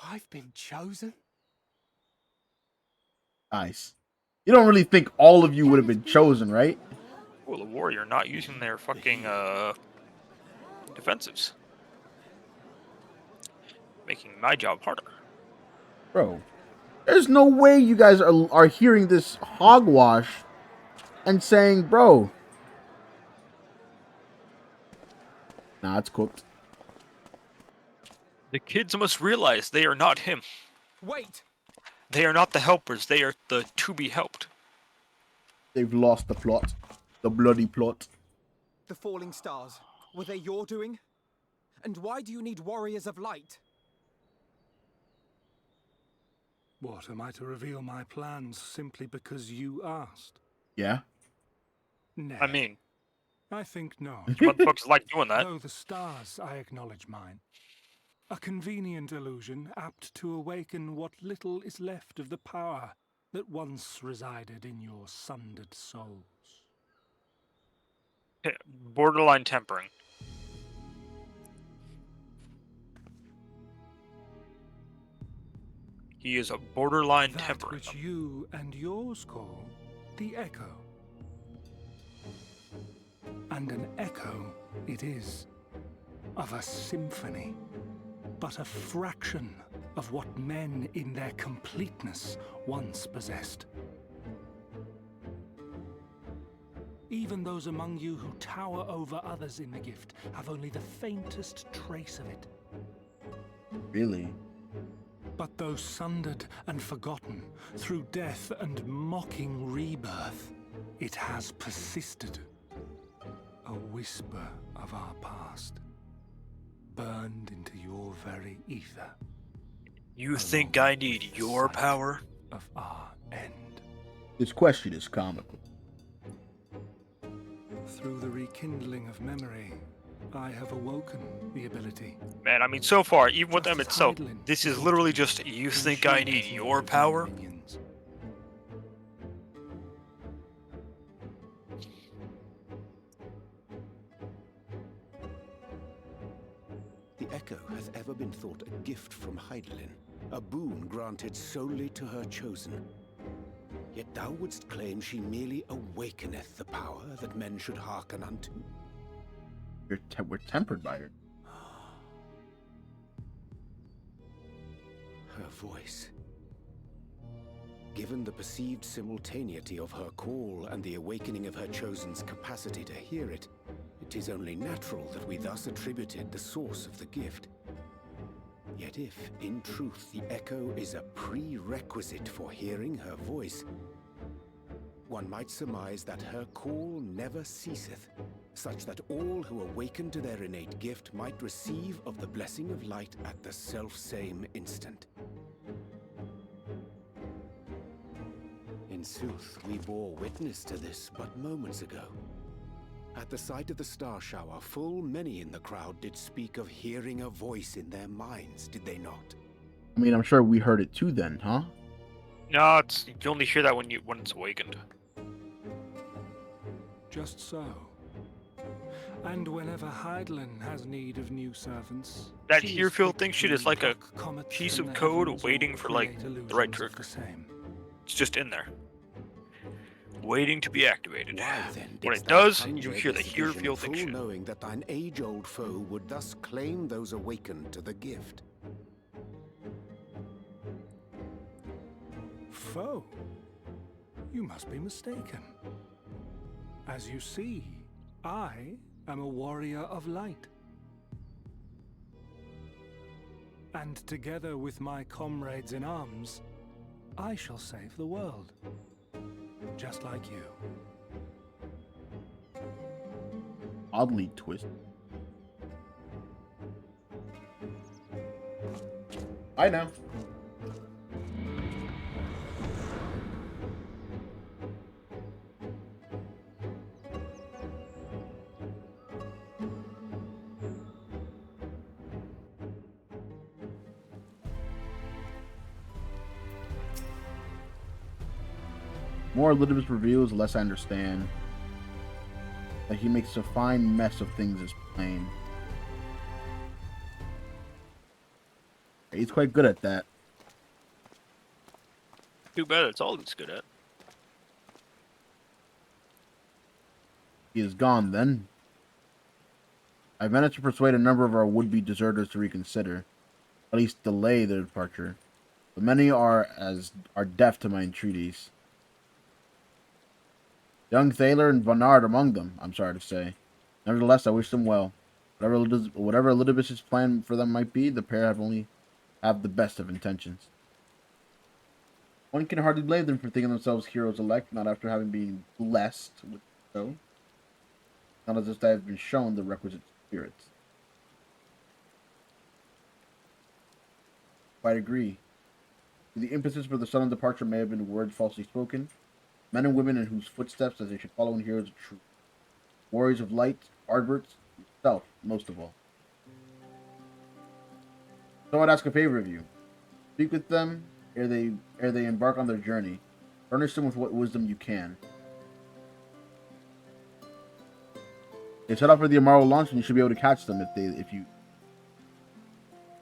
I've been chosen? Nice. You don't really think all of you would have been chosen, right? Well, a warrior not using their fucking defensives. Making my job harder. Bro, there's no way you guys are hearing this hogwash and saying, bro. Nah, it's cooked. The kids must realize they are not him. Wait! They are not the helpers, they are the to be helped. They've lost the plot. The bloody plot. The falling stars, were they your doing? And why do you need warriors of light? What, am I to reveal my plans simply because you asked? Yeah. No. I mean, I think not. motherfuckers like doing that. Though the stars, I acknowledge mine. A convenient illusion apt to awaken what little is left of the power that once resided in your sundered souls. Borderline tempering. He is a borderline That tempering. which you and yours call the echo. And an echo it is, of a symphony, but a fraction of what men in their completeness once possessed. Even those among you who tower over others in the gift have only the faintest trace of it. Really? But though sundered and forgotten through death and mocking rebirth, it has persisted. A whisper of our past, burned into your very ether. You think I need your power? Of our end. This question is comical. Through the rekindling of memory, I have awoken the ability. Man, I mean, so far, even with them itself, this is literally just, you think I need your power? The Echo hath ever been thought a gift from Hydaelyn, a boon granted solely to her chosen. Yet thou wouldst claim she merely awakeneth the power that men should hearken unto. We're tempered by her. Her voice. Given the perceived simultaneity of her call and the awakening of her chosen's capacity to hear it, it is only natural that we thus attributed the source of the gift. Yet if, in truth, the echo is a prerequisite for hearing her voice, one might surmise that her call never ceaseth, such that all who awaken to their innate gift might receive of the blessing of light at the self-same instant. In sooth, we bore witness to this but moments ago. At the sight of the star shower, full many in the crowd did speak of hearing a voice in their minds, did they not? I mean, I'm sure we heard it too then, huh? No, you only hear that when it's awakened. Just so. And whenever Hydaelyn has need of new servants, That she hear is feel quick thing to shit is like a pluck comets piece from of the code heavens waiting or for like create the right illusions of trigger. the same. It's just in there, waiting to be activated. Why then When didst it thou does, conjure you hear the this hear vision, feel thing full shit. knowing that thine age-old foe would thus claim those awakened to the gift? Foe? You must be mistaken. As you see, I am a warrior of light. And together with my comrades in arms, I shall save the world. Just like you. Oddly twisted. I know. The more Elidibus reveals, the less I understand. That he makes a fine mess of things is plain. He's quite good at that. Too bad it's all he's good at. He is gone, then. I managed to persuade a number of our would-be deserters to reconsider, at least delay their departure, but many are deaf to my entreaties. Young Thaler and Bernard among them, I'm sorry to say. Nevertheless, I wish them well. Whatever Elidibus' plan for them might be, the pair have the best of intentions. One can hardly blame them for thinking themselves heroes elect, not after having been blessed with so. Not as if they have been shown the requisite spirits. Quite agree. The impetus for the sudden departure may have been words falsely spoken. Men and women in whose footsteps as they should follow in heroes of truth. Warriors of light, Ardberts, yourself, most of all. So I'd ask a favor of you. Speak with them ere they embark on their journey. Furnish them with what wisdom you can. They set off for the Amaro launch, and you should be able to catch them if you.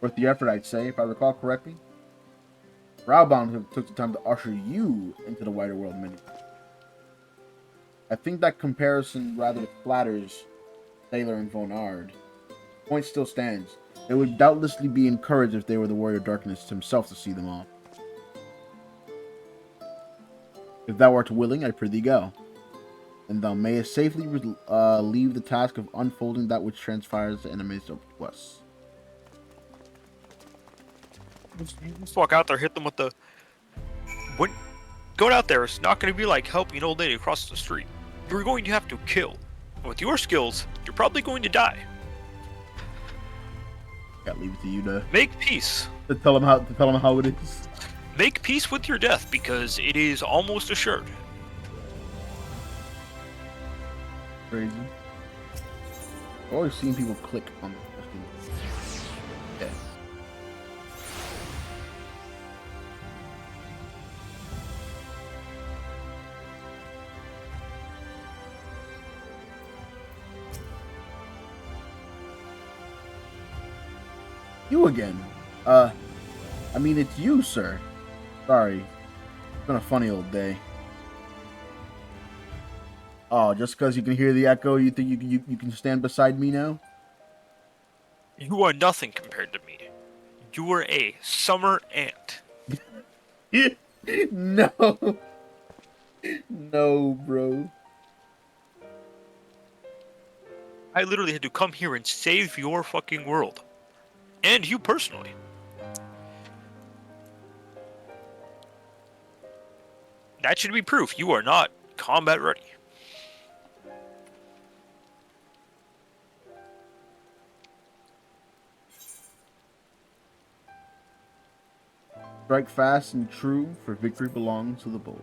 Worth the effort, I'd say, if I recall correctly. Rowbound took the time to usher you into the wider world many. I think that comparison rather flatters Thaler and Vonard. The point still stands. They would doubtlessly be encouraged if they were the Warrior of Darkness himself to see them off. If thou art willing, I prithee go. And thou mayest safely leave the task of unfolding that which transpires the enemies of us. Just walk out there, hit them with the... Going out there is not going to be like helping an old lady across the street. You're going to have to kill. And with your skills, you're probably going to die. Gotta leave it to you to make peace. To tell them how it is. Make peace with your death because it is almost assured. Crazy. I've always seen people click on the fucking death. You again? I mean, it's you, sir. Sorry. It's been a funny old day. Oh, just because you can hear the echo, you think you can stand beside me now? You are nothing compared to me. You are a summer ant. No. No, bro. I literally had to come here and save your fucking world. And you personally. That should be proof you are not combat ready. Strike fast and true, for victory belongs to the bold.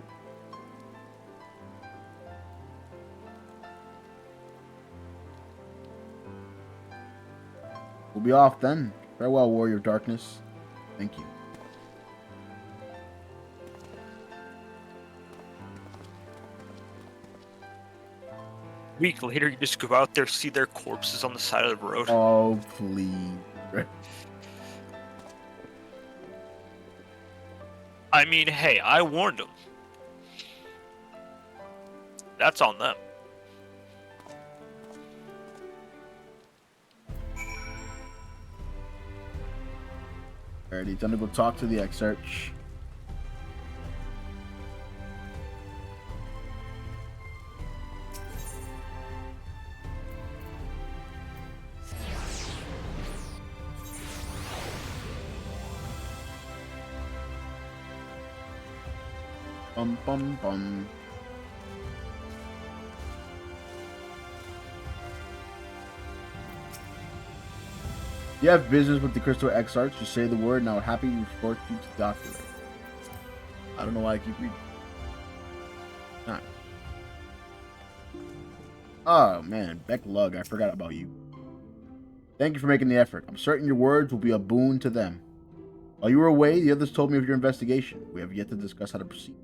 We'll be off then. Farewell, warrior of darkness. Thank you. A week later, you just go out there, see their corpses on the side of the road. Oh, please. I mean, hey, I warned them. That's on them. Alrighty, time to go talk to the Exarch. Bum bum bum. You have business with the Crystal Exarch. Just say the word, and I would happily report you to Doctor. I don't know why I keep reading. Nah. Oh man, Beck Lug, I forgot about you. Thank you for making the effort. I'm certain your words will be a boon to them. While you were away, the others told me of your investigation. We have yet to discuss how to proceed.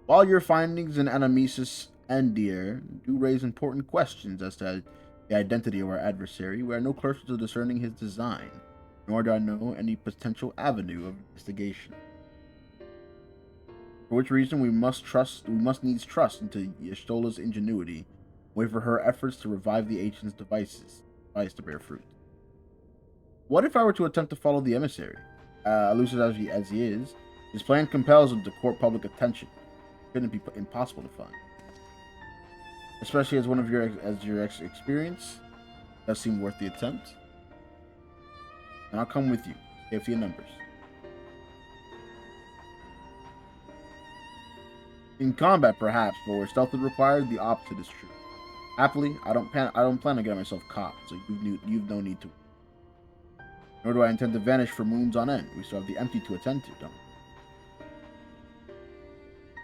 While your findings in Animesis and Deer do raise important questions as to the identity of our adversary, we are no closer to discerning his design, nor do I know any potential avenue of investigation. For which reason we must needs trust into Y'shtola's ingenuity, wait for her efforts to revive the ancient's device to bear fruit. What if I were to attempt to follow the emissary? Elusive as he is, his plan compels him to court public attention. Couldn't be impossible to find, especially as your experience. Does seem worth the attempt. And I'll come with you. Safety in numbers. In combat, perhaps, but where stealth is required, the opposite is true. Happily, I don't plan on getting myself caught, so you've no need to. Nor do I intend to vanish for moons on end. We still have the empty to attend to, don't we?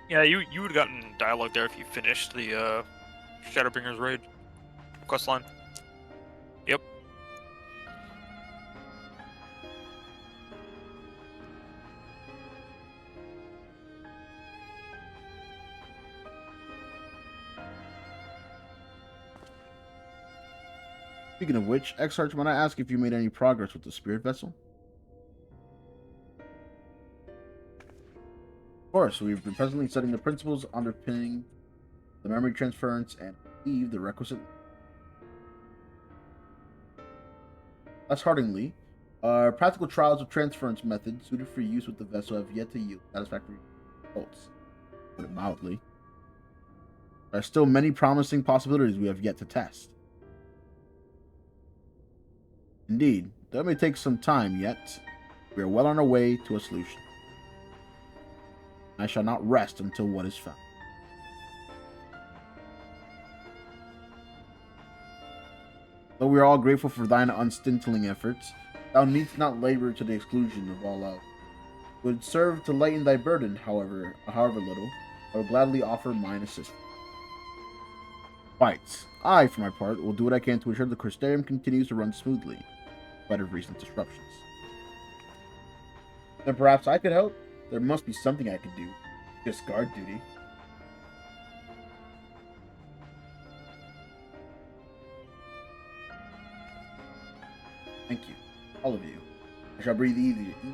Yeah, you would have gotten dialogue there if you finished the Shadowbringers raid questline. Yep. Speaking of which, Exarch, might I ask if you made any progress with the spirit vessel? Of course, we've been presently studying the principles underpinning the memory transference and leave the requisite. Less heartedly, our practical trials of transference methods suited for use with the vessel have yet to yield satisfactory results. To put it mildly, there are still many promising possibilities we have yet to test. Indeed, though it may take some time yet, we are well on our way to a solution. I shall not rest until what is found. Though we are all grateful for thine unstinting efforts, thou needst not labor to the exclusion of all else. It would serve to lighten thy burden, however little, I will gladly offer mine assistance. Fights. I, for my part, will do what I can to ensure the Crystarium continues to run smoothly, in spite of recent disruptions. Then perhaps I could help? There must be something I could do. Just guard duty. Thank you, all of you. I shall breathe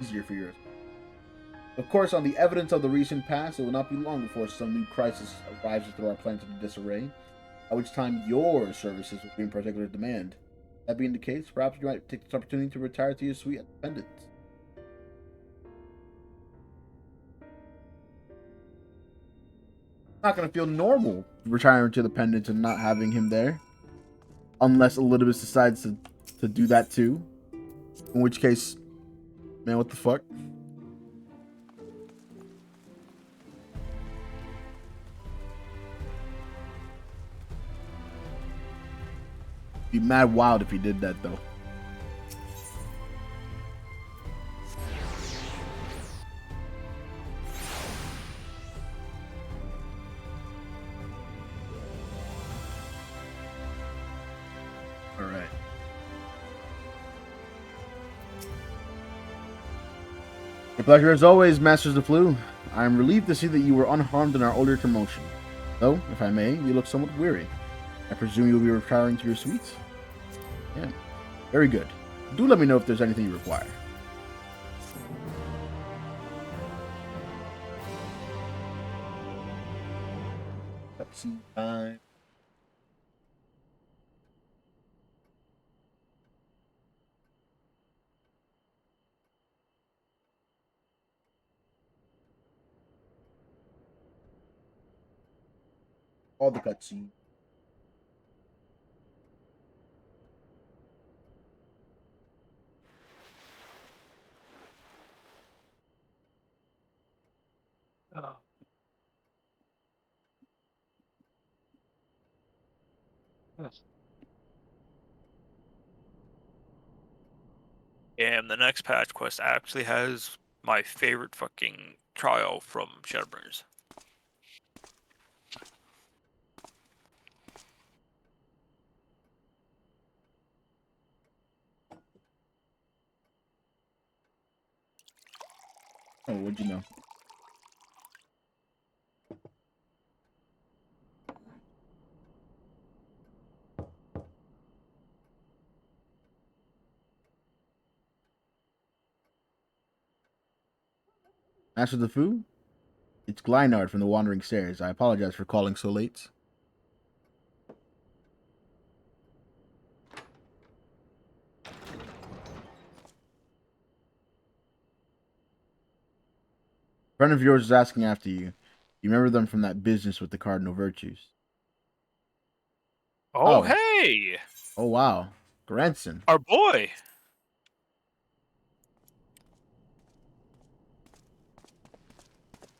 easier for yours. Of course, on the evidence of the recent past, it will not be long before some new crisis arrives to throw our plans into disarray, at which time your services will be in particular demand. That being the case, perhaps you might take this opportunity to retire to your suite at the Pendant. Not gonna feel normal retiring to the Pendant and not having him there. Unless Elizabeth decides to do that too. In which case, man, what the fuck? Be mad wild if he did that though. All right. A pleasure as always, Masters of Flu. I am relieved to see that you were unharmed in our earlier commotion. Though, if I may, you look somewhat weary. I presume you'll be retiring to your suites? Yeah. Very good. Do let me know if there's anything you require. Cutscene time. All the cutscene. Oh. Yes. And the next patch quest actually has my favorite fucking trial from Shadowbringers. Oh, what'd you know? Master of the Fu? It's Glynard from the Wandering Stairs. I apologize for calling so late. A friend of yours is asking after you. You remember them from that business with the Cardinal Virtues? Oh, hey! Oh, wow. Granson. Our boy!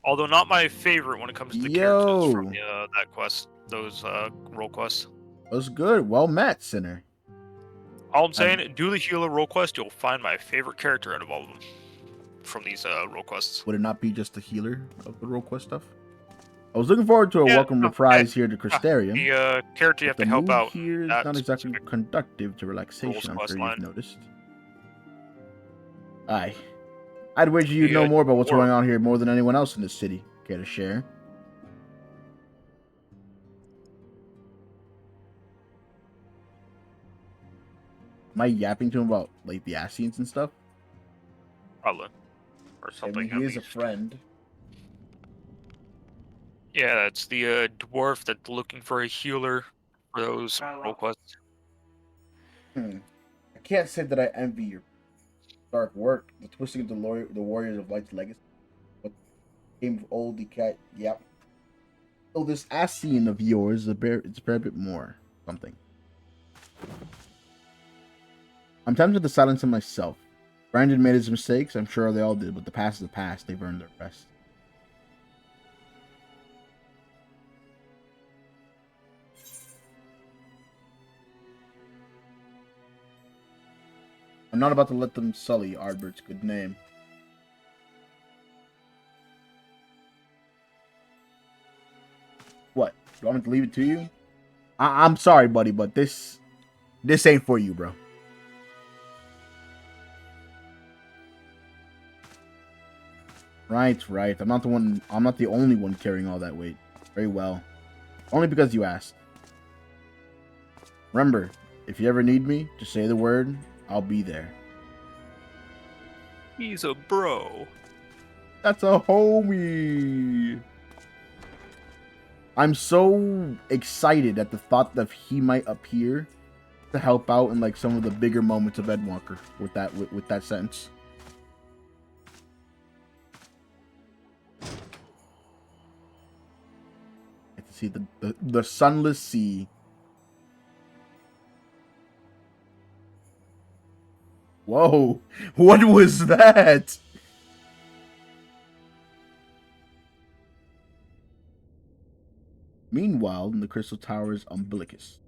Although not my favorite when it comes to the characters from that quest, those role quests. That's good. Well met, Sinner. All I'm saying, do the healer role quest, you'll find my favorite character out of all of them from these role quests. Would it not be just the healer of the role quest stuff? I was looking forward to a welcome reprise here to Crystarium. The character you have to help out. Here is not exactly conductive to relaxation, I'm sure line. you've noticed. Aye. I'd wager you know more about what's going on here more than anyone else in this city. Care to share? Am I yapping to him about, like, the Ascians and stuff? Probably. Or something. I mean, he is a friend. Yeah, it's the dwarf that's looking for a healer for those role quests. I can't say that I envy your dark work. The twisting of the Warriors of Light's legacy. What came of old the cat. Yep. So this Ascian of yours is it's a fair bit more something. I'm tempted to silence him myself. Brandon made his mistakes, I'm sure they all did, but the past is the past. They've earned their rest. I'm not about to let them sully Ardbert's good name. What? You want me to leave it to you? I'm sorry, buddy, but this ain't for you, bro. Right. I'm not the only one carrying all that weight. Very well. Only because you asked. Remember, if you ever need me, just say the word. I'll be there. He's a bro. That's a homie. I'm so excited at the thought that he might appear to help out in like some of the bigger moments of Endwalker with that sentence. Get to see the sunless sea. Whoa! What was that? Meanwhile, in the Crystal Tower's umbilicus.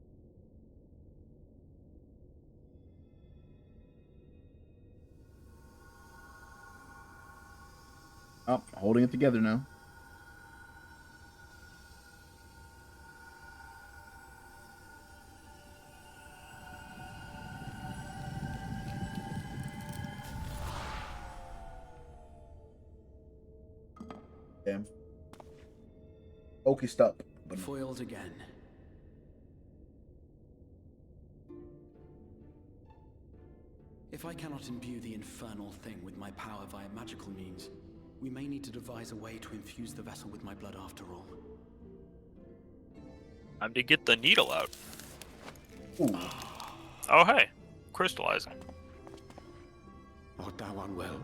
Oh, holding it together now. Damn. Focused up. Foiled again. If I cannot imbue the infernal thing with my power via magical means, we may need to devise a way to infuse the vessel with my blood after all. Time to get the needle out. Ooh. Oh, hey. Crystallizing. Art thou unwell?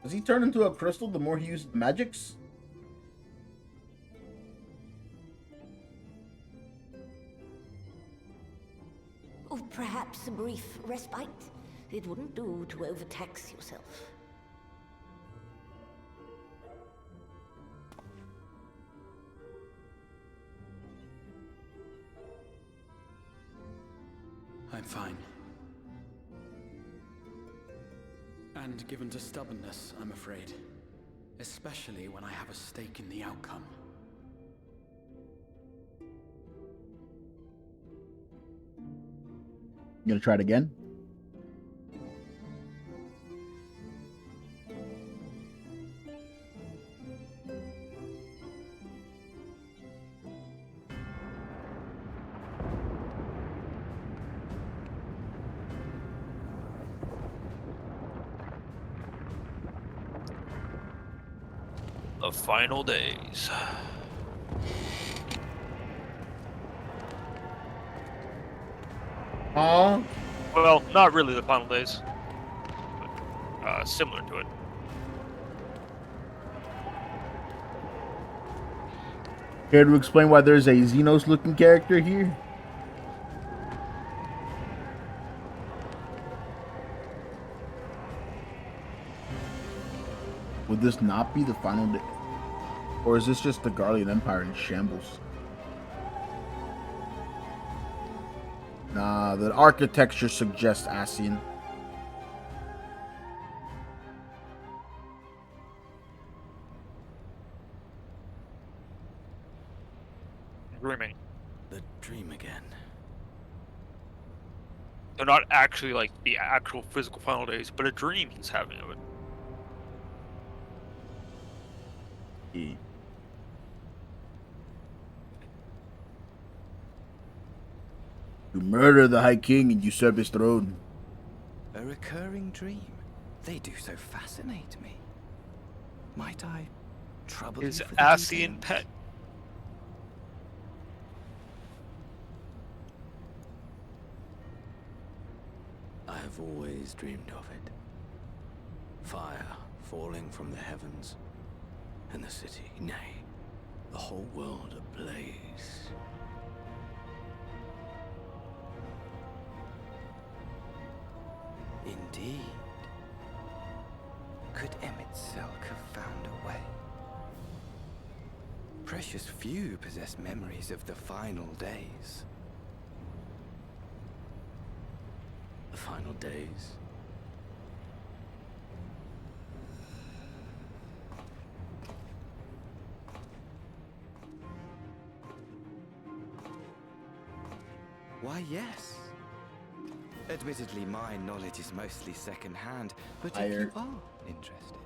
Does he turn into a crystal the more he uses the magics? Or perhaps a brief respite? It wouldn't do to overtax yourself. I'm fine. And given to stubbornness, I'm afraid. Especially when I have a stake in the outcome. You gonna try it again? The final days. Well, not really the final days. But, similar to it. Care to explain why there's a Xenos-looking character here? Would this not be the final day? Or is this just the Garlean Empire in shambles? Nah, the architecture suggests Ascian. Dreaming. The dream again. They're not actually like the actual physical final days, but a dream he's having of it. Yeah. To murder the High King and usurp his throne. A recurring dream. They do so fascinate me. Might I trouble His you for the Ascian details? pet. I have always dreamed of it. Fire falling from the heavens, and the city, nay, the whole world ablaze. Indeed. Could Emmet-Selk have found a way? Precious few possess memories of the final days. The final days. Why, yes. Admittedly, my knowledge is mostly second-hand, but if you are interested,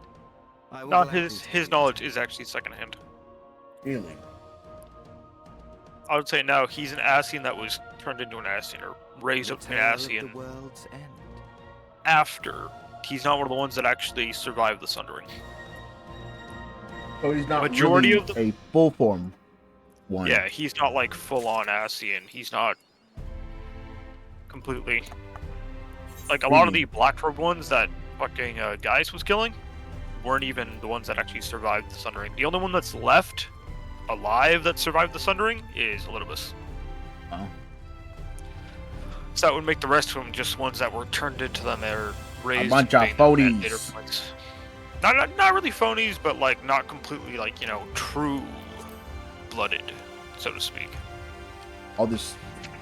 I will Not gladly his knowledge is actually secondhand. Really? I would say no, he's an Ascian that was turned into an Ascian, or raised up to an Ascian the world's end. after. He's not one of the ones that actually survived the Sundering. So he's not Majority really of the a full form one. Yeah, he's not like full on Ascian. He's not completely. Like, a lot of the black robe ones that fucking Gaius was killing weren't even the ones that actually survived the Sundering. The only one that's left alive that survived the Sundering is Elidibus. Oh. So that would make the rest of them just ones that were turned into them or raised. A bunch of phonies. Not really phonies, but like not completely like, you know, true-blooded, so to speak. All this,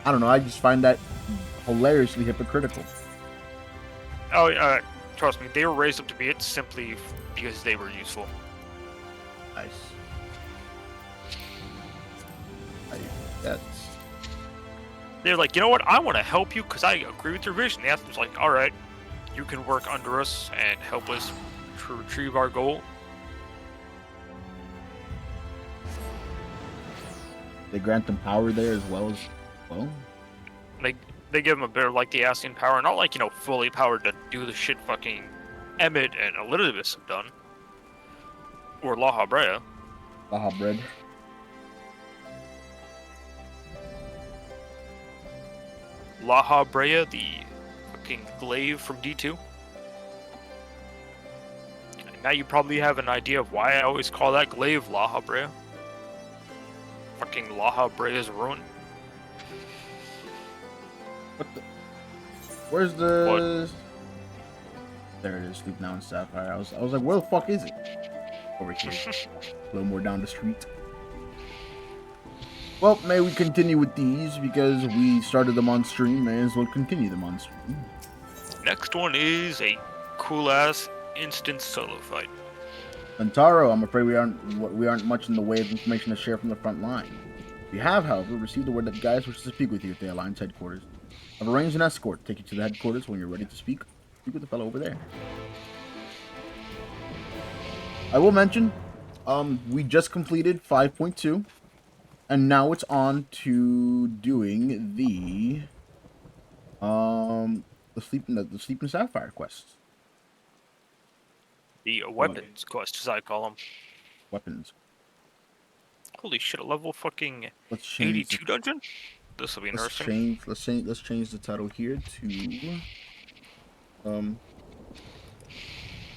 I don't know. I just find that hilariously hypocritical. Oh, trust me, they were raised up to be it simply because they were useful. Nice. That's... They're like, you know what? I want to help you because I agree with your vision. The Athens like, all right, you can work under us and help us to retrieve our goal. They grant them power there as well. They give them a bit of like the Ascian power, not like, you know, fully powered to do the shit fucking Emmett and Elidibus have done, or La Habrea. La Habrea. La Habrea, the fucking glaive from D2. And now you probably have an idea of why I always call that glaive La Habrea. Fucking La Habrea's ruin. What the? Where's the? What? There it is. Sleep now in Sapphire. I was like, where the fuck is it? Over here. A little more down the street. Well, may we continue with these because we started them on stream. May as well continue them on stream. Next one is a cool-ass instant solo fight. Antaro, I'm afraid we aren't much in the way of information to share from the front line. We have, however, received the word that Gaius wishes to speak with you at the Alliance headquarters. I've arranged an escort to take you to the headquarters. When you're ready to speak with the fellow over there. I will mention, we just completed 5.2, and now it's on to doing the Sleep in Sapphire quests. The weapons quest, as I call them. Weapons. Holy shit! A level fucking Let's change 82 dungeon. This will be interesting. Let's change the title here to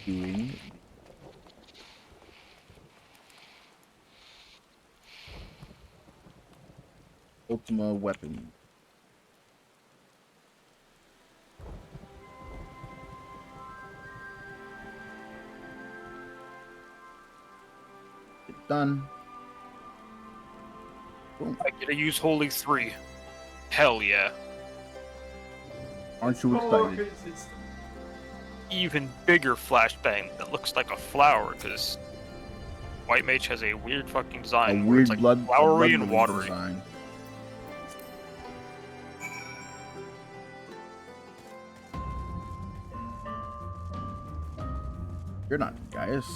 doing Ultima weapon. Done. Boom. I get to use Holy 3. Hell yeah. Aren't you excited? Even bigger flashbang that looks like a flower, because White Mage has a weird fucking design. A where weird it's like blood, flowery and watery. Design. You're not Gaius.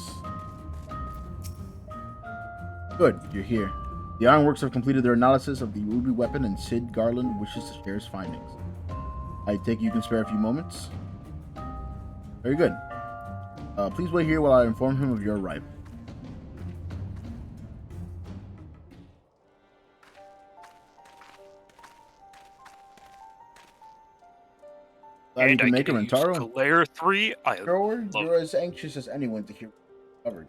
Good, you're here. The Ironworks have completed their analysis of the ruby weapon, and Sid Garland wishes to share his findings. I take you can spare a few moments. Very good. Please wait here while I inform him of your arrival. Glad you can make him, Antaro. Layer 3, You're as anxious as anyone to hear what's covered.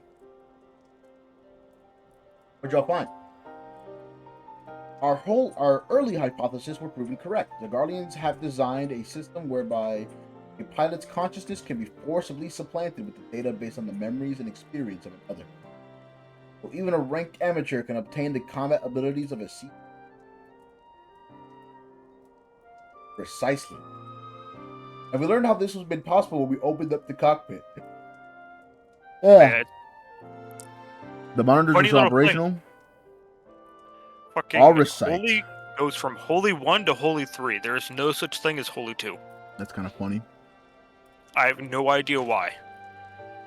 What'd y'all find? Our early hypotheses were proven correct. The Guardians have designed a system whereby a pilot's consciousness can be forcibly supplanted with the data based on the memories and experience of another. So even a ranked amateur can obtain the combat abilities of a sea. Precisely. And we learned how this was made possible when we opened up the cockpit. Yeah. The monitors are operational. Fucking All recite. Holy goes from Holy 1 to Holy 3. There is no such thing as Holy 2. That's kind of funny. I have no idea why.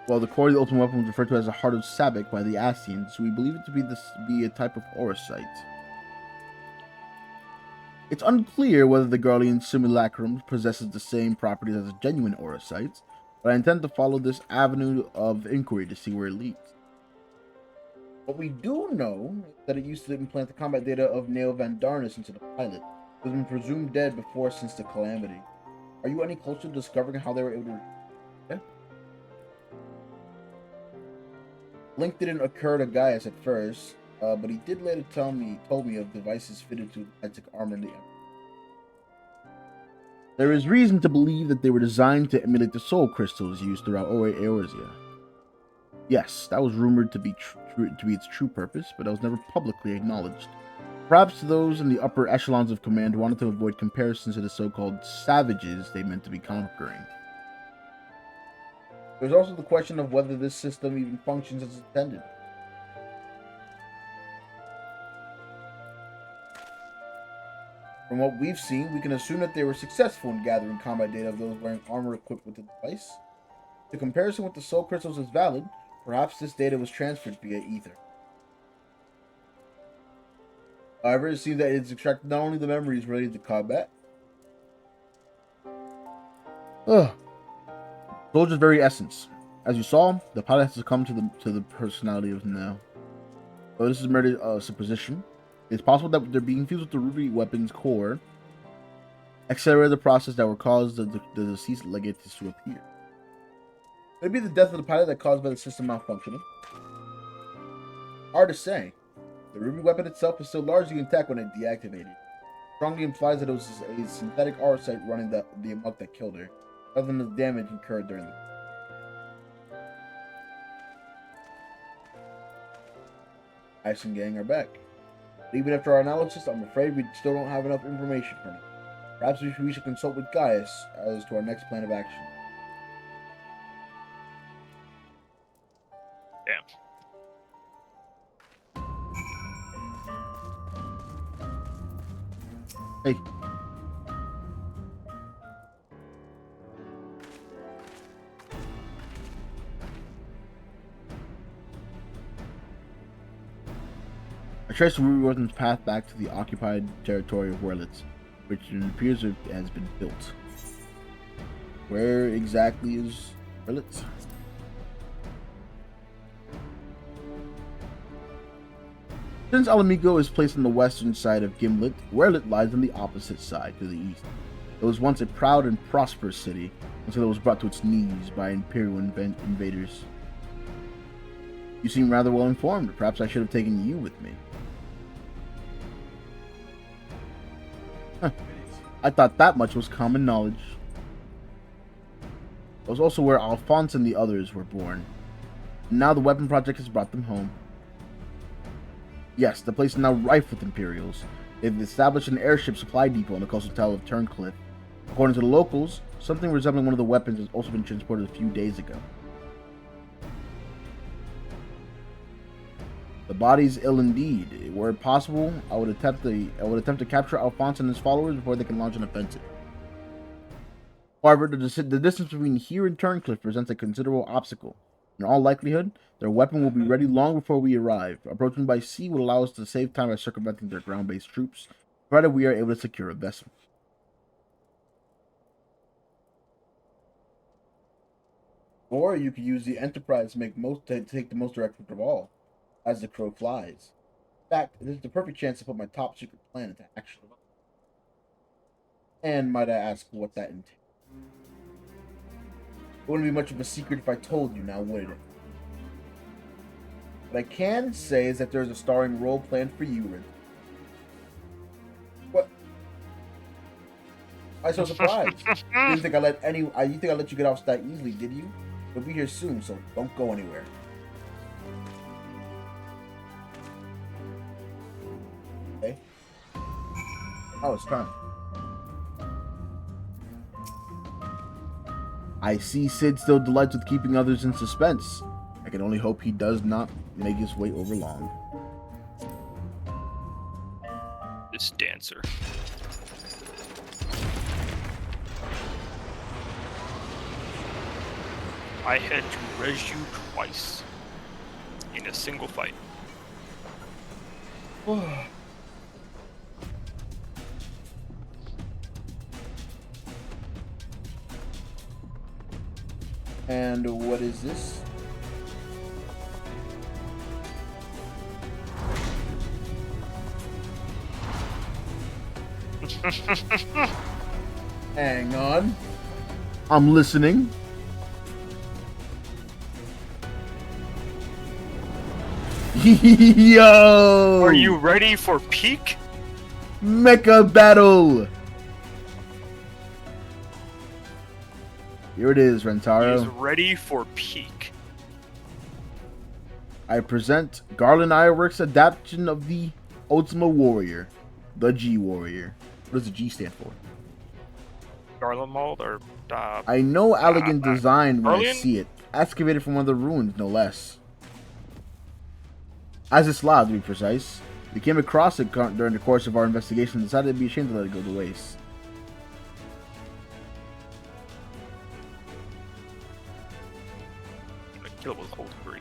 Well, the core of the ultimate weapon was referred to as the Heart of Sabbac by the Ascians, so we believe it to be a type of Orisite. It's unclear whether the Guardian Simulacrum possesses the same properties as a genuine Orisite, but I intend to follow this avenue of inquiry to see where it leads. What we do know is that it used to implant the combat data of Neo Van Darnus into the pilot, has been presumed dead before since the calamity. Are you any closer to discovering how they were able to... Yeah. Link didn't occur to Gaius at first, but he did later told me of devices fitted to magic armor in the Emperor. There is reason to believe that they were designed to emulate the soul crystals used throughout Eorzea. Yes, that was rumored to be its true purpose, but that was never publicly acknowledged. Perhaps those in the upper echelons of command wanted to avoid comparisons to the so-called savages they meant to be conquering. There's also the question of whether this system even functions as intended. From what we've seen, we can assume that they were successful in gathering combat data of those wearing armor equipped with the device. The comparison with the soul crystals is valid. Perhaps this data was transferred via ether. However, it seems that it's extracted not only the memories related to combat. Soldier's very essence. As you saw, the pilot has succumbed to the personality of now. Though this is merely a supposition, it's possible that they're being fused with the ruby weapon's core, accelerated the process that would cause the deceased legates to appear. Maybe the death of the pilot that caused by the system malfunctioning. Hard to say. The ruby weapon itself is still largely intact when it deactivated. Strongly implies that it was a synthetic Eorzea running the amok that killed her, rather than the damage incurred during the... Ice and gang are back. But even after our analysis, I'm afraid we still don't have enough information from it. Perhaps we should consult with Gaius as to our next plan of action. Damn. Hey. I traced the Ruby Weapon's path back to the occupied territory of Werlitz, which it appears has been built. Where exactly is Werlitz? Since Alamigo is placed on the western side of Gimlet, Werlitz lies on the opposite side, to the east. It was once a proud and prosperous city, until it was brought to its knees by Imperial invaders. You seem rather well informed. Perhaps I should have taken you with me. Huh. I thought that much was common knowledge. It was also where Alphonse and the others were born. And now the weapon project has brought them home. Yes, the place is now rife with Imperials. They've established an airship supply depot on the coastal town of Turncliffe. According to the locals, something resembling one of the weapons has also been transported a few days ago. The body's ill indeed. Were it possible, I would attempt to capture Alphonse and his followers before they can launch an offensive. However, the distance between here and Turncliffe presents a considerable obstacle. In all likelihood, their weapon will be ready long before we arrive. Approaching by sea will allow us to save time by circumventing their ground-based troops, provided we are able to secure a vessel. Or you could use the Enterprise to take the most direct route of all, as the crow flies. In fact, this is the perfect chance to put my top secret plan into action. And might I ask what that entails? It wouldn't be much of a secret if I told you now, would it? What I can say is that there's a starring role planned for you, Rin. What? I'm so surprised. You didn't think I let you get off that easily, did you? We'll be here soon, so don't go anywhere. Okay. Oh, it's time. I see Sid still delights with keeping others in suspense. I can only hope he does not make his way over long. This dancer. I had to res you twice in a single fight. And what is this? Hang on. I'm listening. Yo! Are you ready for peak? Mecha battle! Here it is, Rentaro. He's ready for peak. I present Garland Ironworks' adaptation of the Ultima Warrior, the G Warrior. What does the G stand for? Garland mold or I know elegant design when I Garland? see it. Excavated from one of the ruins, no less. As it's loud, to be precise. We came across it during the course of our investigation and decided to be ashamed to let it go to waste.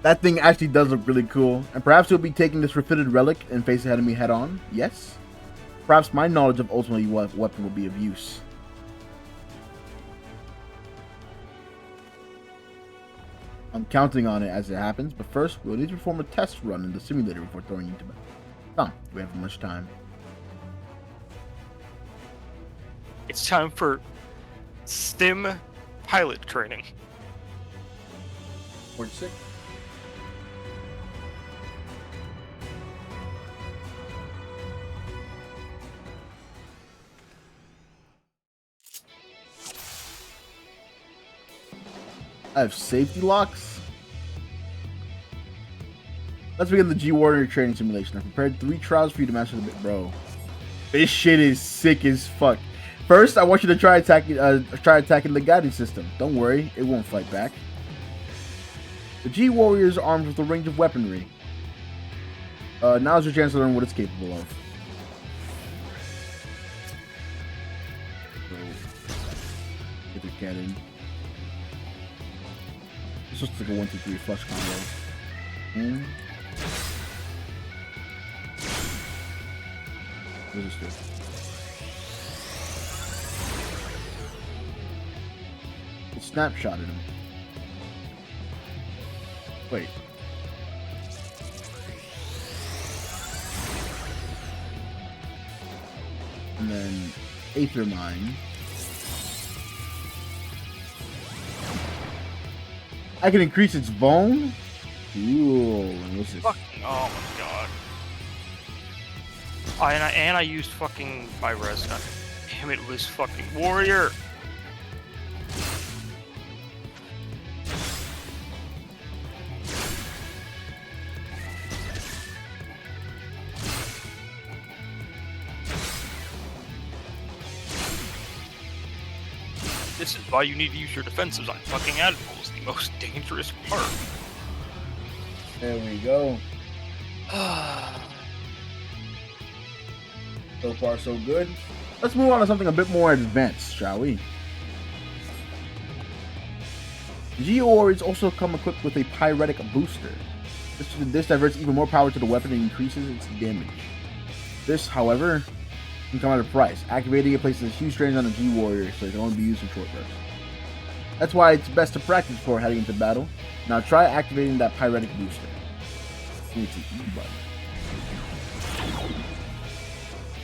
That thing actually does look really cool, and perhaps you'll be taking this refitted relic and face the enemy head on? Yes? Perhaps my knowledge of Ultima weapon will be of use. I'm counting on it as it happens, but first we'll need to perform a test run in the simulator before throwing you into battle. Come, we have much time. It's time for Stim pilot training. 46. I have safety locks. Let's begin the G Warrior training simulation. I prepared 3 trials for you to master the bit, bro. This shit is sick as fuck. First, I want you to try attacking the guiding system. Don't worry, it won't fight back. The G Warrior is armed with a range of weaponry. Now's your chance to learn what it's capable of. So, get the cannon. This looks like a 1, 2, 3 flush combo. What does this do? It snapshotted him. Wait. And then Aether Mine. I can increase its bone? Ooh, what's this? Fucking, oh my god. And I used fucking my res gun. Damn it, was fucking warrior. This is why you need to use your defensives on fucking Admirals, the most dangerous part. There we go. So far, so good. Let's move on to something a bit more advanced, shall we? G-Warriors also come equipped with a Pyretic Booster. This diverts even more power to the weapon and increases its damage. This, however, can come at a price. Activating it places a huge strain on the G-Warrior, so it can only be used in short bursts. That's why it's best to practice before heading into battle. Now try activating that Pyretic Booster. It's an E button.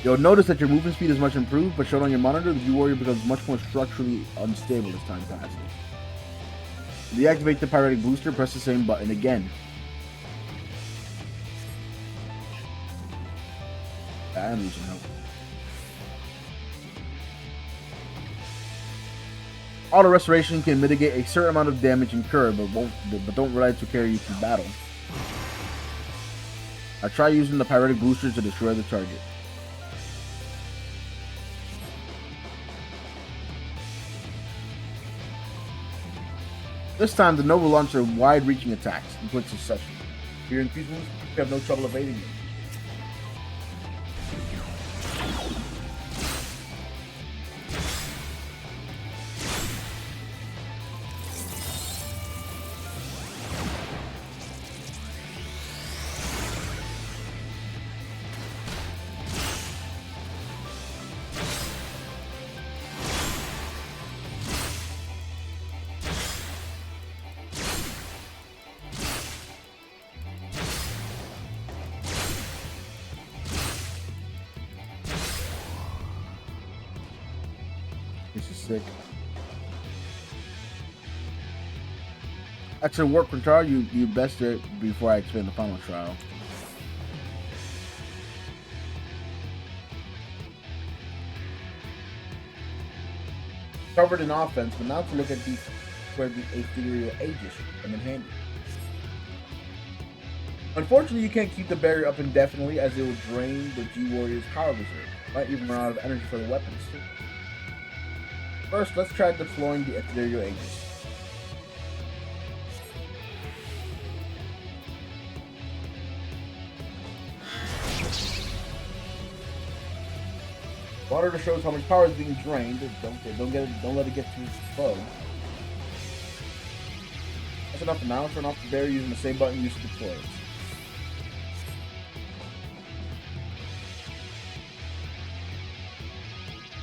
You'll notice that your movement speed is much improved, but shown on your monitor, the G-Warrior becomes much more structurally unstable as time passes. To deactivate the Pyretic Booster, press the same button again. I'm losing help. Auto Restoration can mitigate a certain amount of damage incurred, but don't rely to carry you through battle. I try using the Pyretic Booster to destroy the target. This time, the Nova launches wide-reaching attacks in quick succession. If you're increased moves, you have no trouble evading them. sick. Actually, work from trial, you best it before I explain the final trial. Covered in offense, but now to look at where the ethereal aegis come in handy. Unfortunately, you can't keep the barrier up indefinitely as it will drain the G-Warrior's power reserve. Might even run out of energy for the weapons too. First, let's try deploying the ethereal aegis. Water shows how much power is being drained. Don't let it get too slow. That's enough for now. Turn off the barrier using the same button used to deploy it.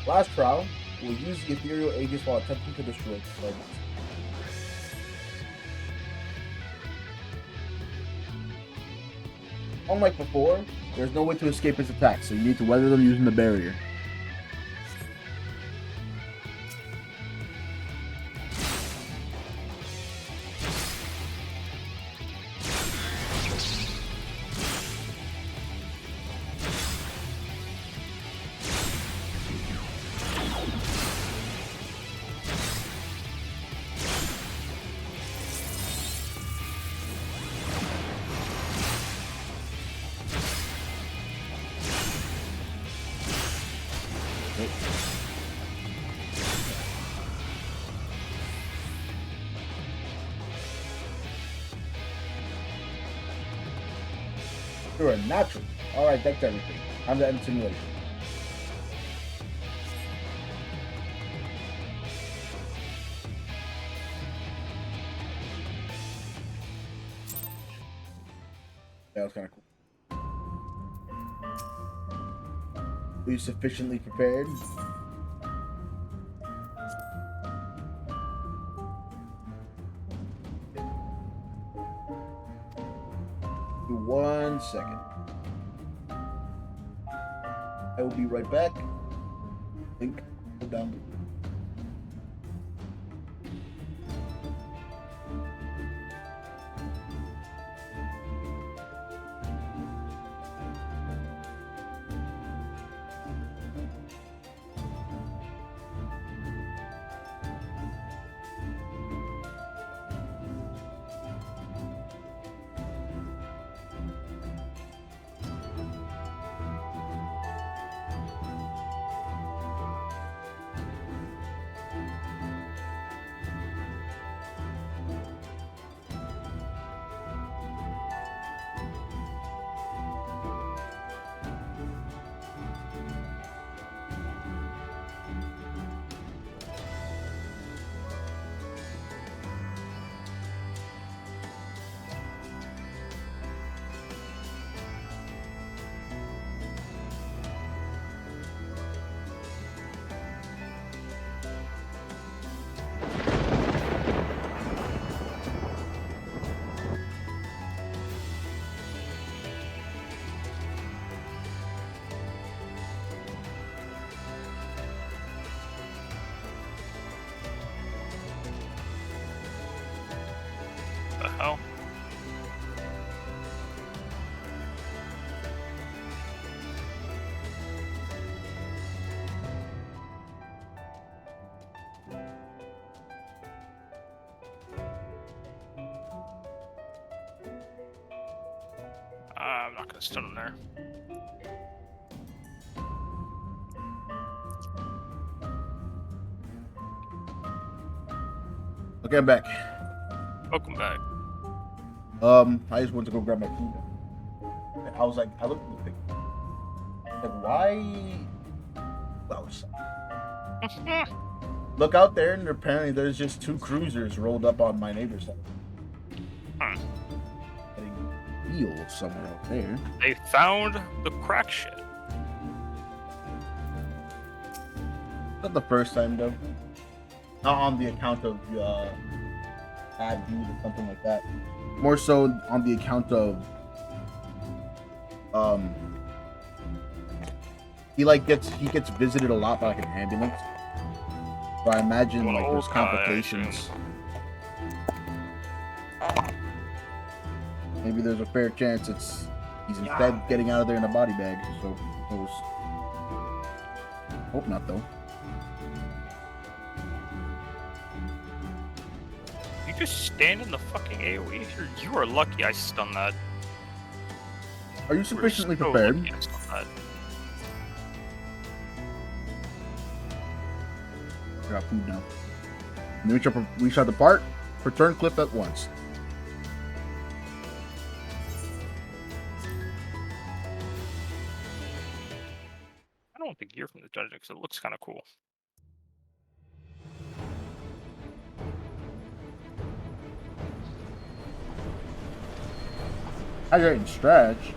Last trial, we'll use the ethereal aegis while attempting to destroy the target. Unlike before, there's no way to escape his attacks, so you need to weather them using the barrier. You're a natural. Alright, that's everything. I'm the end simulation. That was kind of cool. Are you sufficiently prepared? One second. I will be right back. Link down below. The hell? I'm not gonna stun him there. Okay, I'm back. Welcome back. I just went to go grab my food. I was like, I looked at the picture. Like, why? Well, look out there, and apparently there's just two cruisers rolled up on my neighbor's side. Huh. Getting wheels somewhere out there. They found the crack shit. Not the first time though. Not on the account of bad dude or something like that. More so on the account of he gets visited a lot by like an ambulance. So I imagine like there's old guy, complications. Maybe there's a fair chance he's instead getting out of there in a body bag. So who knows? Hope not though. You just stand in the fucking AoE. You are lucky I stunned that. Are you sufficiently so prepared? lucky I stunned that. I got food now. And we shall depart. Return cliff at once. I don't want the gear from the dungeon because it looks kind of cool. Hydrate and stretch.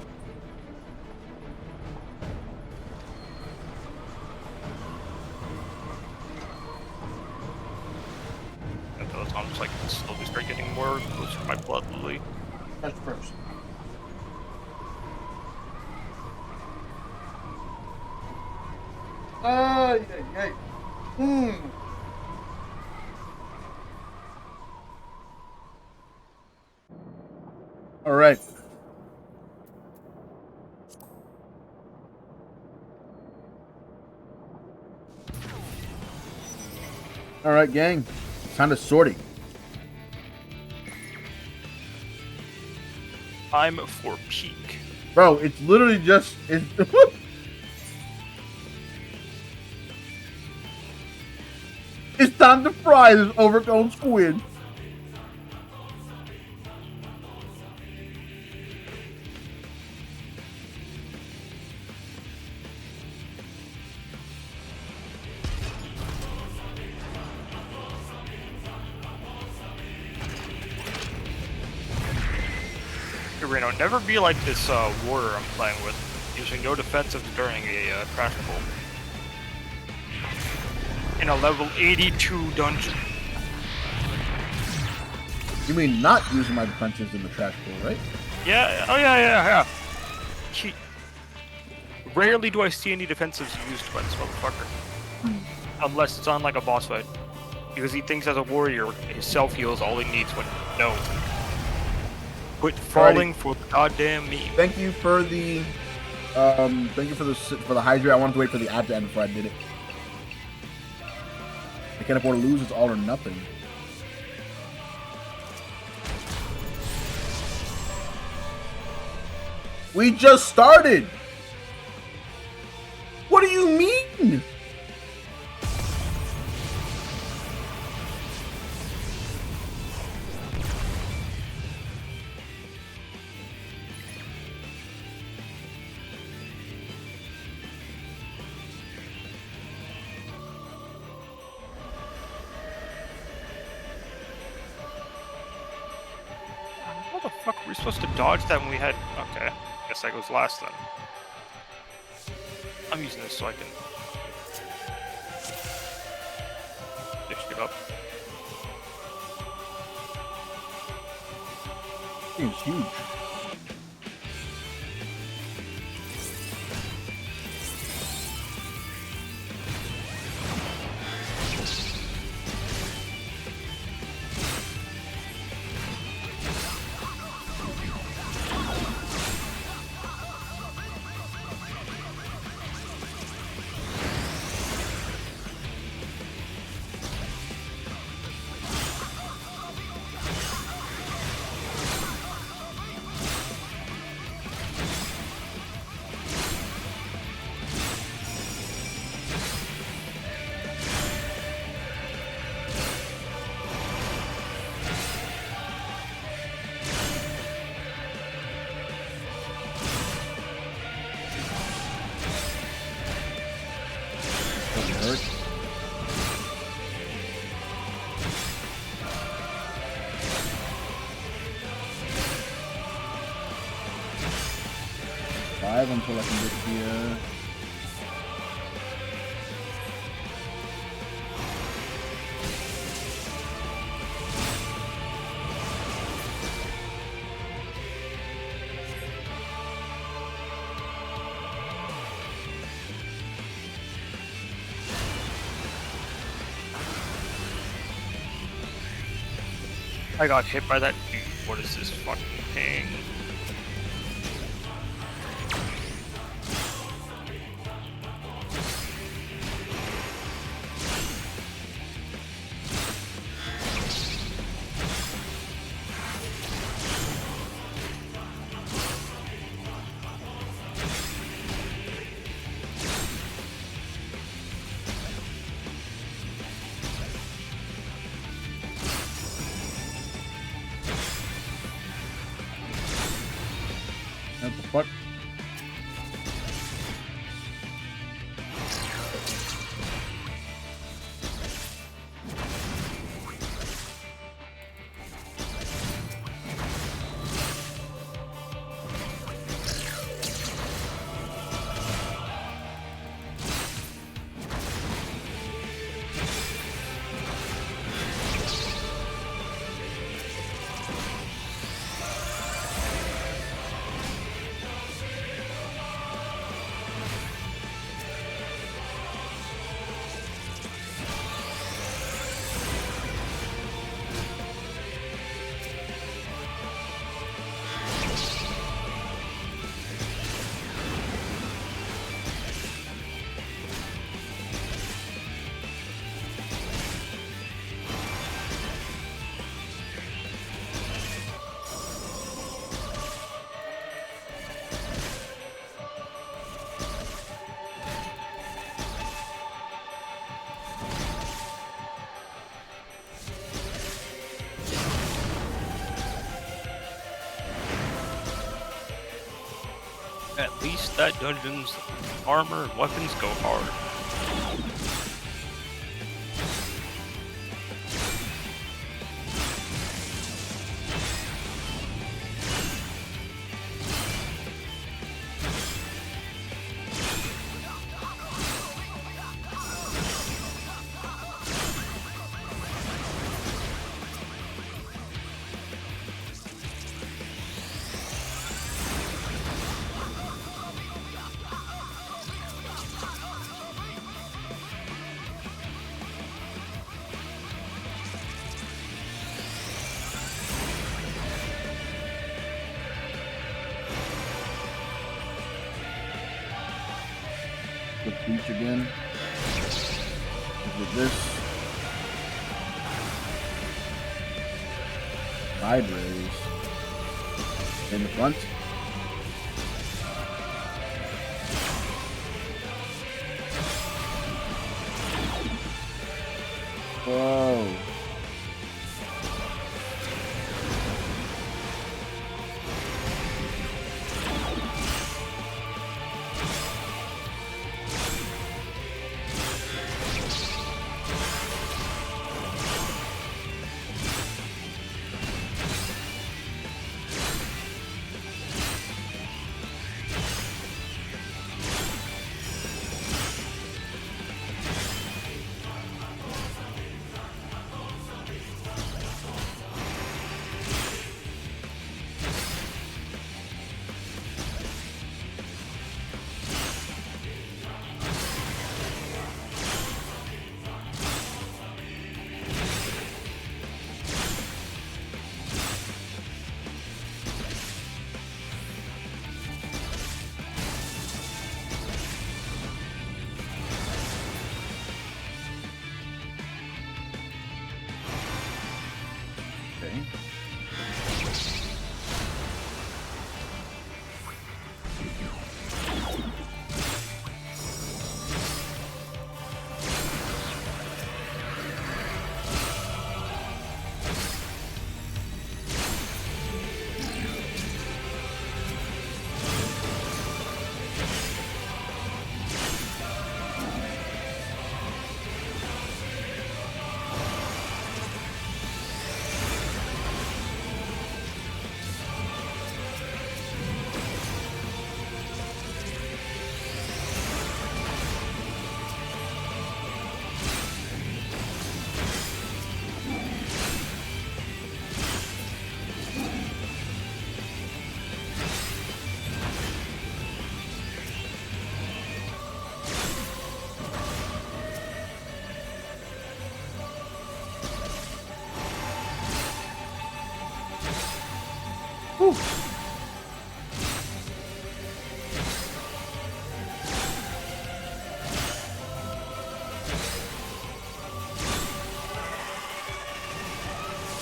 I'm just like slowly start getting more close to my blood lily. That's first. All right. All right, gang. Time to sorting. Time for peak. Bro, it's literally just it's time to fry this overgrown squid. Reno, never be like this warrior I'm playing with, using no defensives during a trash pull. In a level 82 dungeon. You mean not using my defenses in the trash pool, right? Yeah, oh yeah. Rarely do I see any defensives used by this motherfucker. Unless it's on like a boss fight. Because he thinks as a warrior, his self-heal is all he needs when no. Quit falling for the goddamn meme. Thank you for the hydrate. I wanted to wait for the ad to end before I did it. I can't afford to lose. It's all or nothing. We just started. What do you mean? How the fuck were we supposed to dodge that when we had... Okay, guess that goes last then. I'm using this so I can... dish it up. It's huge. Until I can get here. I got hit by that dude. What is this fucking thing? What the fuck? At least that dungeon's armor and weapons go hard. The beach again. With this libraries in the front. Whoa.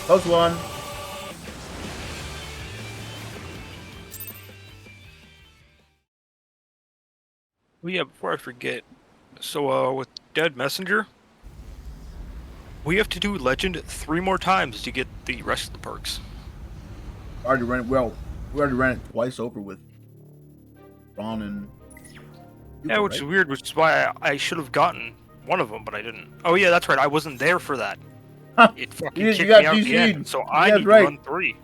Close one. Oh yeah, before I forget. So with Dead Messenger, we have to do Legend 3 more times to get the rest of the perks. Already ran it. Well, we already ran it twice over with Ron and. Yeah, which is weird, which is why I should have gotten one of them, but I didn't. Oh yeah, that's right. I wasn't there for that. It fucking You kicked got me out at the end, DC'd. so I Yeah, need right. to run 3.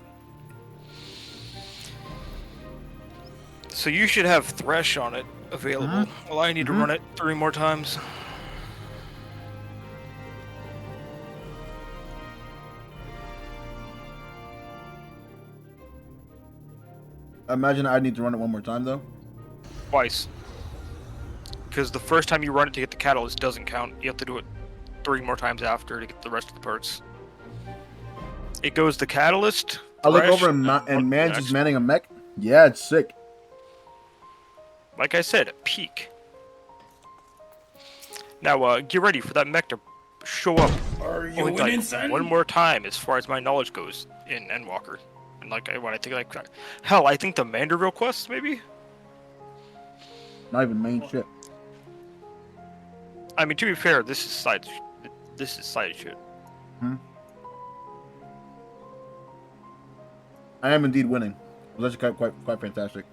So you should have Thresh on it available. Well, I need to run it 3 more times. I imagine I need to run it one more time though. Twice. Because the first time you run it to get the catalyst doesn't count. You have to do it 3 more times after to get the rest of the perks. It goes the catalyst. I look Thresh, over and Mans is manning a mech. Yeah, it's sick. Like I said, peak. Now, get ready for that mech to show up. Are you only winning, like son? one more time, as far as my knowledge goes, in Endwalker. And like, what I think, like, hell, I think the Manderville quest, maybe. Not even main shit. I mean, to be fair, this is side. This is side shit. I am indeed winning. It was actually quite fantastic.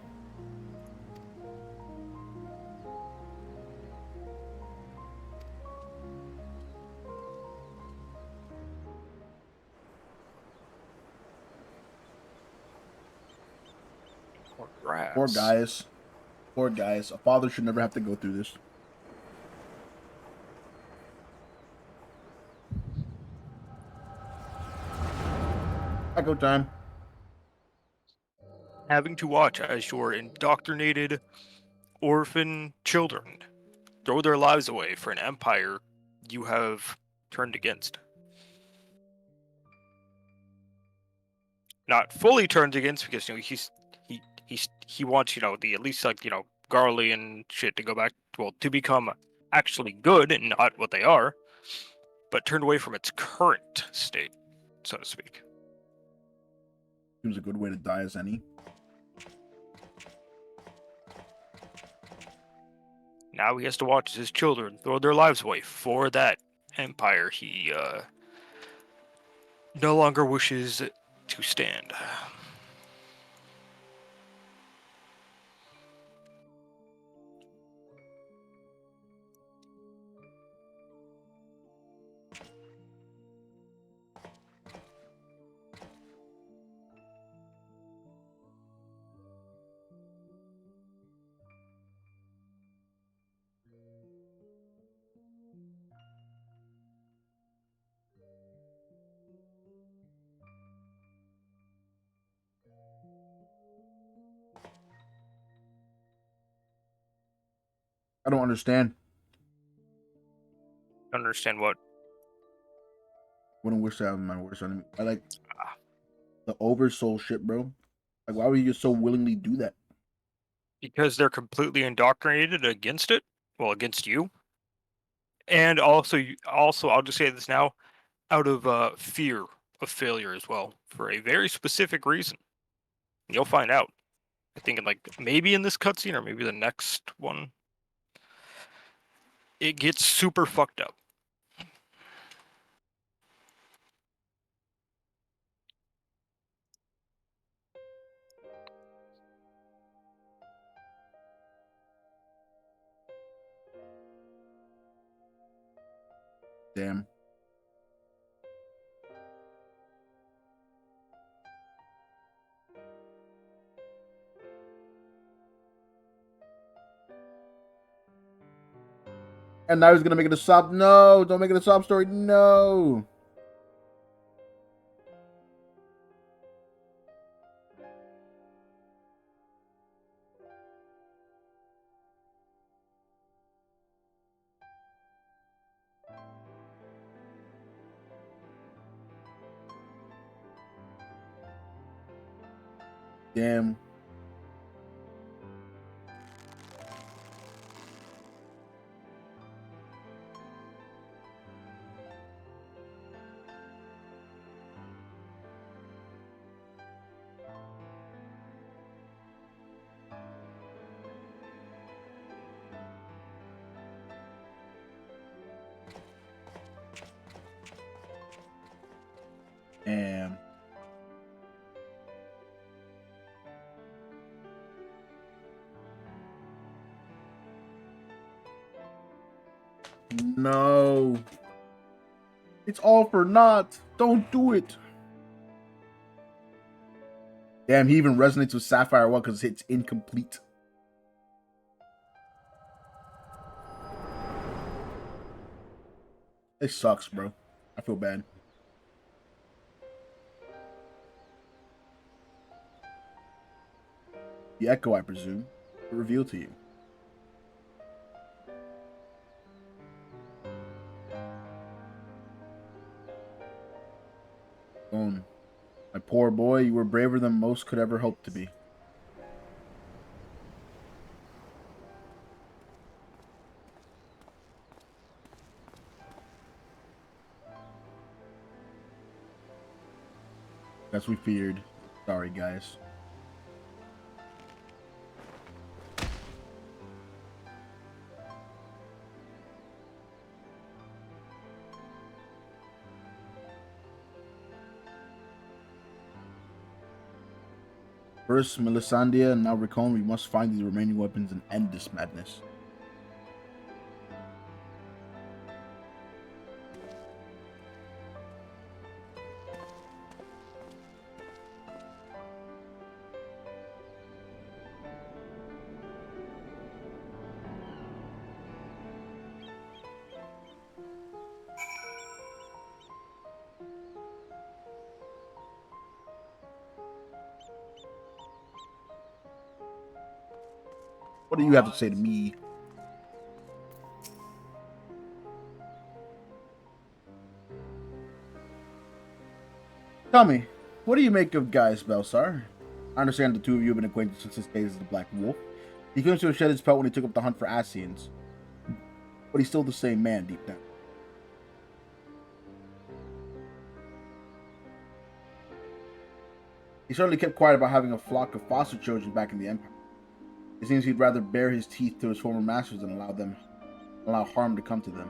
Congrats. Poor guys. Poor guys. A father should never have to go through this. Echo time. Having to watch as your indoctrinated orphan children throw their lives away for an empire you have turned against. Not fully turned against, because he wants, the at least, like, Garly and shit to go back, well, to become actually good and not what they are, but turned away from its current state, so to speak. Seems a good way to die as any. Now he has to watch as his children throw their lives away for that empire he no longer wishes to stand. I don't understand. Understand what? Wouldn't wish to have my worst enemy. I like the oversoul shit, bro. Like, why would you so willingly do that? Because they're completely indoctrinated against it. Well, against you. And also, I'll just say this now, out of fear of failure as well, for a very specific reason. You'll find out. I think maybe in this cutscene or maybe the next one, it gets super fucked up. Damn. And now he's gonna make it a sob. No, don't make it a sob story. No. Damn. No. It's all for naught. Don't do it. Damn, he even resonates with Sapphire well because it's incomplete. It sucks, bro. I feel bad. The echo, I presume, will reveal to you. Own. My poor boy, you were braver than most could ever hope to be. As we feared. Sorry, guys. First, Melisandre, and now Rickon, we must find these remaining weapons and end this madness. What do you have to say to me? Tell me, what do you make of Gaius Belsar? I understand the two of you have been acquainted since his days as the Black Wolf. He claims to have shed his pelt when he took up the hunt for Ascians, but he's still the same man deep down. He certainly kept quiet about having a flock of foster children back in the Empire. It seems he'd rather bare his teeth to his former masters than allow harm to come to them.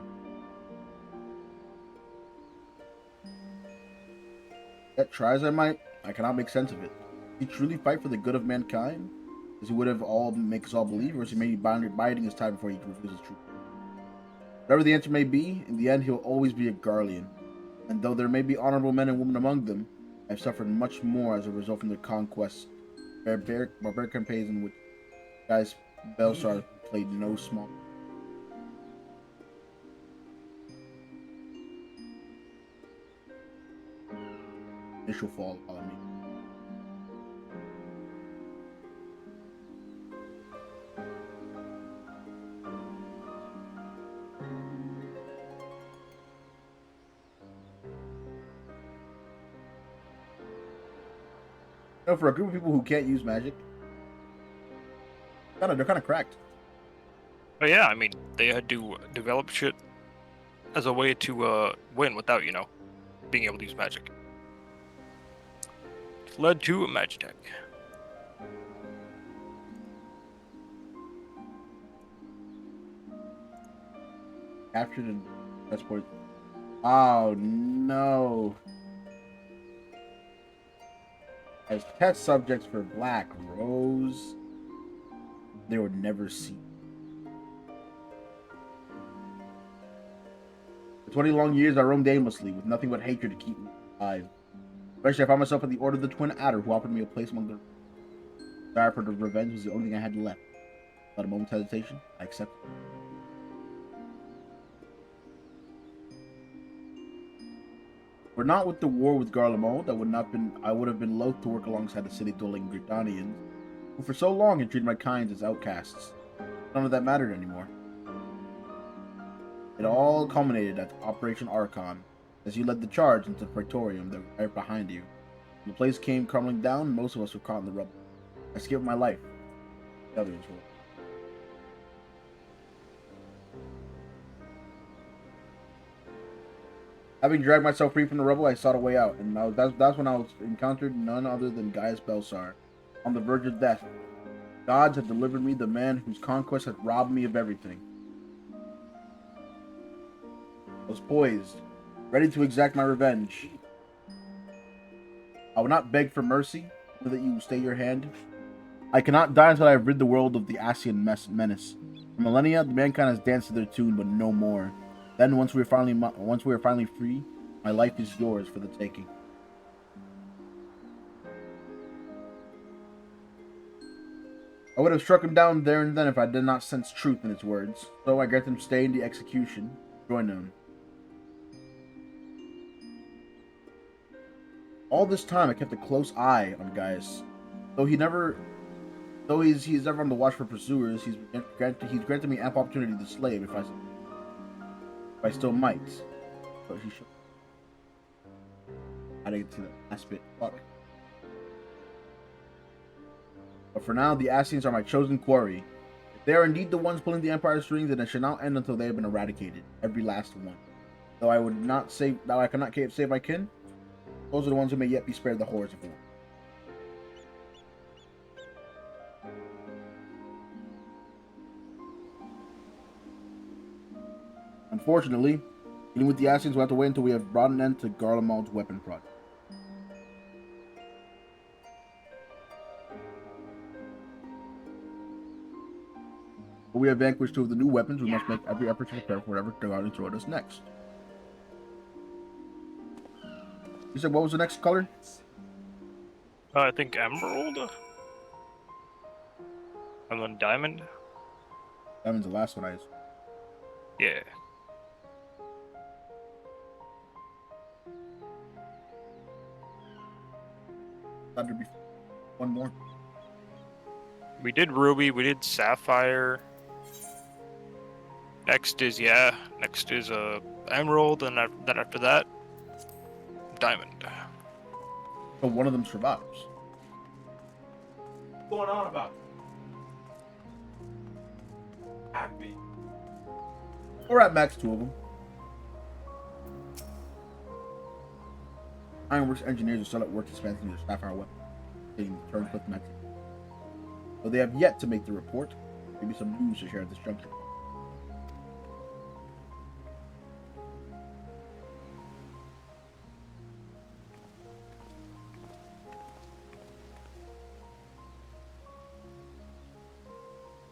Yet, try as I might, I cannot make sense of it. Did he truly fight for the good of mankind, as he would have make us all believe, or is he maybe biding his time before he reveals his truth? Whatever the answer may be, in the end he'll always be a Garlean. And though there may be honorable men and women among them, I've suffered much more as a result from their conquests, barbaric campaigns in which Gaius Belsar played no small. Initial fall, I mean. You know, for a group of people who can't use magic, they're kind of cracked. But yeah, I mean, they had to develop shit as a way to win without, being able to use magic. It's led to a Magitech. Captured and transported. Oh no. As test subjects for Black Rose, they would never see. For 20 long years, I roamed aimlessly, with nothing but hatred to keep me alive. Eventually, I found myself at the Order of the Twin Adder, who offered me a place among the... Desire for the revenge was the only thing I had left. Without a moment's hesitation, I accepted. Were not with the war with Garlemald, I would have been loath to work alongside the city-dwelling Gridanians, who for so long had treated my kind as outcasts. None of that mattered anymore. It all culminated at Operation Archon, as you led the charge into the Praetorium that was right behind you. When the place came crumbling down, most of us were caught in the rubble. I skipped my life. The others were. Having dragged myself free from the rubble, I sought a way out, and that's when I encountered none other than Gaius Belsar, on the verge of death. Gods had delivered me the man whose conquest had robbed me of everything. I was poised, ready to exact my revenge. I would not beg for mercy, only that you stay your hand. I cannot die until I have rid the world of the Ascian menace. For millennia, the mankind has danced to their tune, but no more. Then once we are finally free, my life is yours for the taking. I would have struck him down there and then if I did not sense truth in his words. So I grant him stay in the execution. Join him. All this time I kept a close eye on Gaius. Though he's never on the watch for pursuers, he's granted me ample opportunity to slay him if I still might. But he should. I didn't get to the last bit. Fuck. But for now, the Ascians are my chosen quarry. If they are indeed the ones pulling the Empire's strings, then it shall not end until they have been eradicated. Every last one. Though I cannot save my kin, those are the ones who may yet be spared the horrors of war. Unfortunately, dealing with the Ascians will have to wait until we have brought an end to Garlemald's weapon project. But we have vanquished two of the new weapons, we must make every effort to prepare for whatever God will throw at us next. You said what was the next color? I think emerald. And then diamond. Diamond's the last one I used. Yeah. Thought there'd be one more. We did ruby, we did sapphire. Next is emerald, and then after that, diamond. So one of them survives. What's going on about? Happy. We're at max 2 of them. Ironworks engineers are still at work expanding their sapphire weapon, getting the Turncliff Metal. Though they have yet to make the report, maybe some news to share at this juncture.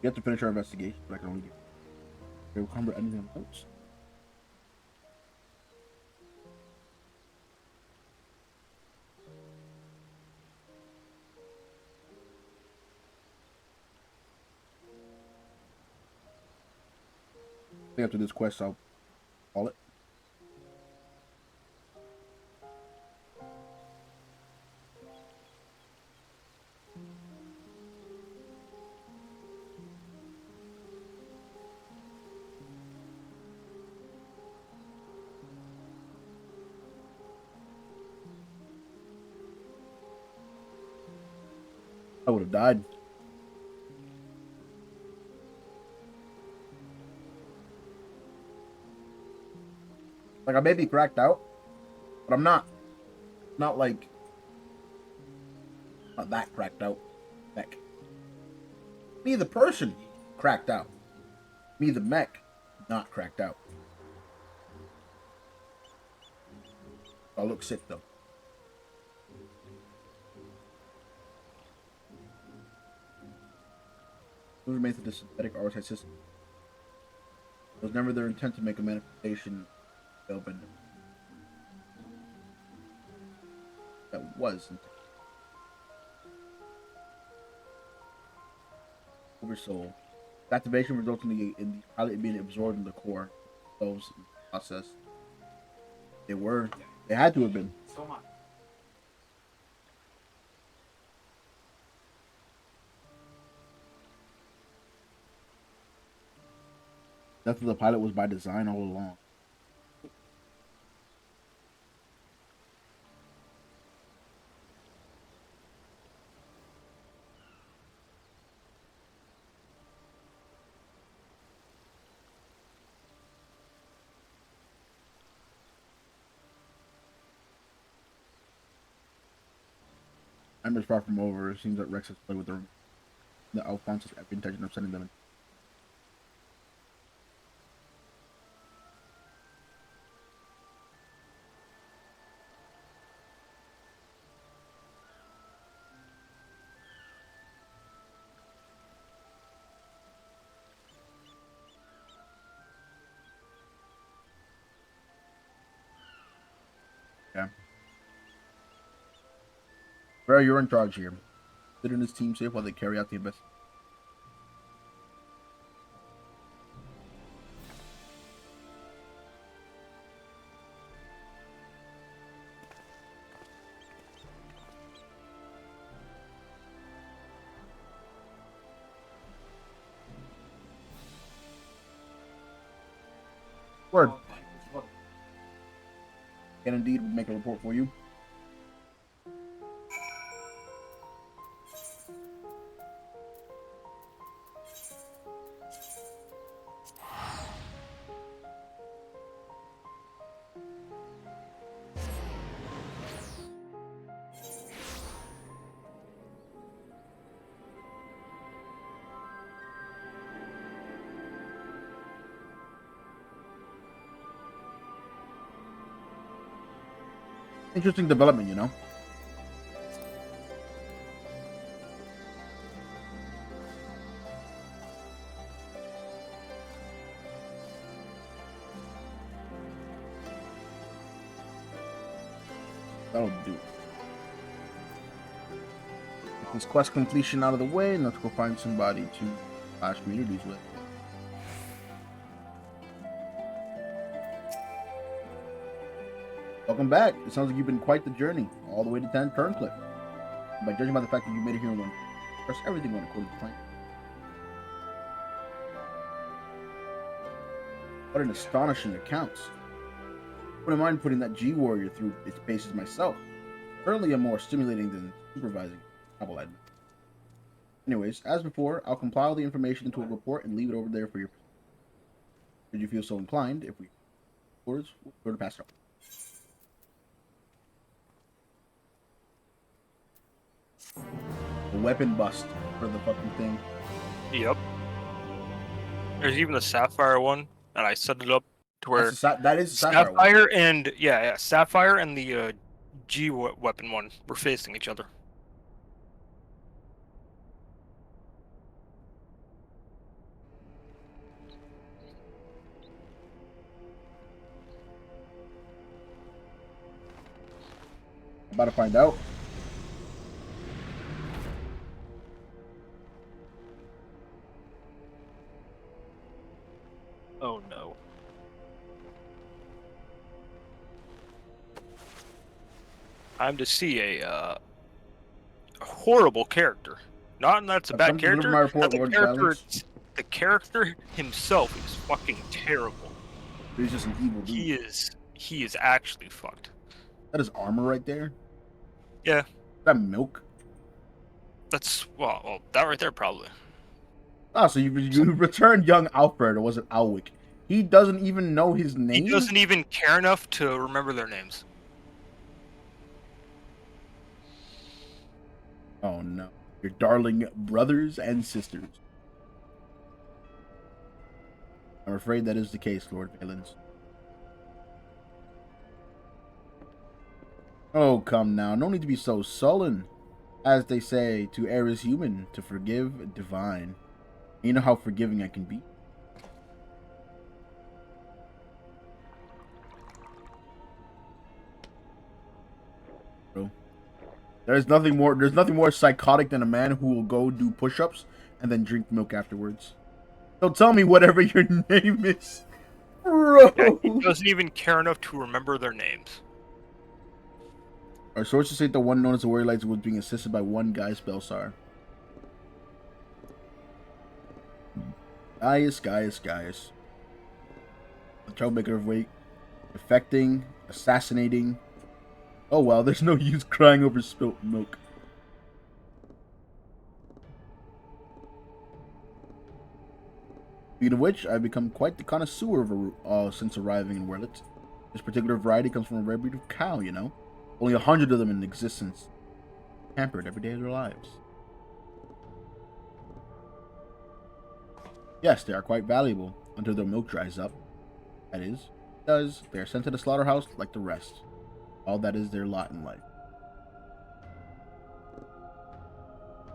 We have to finish our investigation, but I can only get. Okay, we'll cover anything else. I think after this quest, I'll call it. I would have died. Like, I may be cracked out, but I'm not. Not like. Not that cracked out. Mech. Me, the person, cracked out. Me, the mech, not cracked out. I look sick, though. Who remains of the synthetic archetype system? It was never their intent to make a manifestation open. That was Oversoul. Activation results in the pilot being absorbed in the core themselves in the process. They had to have been. So much. Death of the pilot was by design all along. Ember's far from over. It seems that Rex has played with the Alphonse's every intention of sending them in. Freya, you're in charge here. Considering this team safe while they carry out the investigation. Word. Can indeed make a report for you. Interesting development, you know. That'll do. Get this quest completion out of the way, and let's go find somebody to slash communities with. Welcome back. It sounds like you've been quite the journey, all the way to Turncliffe. By judging by the fact that you made it here in one, of course, everything went according to plan. What an astonishing account. I wouldn't mind putting that G-Warrior through its paces myself. Certainly more stimulating than supervising. Anyways, as before, I'll compile the information into a report and leave it over there for your... Should you feel so inclined, if we... We'll go to pass it up. A weapon bust for the fucking thing. Yep. There's even the Sapphire one, and I set it up to where that is Sapphire one. And yeah, Sapphire and the G weapon one were facing each other. About to find out. Oh no. I'm to see a horrible character. Not that's a bad character. The character himself is fucking terrible. He's just an evil dude. He is actually fucked. That is armor right there? Yeah. Is that milk? That's well, that right there probably. Oh, so you returned young Alfred, or was it Alwick? He doesn't even know his name? He doesn't even care enough to remember their names. Oh no. Your darling brothers and sisters. I'm afraid that is the case, Lord Valens. Oh, come now. No need to be so sullen. As they say, to err is human, to forgive divine. You know how forgiving I can be. Bro. There's nothing more psychotic than a man who will go do push-ups and then drink milk afterwards. So tell me whatever your name is. Bro. Yeah, he doesn't even care enough to remember their names. Our sources say the one known as the Warrior Lights was being assisted by one guy, Spelsar. Gaius. The troublemaker of weight. Affecting, assassinating. Oh well, there's no use crying over spilt milk. Speaking of which, I've become quite the connoisseur of since arriving in Werlit. This particular variety comes from a rare breed of cow, you know. Only 100 of them in existence. Pampered every day of their lives. Yes, they are quite valuable until their milk dries up. That is, they are sent to the slaughterhouse like the rest. All that is their lot in life.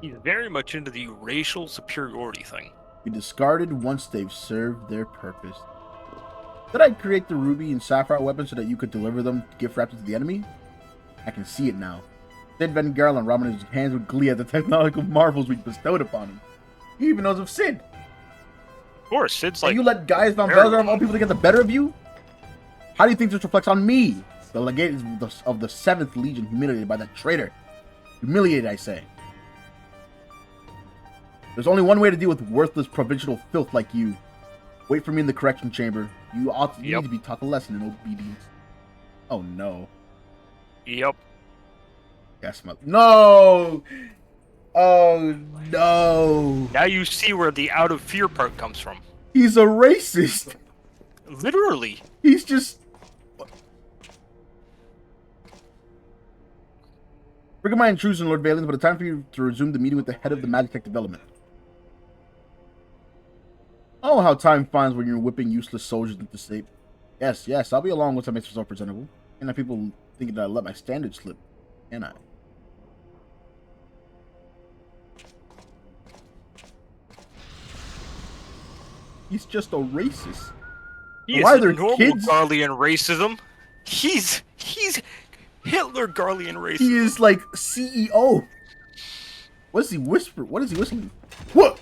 He's very much into the racial superiority thing. Be discarded once they've served their purpose. Did I create the ruby and sapphire weapons so that you could deliver them gift wrapped to the enemy? I can see it now. Sid Van Garland rubbing his hands with glee at the technological marvels we bestowed upon him. He even knows of Sid. Of course, Sid's And like... you let guys Von very Velzer of all people to get the better of you? How do you think this reflects on me? The legate of the 7th Legion, humiliated by that traitor. Humiliated, I say. There's only one way to deal with worthless provincial filth like you. Wait for me in the correction chamber. You need to be taught a lesson in obedience. Oh no. Yep. Yes, no! Oh no! Now you see where the out of fear part comes from. He's a racist! Literally. He's just... Forgive my intrusion, Lord Valens, but it's time for you to resume the meeting with the head of the Magitech development. Oh, how time flies when you're whipping useless soldiers into shape. Yes, I'll be along once I make myself presentable. And have people thinking that I let my standards slip, can I? He's just a racist. He Why are is there normal kids? Garlean racism. He's Hitler Garlean racism. He is like CEO. What does he whisper? What is he whistling? What?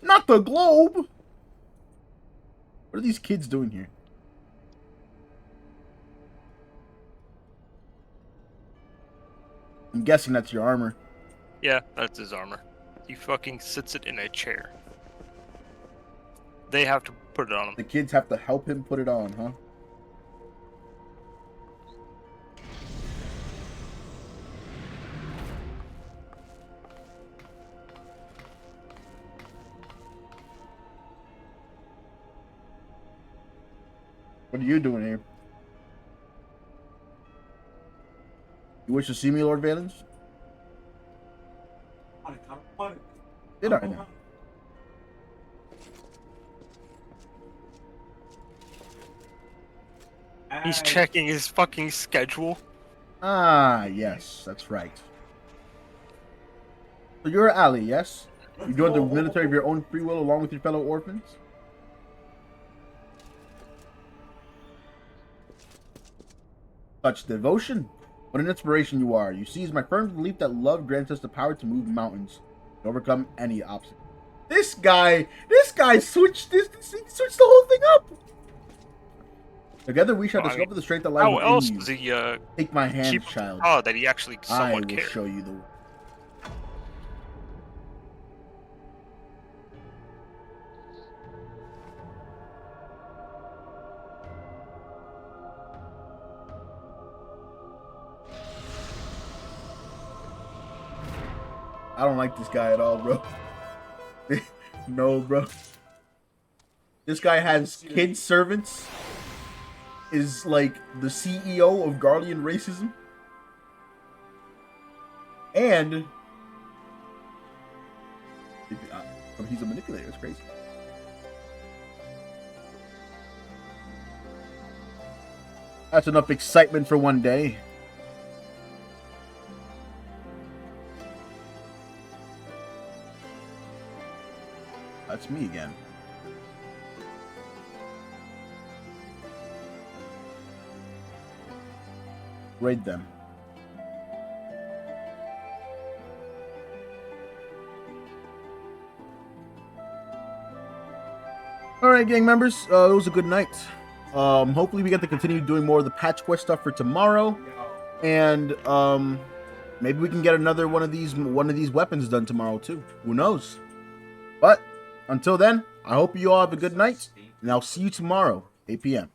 Not the globe. What are these kids doing here? I'm guessing that's your armor. Yeah, that's his armor. He fucking sits it in a chair. They have to put it on him. The kids have to help him put it on, huh? What are you doing here? You wish to see me, Lord Valens? Did I now? He's checking his fucking schedule. Ah, yes, that's right. So you're an ally, yes? You joined the military of your own free will along with your fellow orphans? Such devotion. What an inspiration you are. You see, it's my firm belief that love grants us the power to move mountains, to overcome any obstacle. This guy switched the whole thing up. Together we shall discover the strength that lies how within else you. does he Take my hand, keep child. Oh, that he actually I somewhat will cares. show you the... I don't like this guy at all, bro. No, bro. This guy has kid servants. Is like the CEO of Garlean racism. And he's a manipulator. It's crazy. That's enough excitement for one day. That's me again. Raid them. Alright, gang members. It was a good night. Hopefully we get to continue doing more of the patch quest stuff for tomorrow. And maybe we can get another one of these weapons done tomorrow too. Who knows? But until then, I hope you all have a good night, and I'll see you tomorrow, 8 p.m.